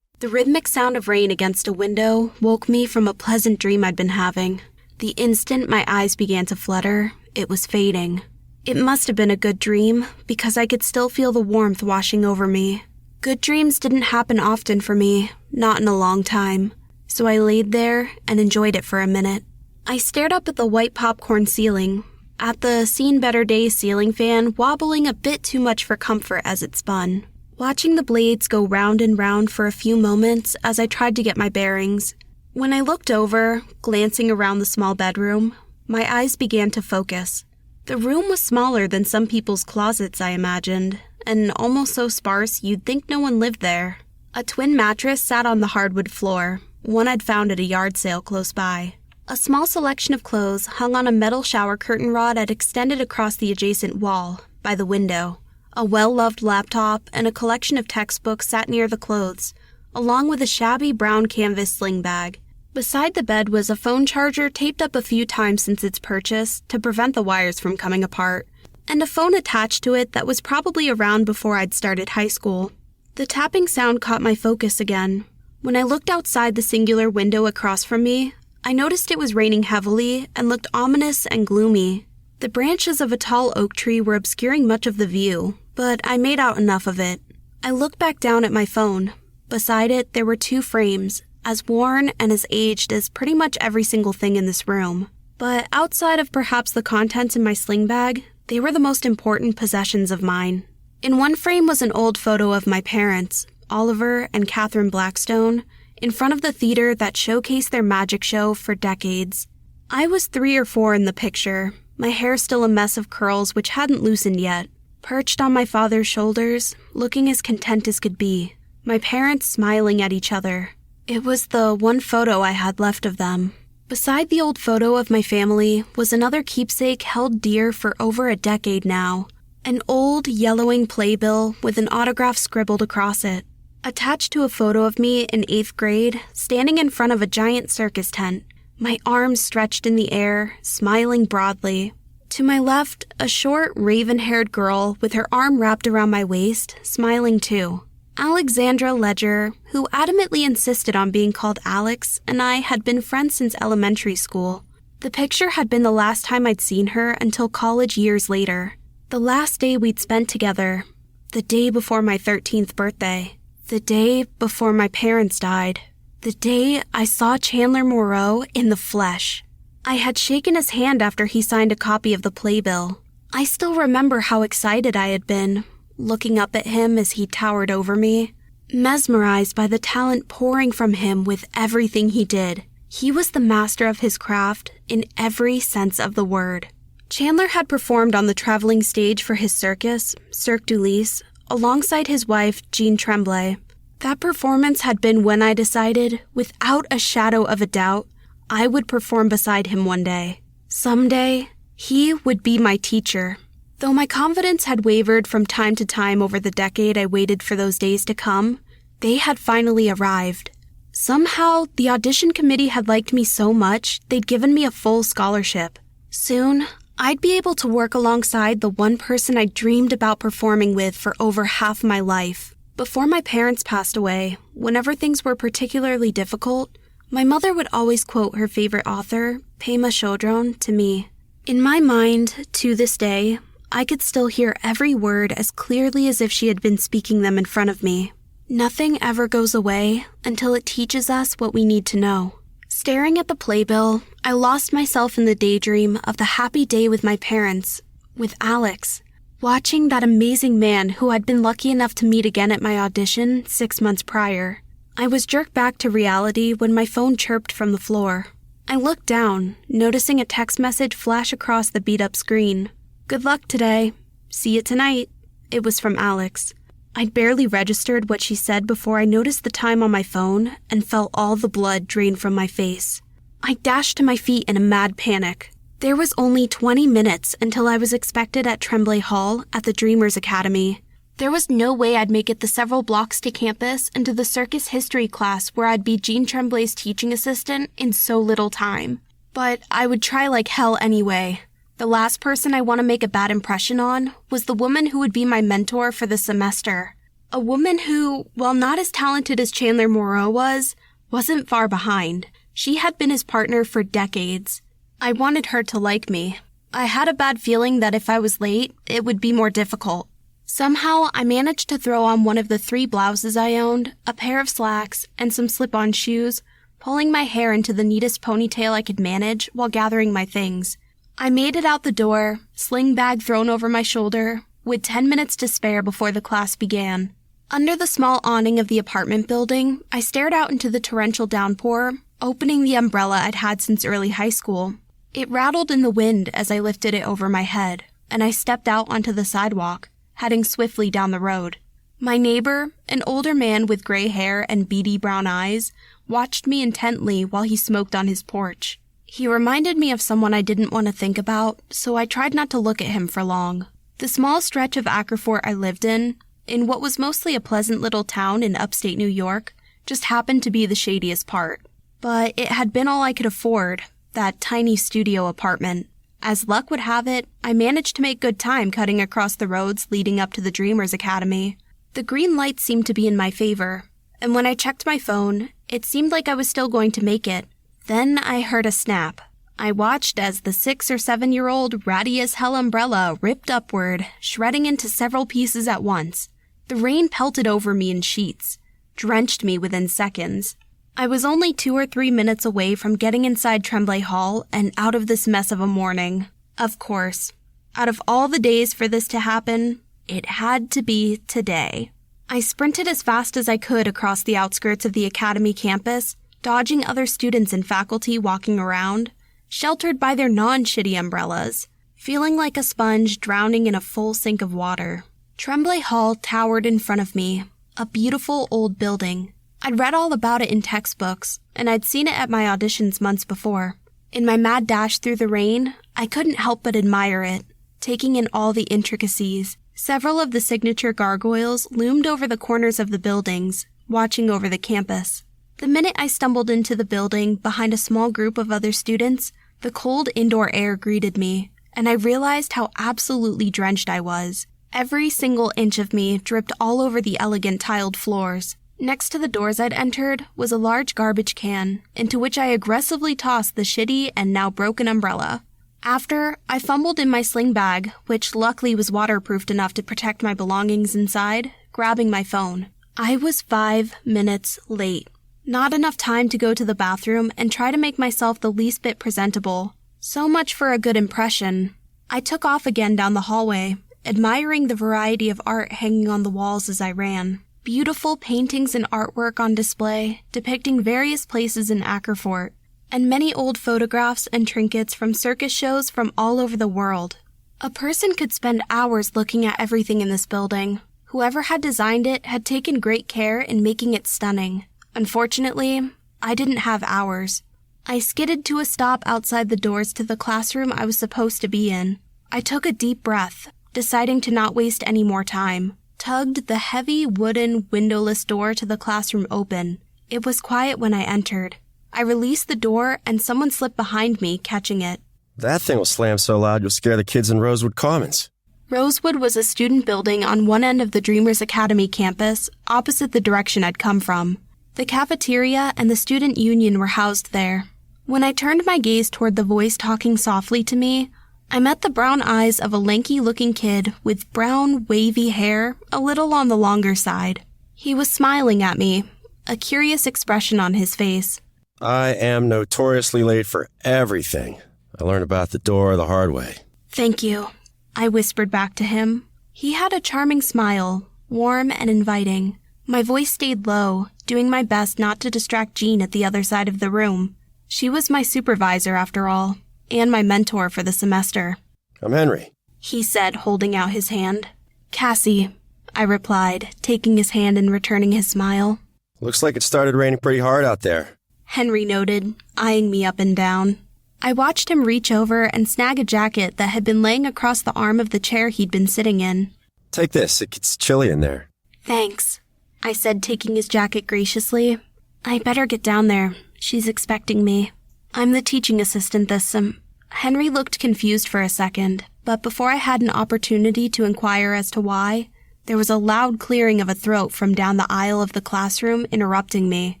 The rhythmic sound of rain against a window woke me from a pleasant dream I'd been having. The instant my eyes began to flutter, it was fading. It must have been a good dream, because I could still feel the warmth washing over me. Good dreams didn't happen often for me, not in a long time, so I laid there and enjoyed it for a minute. I stared up at the white popcorn ceiling, at the Seen Better Days ceiling fan wobbling a bit too much for comfort as it spun, watching the blades go round and round for a few moments as I tried to get my bearings. When I looked over, glancing around the small bedroom, my eyes began to focus. The room was smaller than some people's closets, I imagined, and almost so sparse you'd think no one lived there. A twin mattress sat on the hardwood floor, one I'd found at a yard sale close by. A small selection of clothes hung on a metal shower curtain rod that extended across the adjacent wall, by the window. A well-loved laptop and a collection of textbooks sat near the clothes, along with a shabby brown canvas sling bag. Beside the bed was a phone charger taped up a few times since its purchase to prevent the wires from coming apart, and a phone attached to it that was probably around before I'd started high school. The tapping sound caught my focus again. When I looked outside the singular window across from me, I noticed it was raining heavily and looked ominous and gloomy. The branches of a tall oak tree were obscuring much of the view, but I made out enough of it. I looked back down at my phone. Beside it, there were two frames, as worn and as aged as pretty much every single thing in this room. But outside of perhaps the contents in my sling bag, they were the most important possessions of mine. In one frame was an old photo of my parents, Oliver and Catherine Blackstone, in front of the theater that showcased their magic show for decades. I was 3 or 4 in the picture, my hair still a mess of curls which hadn't loosened yet, perched on my father's shoulders, looking as content as could be, my parents smiling at each other. It was the one photo I had left of them. Beside the old photo of my family was another keepsake held dear for over a decade now, an old yellowing playbill with an autograph scribbled across it. Attached to a photo of me in 8th grade, standing in front of a giant circus tent, my arms stretched in the air, smiling broadly. To my left, a short, raven-haired girl with her arm wrapped around my waist, smiling too. Alexandra Ledger, who adamantly insisted on being called Alex, and I had been friends since elementary school. The picture had been the last time I'd seen her until college years later. The last day we'd spent together. The day before my 13th birthday. The day before my parents died. The day I saw Chandler Moreau in the flesh. I had shaken his hand after he signed a copy of the playbill. I still remember how excited I had been, looking up at him as he towered over me, mesmerized by the talent pouring from him with everything he did. He was the master of his craft in every sense of the word. Chandler had performed on the traveling stage for his circus, Cirque du Lys, alongside his wife, Jean Tremblay. That performance had been when I decided, without a shadow of a doubt, I would perform beside him one day. Someday, he would be my teacher. Though my confidence had wavered from time to time over the decade I waited for those days to come, they had finally arrived. Somehow, the audition committee had liked me so much, they'd given me a full scholarship. Soon, I'd be able to work alongside the one person I dreamed about performing with for over half my life. Before my parents passed away, whenever things were particularly difficult, my mother would always quote her favorite author, Pema Chodron, to me. In my mind, to this day, I could still hear every word as clearly as if she had been speaking them in front of me. Nothing ever goes away until it teaches us what we need to know. Staring at the playbill, I lost myself in the daydream of the happy day with my parents, with Alex, watching that amazing man who I'd been lucky enough to meet again at my audition 6 months prior. I was jerked back to reality when my phone chirped from the floor. I looked down, noticing a text message flash across the beat-up screen. "Good luck today. See you tonight." It was from Alex. I'd barely registered what she said before I noticed the time on my phone and felt all the blood drain from my face. I dashed to my feet in a mad panic. There was only 20 minutes until I was expected at Tremblay Hall at the Dreamers Academy. There was no way I'd make it the several blocks to campus and to the circus history class where I'd be Jean Tremblay's teaching assistant in so little time. But I would try like hell anyway. The last person I want to make a bad impression on was the woman who would be my mentor for the semester. A woman who, while not as talented as Chandler Moreau was, wasn't far behind. She had been his partner for decades. I wanted her to like me. I had a bad feeling that if I was late, it would be more difficult. Somehow, I managed to throw on one of the 3 blouses I owned, a pair of slacks, and some slip-on shoes, pulling my hair into the neatest ponytail I could manage while gathering my things. I made it out the door, sling bag thrown over my shoulder, with 10 minutes to spare before the class began. Under the small awning of the apartment building, I stared out into the torrential downpour, opening the umbrella I'd had since early high school. It rattled in the wind as I lifted it over my head, and I stepped out onto the sidewalk, heading swiftly down the road. My neighbor, an older man with gray hair and beady brown eyes, watched me intently while he smoked on his porch. He reminded me of someone I didn't want to think about, so I tried not to look at him for long. The small stretch of Acrefort I lived in what was mostly a pleasant little town in upstate New York, just happened to be the shadiest part. But it had been all I could afford, that tiny studio apartment. As luck would have it, I managed to make good time cutting across the roads leading up to the Dreamers Academy. The green light seemed to be in my favor, and when I checked my phone, it seemed like I was still going to make it. Then I heard a snap. I watched as the 6 or 7-year-old ratty-as-hell umbrella ripped upward, shredding into several pieces at once. The rain pelted over me in sheets, drenched me within seconds. I was only 2 or 3 minutes away from getting inside Tremblay Hall and out of this mess of a morning. Of course, out of all the days for this to happen, it had to be today. I sprinted as fast as I could across the outskirts of the academy campus, dodging other students and faculty walking around, sheltered by their non-shitty umbrellas, feeling like a sponge drowning in a full sink of water. Tremblay Hall towered in front of me, a beautiful old building. I'd read all about it in textbooks, and I'd seen it at my auditions months before. In my mad dash through the rain, I couldn't help but admire it, taking in all the intricacies. Several of the signature gargoyles loomed over the corners of the buildings, watching over the campus. The minute I stumbled into the building behind a small group of other students, the cold indoor air greeted me, and I realized how absolutely drenched I was. Every single inch of me dripped all over the elegant tiled floors. Next to the doors I'd entered was a large garbage can, into which I aggressively tossed the shitty and now broken umbrella. After, I fumbled in my sling bag, which luckily was waterproofed enough to protect my belongings inside, grabbing my phone. I was 5 minutes late. Not enough time to go to the bathroom and try to make myself the least bit presentable. So much for a good impression. I took off again down the hallway, admiring the variety of art hanging on the walls as I ran. Beautiful paintings and artwork on display depicting various places in Acrefort, and many old photographs and trinkets from circus shows from all over the world. A person could spend hours looking at everything in this building. Whoever had designed it had taken great care in making it stunning. Unfortunately, I didn't have hours. I skidded to a stop outside the doors to the classroom I was supposed to be in. I took a deep breath, deciding to not waste any more time, tugged the heavy wooden windowless door to the classroom open. It was quiet when I entered. I released the door and someone slipped behind me, catching it. That thing will slam so loud you'll scare the kids in Rosewood Commons. Rosewood was a student building on one end of the Dreamers Academy campus, opposite the direction I'd come from. The cafeteria and the student union were housed there. When I turned my gaze toward the voice talking softly to me, I met the brown eyes of a lanky-looking kid with brown, wavy hair, a little on the longer side. He was smiling at me, a curious expression on his face. I am notoriously late for everything. I learned about the door the hard way. Thank you, I whispered back to him. He had a charming smile, warm and inviting. My voice stayed low, doing my best not to distract Jean at the other side of the room. She was my supervisor, after all, and my mentor for the semester. I'm Henry, he said, holding out his hand. Cassie, I replied, taking his hand and returning his smile. Looks like it started raining pretty hard out there, Henry noted, eyeing me up and down. I watched him reach over and snag a jacket that had been laying across the arm of the chair he'd been sitting in. Take this, it gets chilly in there. Thanks, I said, taking his jacket graciously. I better get down there. She's expecting me. I'm the teaching assistant this sem. Henry looked confused for a second, but before I had an opportunity to inquire as to why, there was a loud clearing of a throat from down the aisle of the classroom interrupting me.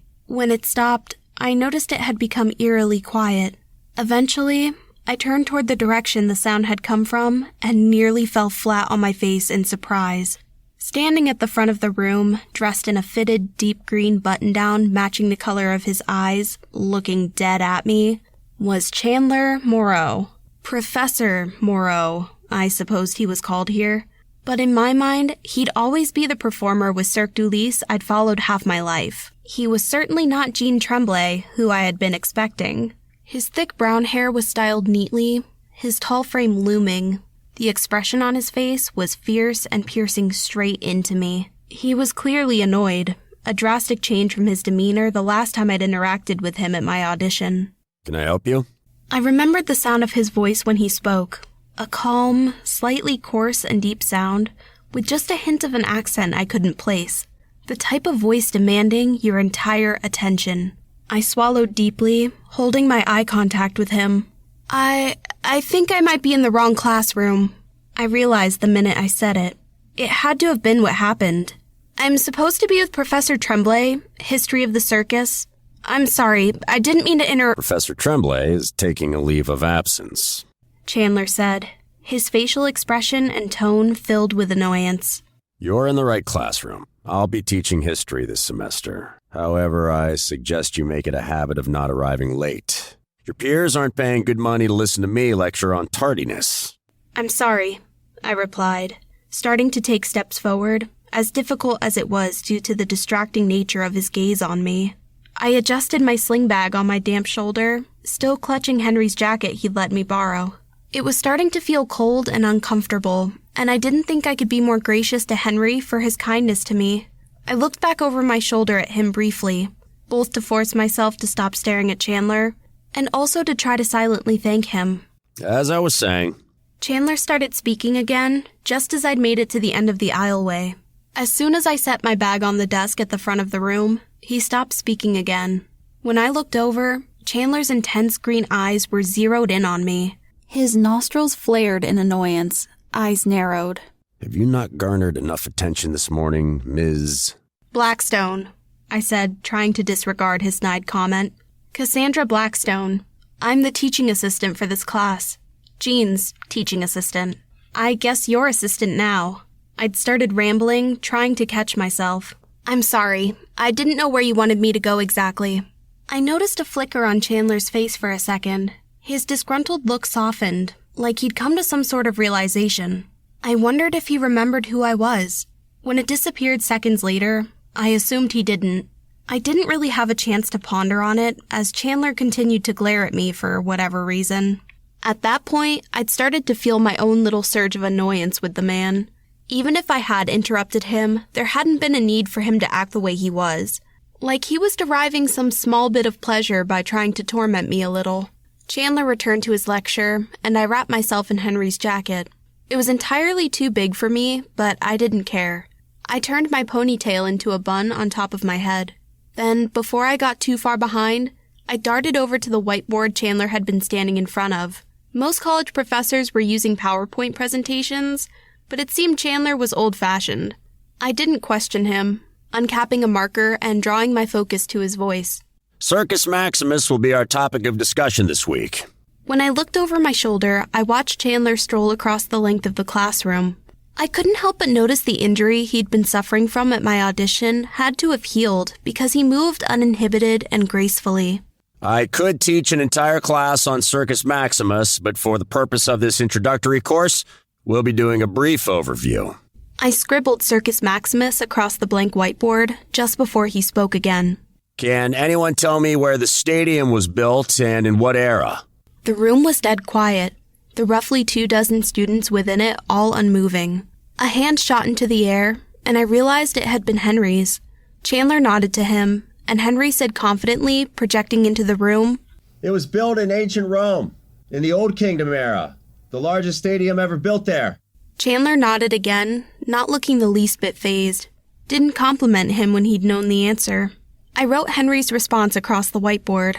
When it stopped, I noticed it had become eerily quiet. Eventually, I turned toward the direction the sound had come from and nearly fell flat on my face in surprise. Standing at the front of the room, dressed in a fitted deep green button-down matching the color of his eyes, looking dead at me, was Chandler Moreau. Professor Moreau, I supposed he was called here. But in my mind, he'd always be the performer with Cirque du Lys I'd followed half my life. He was certainly not Jean Tremblay, who I had been expecting. His thick brown hair was styled neatly, his tall frame looming. The expression on his face was fierce and piercing straight into me. He was clearly annoyed, a drastic change from his demeanor the last time I'd interacted with him at my audition. Can I help you? I remembered the sound of his voice when he spoke. A calm, slightly coarse and deep sound, with just a hint of an accent I couldn't place. The type of voice demanding your entire attention. I swallowed deeply, holding my eye contact with him. I think I might be in the wrong classroom. I realized the minute I said it. It had to have been what happened. I'm supposed to be with Professor Tremblay, History of the Circus. I'm sorry, I didn't mean to Professor Tremblay is taking a leave of absence, Chandler said, his facial expression and tone filled with annoyance. You're in the right classroom. I'll be teaching history this semester. However, I suggest you make it a habit of not arriving late. Your peers aren't paying good money to listen to me lecture on tardiness. I'm sorry, I replied, starting to take steps forward, as difficult as it was due to the distracting nature of his gaze on me. I adjusted my sling bag on my damp shoulder, still clutching Henry's jacket he'd let me borrow. It was starting to feel cold and uncomfortable, and I didn't think I could be more gracious to Henry for his kindness to me. I looked back over my shoulder at him briefly, both to force myself to stop staring at Chandler, and also to try to silently thank him. As I was saying, Chandler started speaking again, just as I'd made it to the end of the aisleway. As soon as I set my bag on the desk at the front of the room, he stopped speaking again. When I looked over, Chandler's intense green eyes were zeroed in on me. His nostrils flared in annoyance, eyes narrowed. Have you not garnered enough attention this morning, Ms. Blackstone, I said, trying to disregard his snide comment. Cassandra Blackstone. I'm the teaching assistant for this class. Jean's teaching assistant. I guess your assistant now. I'd started rambling, trying to catch myself. I'm sorry. I didn't know where you wanted me to go exactly. I noticed a flicker on Chandler's face for a second. His disgruntled look softened, like he'd come to some sort of realization. I wondered if he remembered who I was. When it disappeared seconds later, I assumed he didn't. I didn't really have a chance to ponder on it, as Chandler continued to glare at me for whatever reason. At that point, I'd started to feel my own little surge of annoyance with the man. Even if I had interrupted him, there hadn't been a need for him to act the way he was. Like he was deriving some small bit of pleasure by trying to torment me a little. Chandler returned to his lecture, and I wrapped myself in Henry's jacket. It was entirely too big for me, but I didn't care. I turned my ponytail into a bun on top of my head. Then, before I got too far behind, I darted over to the whiteboard Chandler had been standing in front of. Most college professors were using PowerPoint presentations, but it seemed Chandler was old-fashioned. I didn't question him, uncapping a marker and drawing my focus to his voice. Circus Maximus will be our topic of discussion this week. When I looked over my shoulder, I watched Chandler stroll across the length of the classroom. I couldn't help but notice the injury he'd been suffering from at my audition had to have healed because he moved uninhibited and gracefully. I could teach an entire class on Circus Maximus, but for the purpose of this introductory course, we'll be doing a brief overview. I scribbled Circus Maximus across the blank whiteboard just before he spoke again. Can anyone tell me where the stadium was built and in what era? The room was dead quiet, the roughly 24 students within it all unmoving. A hand shot into the air, and I realized it had been Henry's. Chandler nodded to him, and Henry said confidently, projecting into the room, It was built in ancient Rome, in the Old Kingdom era, the largest stadium ever built there. Chandler nodded again, not looking the least bit fazed. Didn't compliment him when he'd known the answer. I wrote Henry's response across the whiteboard.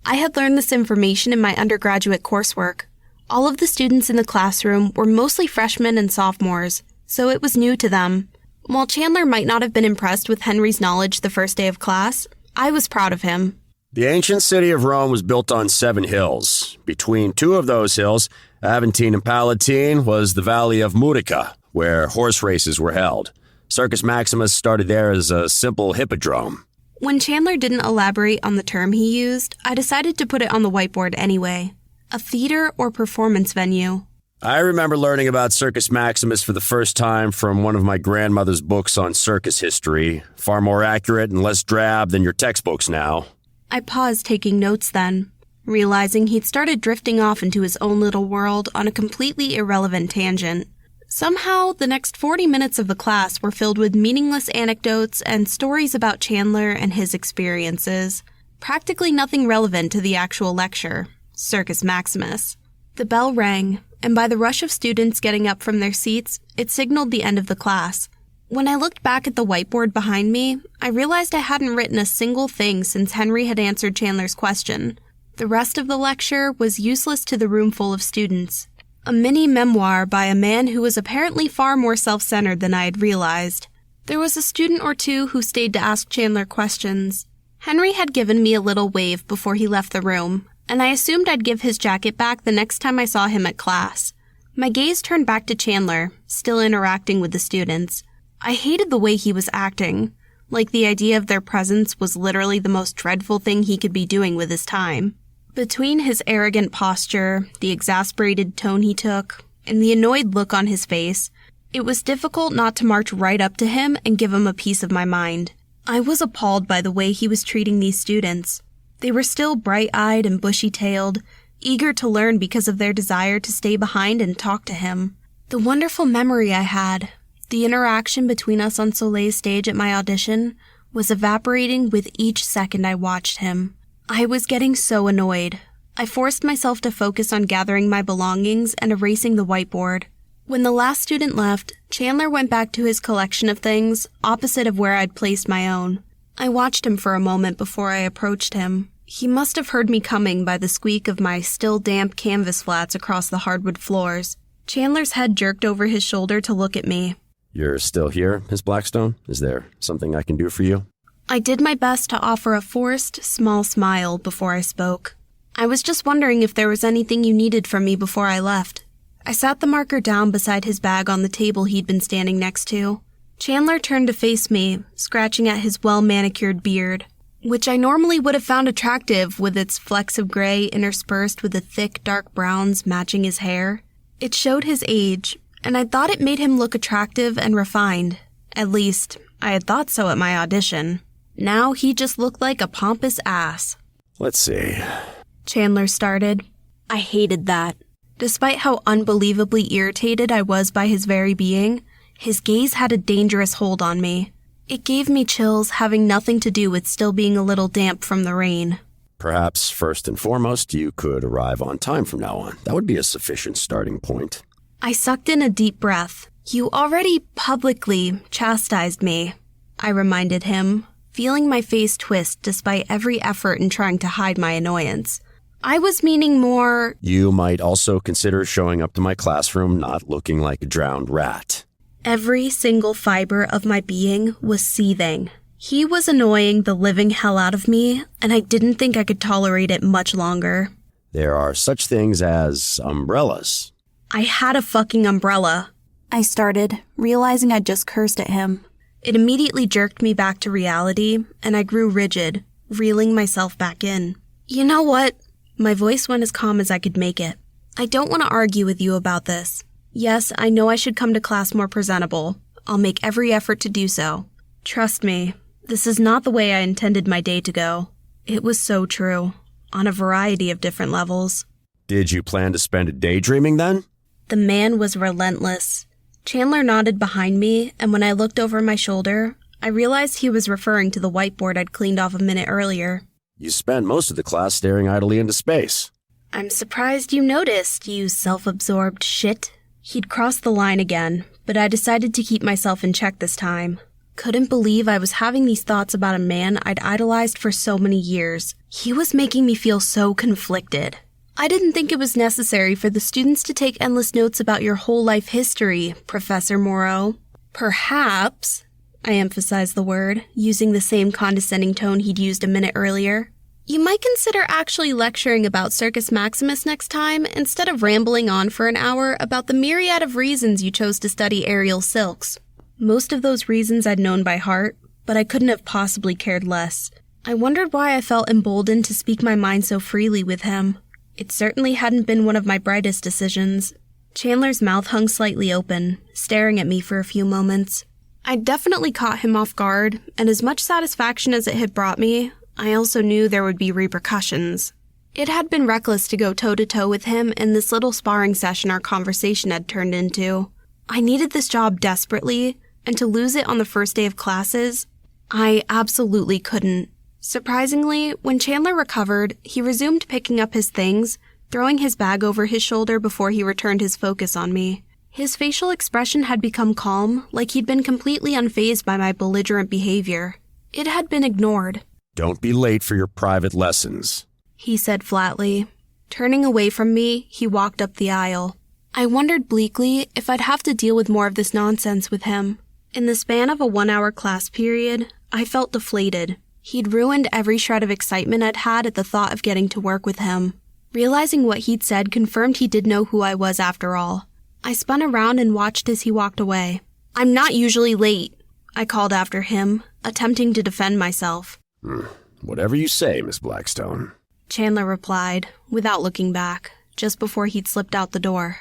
I had learned this information in my undergraduate coursework. All of the students in the classroom were mostly freshmen and sophomores, so it was new to them. While Chandler might not have been impressed with Henry's knowledge the first day of class, I was proud of him. The ancient city of Rome was built on 7 hills. Between 2 of those hills, Aventine and Palatine, was the valley of Mutica, where horse races were held. Circus Maximus started there as a simple hippodrome. When Chandler didn't elaborate on the term he used, I decided to put it on the whiteboard anyway. A theater or performance venue. I remember learning about Circus Maximus for the first time from one of my grandmother's books on circus history, far more accurate and less drab than your textbooks now. I paused taking notes then, realizing he'd started drifting off into his own little world on a completely irrelevant tangent. Somehow, the next 40 minutes of the class were filled with meaningless anecdotes and stories about Chandler and his experiences. Practically nothing relevant to the actual lecture, Circus Maximus. The bell rang, and by the rush of students getting up from their seats, it signaled the end of the class. When I looked back at the whiteboard behind me, I realized I hadn't written a single thing since Henry had answered Chandler's question. The rest of the lecture was useless to the room full of students. A mini memoir by a man who was apparently far more self-centered than I had realized. There was a student or two who stayed to ask Chandler questions. Henry had given me a little wave before he left the room, and I assumed I'd give his jacket back the next time I saw him at class. My gaze turned back to Chandler, still interacting with the students. I hated the way he was acting, like the idea of their presence was literally the most dreadful thing he could be doing with his time. Between his arrogant posture, the exasperated tone he took, and the annoyed look on his face, it was difficult not to march right up to him and give him a piece of my mind. I was appalled by the way he was treating these students. They were still bright-eyed and bushy-tailed, eager to learn because of their desire to stay behind and talk to him. The wonderful memory I had, the interaction between us on Soleil's stage at my audition, was evaporating with each second I watched him. I was getting so annoyed. I forced myself to focus on gathering my belongings and erasing the whiteboard. When the last student left, Chandler went back to his collection of things, opposite of where I'd placed my own. I watched him for a moment before I approached him. He must have heard me coming by the squeak of my still damp canvas flats across the hardwood floors. Chandler's head jerked over his shoulder to look at me. You're still here, Miss Blackstone? Is there something I can do for you? I did my best to offer a forced, small smile before I spoke. I was just wondering if there was anything you needed from me before I left. I sat the marker down beside his bag on the table he'd been standing next to. Chandler turned to face me, scratching at his well-manicured beard, which I normally would have found attractive with its flecks of gray interspersed with the thick, dark browns matching his hair. It showed his age, and I thought it made him look attractive and refined. At least, I had thought so at my audition. Now he just looked like a pompous ass. Let's see. Chandler started. I hated that. Despite how unbelievably irritated I was by his very being, his gaze had a dangerous hold on me. It gave me chills having nothing to do with still being a little damp from the rain. Perhaps, first and foremost, you could arrive on time from now on. That would be a sufficient starting point. I sucked in a deep breath. You already publicly chastised me, I reminded him, feeling my face twist despite every effort in trying to hide my annoyance. I was meaning more... You might also consider showing up to my classroom not looking like a drowned rat. Every single fiber of my being was seething. He was annoying the living hell out of me, and I didn't think I could tolerate it much longer. There are such things as umbrellas. I had a fucking umbrella, I started, realizing I'd just cursed at him. It immediately jerked me back to reality, and I grew rigid, reeling myself back in. You know what? My voice went as calm as I could make it. I don't want to argue with you about this. Yes, I know I should come to class more presentable. I'll make every effort to do so. Trust me, this is not the way I intended my day to go. It was so true, on a variety of different levels. Did you plan to spend a daydreaming then? The man was relentless. Chandler nodded behind me, and when I looked over my shoulder, I realized he was referring to the whiteboard I'd cleaned off a minute earlier. You spent most of the class staring idly into space. I'm surprised you noticed, you self-absorbed shit. He'd crossed the line again, but I decided to keep myself in check this time. Couldn't believe I was having these thoughts about a man I'd idolized for so many years. He was making me feel so conflicted. I didn't think it was necessary for the students to take endless notes about your whole life history, Professor Moreau. Perhaps, I emphasized the word, using the same condescending tone he'd used a minute earlier. You might consider actually lecturing about Circus Maximus next time instead of rambling on for an hour about the myriad of reasons you chose to study aerial silks. Most of those reasons I'd known by heart, but I couldn't have possibly cared less. I wondered why I felt emboldened to speak my mind so freely with him. It certainly hadn't been one of my brightest decisions. Chandler's mouth hung slightly open, staring at me for a few moments. I'd definitely caught him off guard, and as much satisfaction as it had brought me, I also knew there would be repercussions. It had been reckless to go toe-to-toe with him in this little sparring session our conversation had turned into. I needed this job desperately, and to lose it on the first day of classes, I absolutely couldn't. Surprisingly, when Chandler recovered, he resumed picking up his things, throwing his bag over his shoulder before he returned his focus on me. His facial expression had become calm, like he'd been completely unfazed by my belligerent behavior. It had been ignored. Don't be late for your private lessons, he said flatly. Turning away from me, he walked up the aisle. I wondered bleakly if I'd have to deal with more of this nonsense with him. In the span of a 1-hour class period, I felt deflated. He'd ruined every shred of excitement I'd had at the thought of getting to work with him. Realizing what he'd said confirmed he did know who I was after all. I spun around and watched as he walked away. I'm not usually late, I called after him, attempting to defend myself. Whatever you say, Miss Blackstone, Chandler replied, without looking back, just before he'd slipped out the door.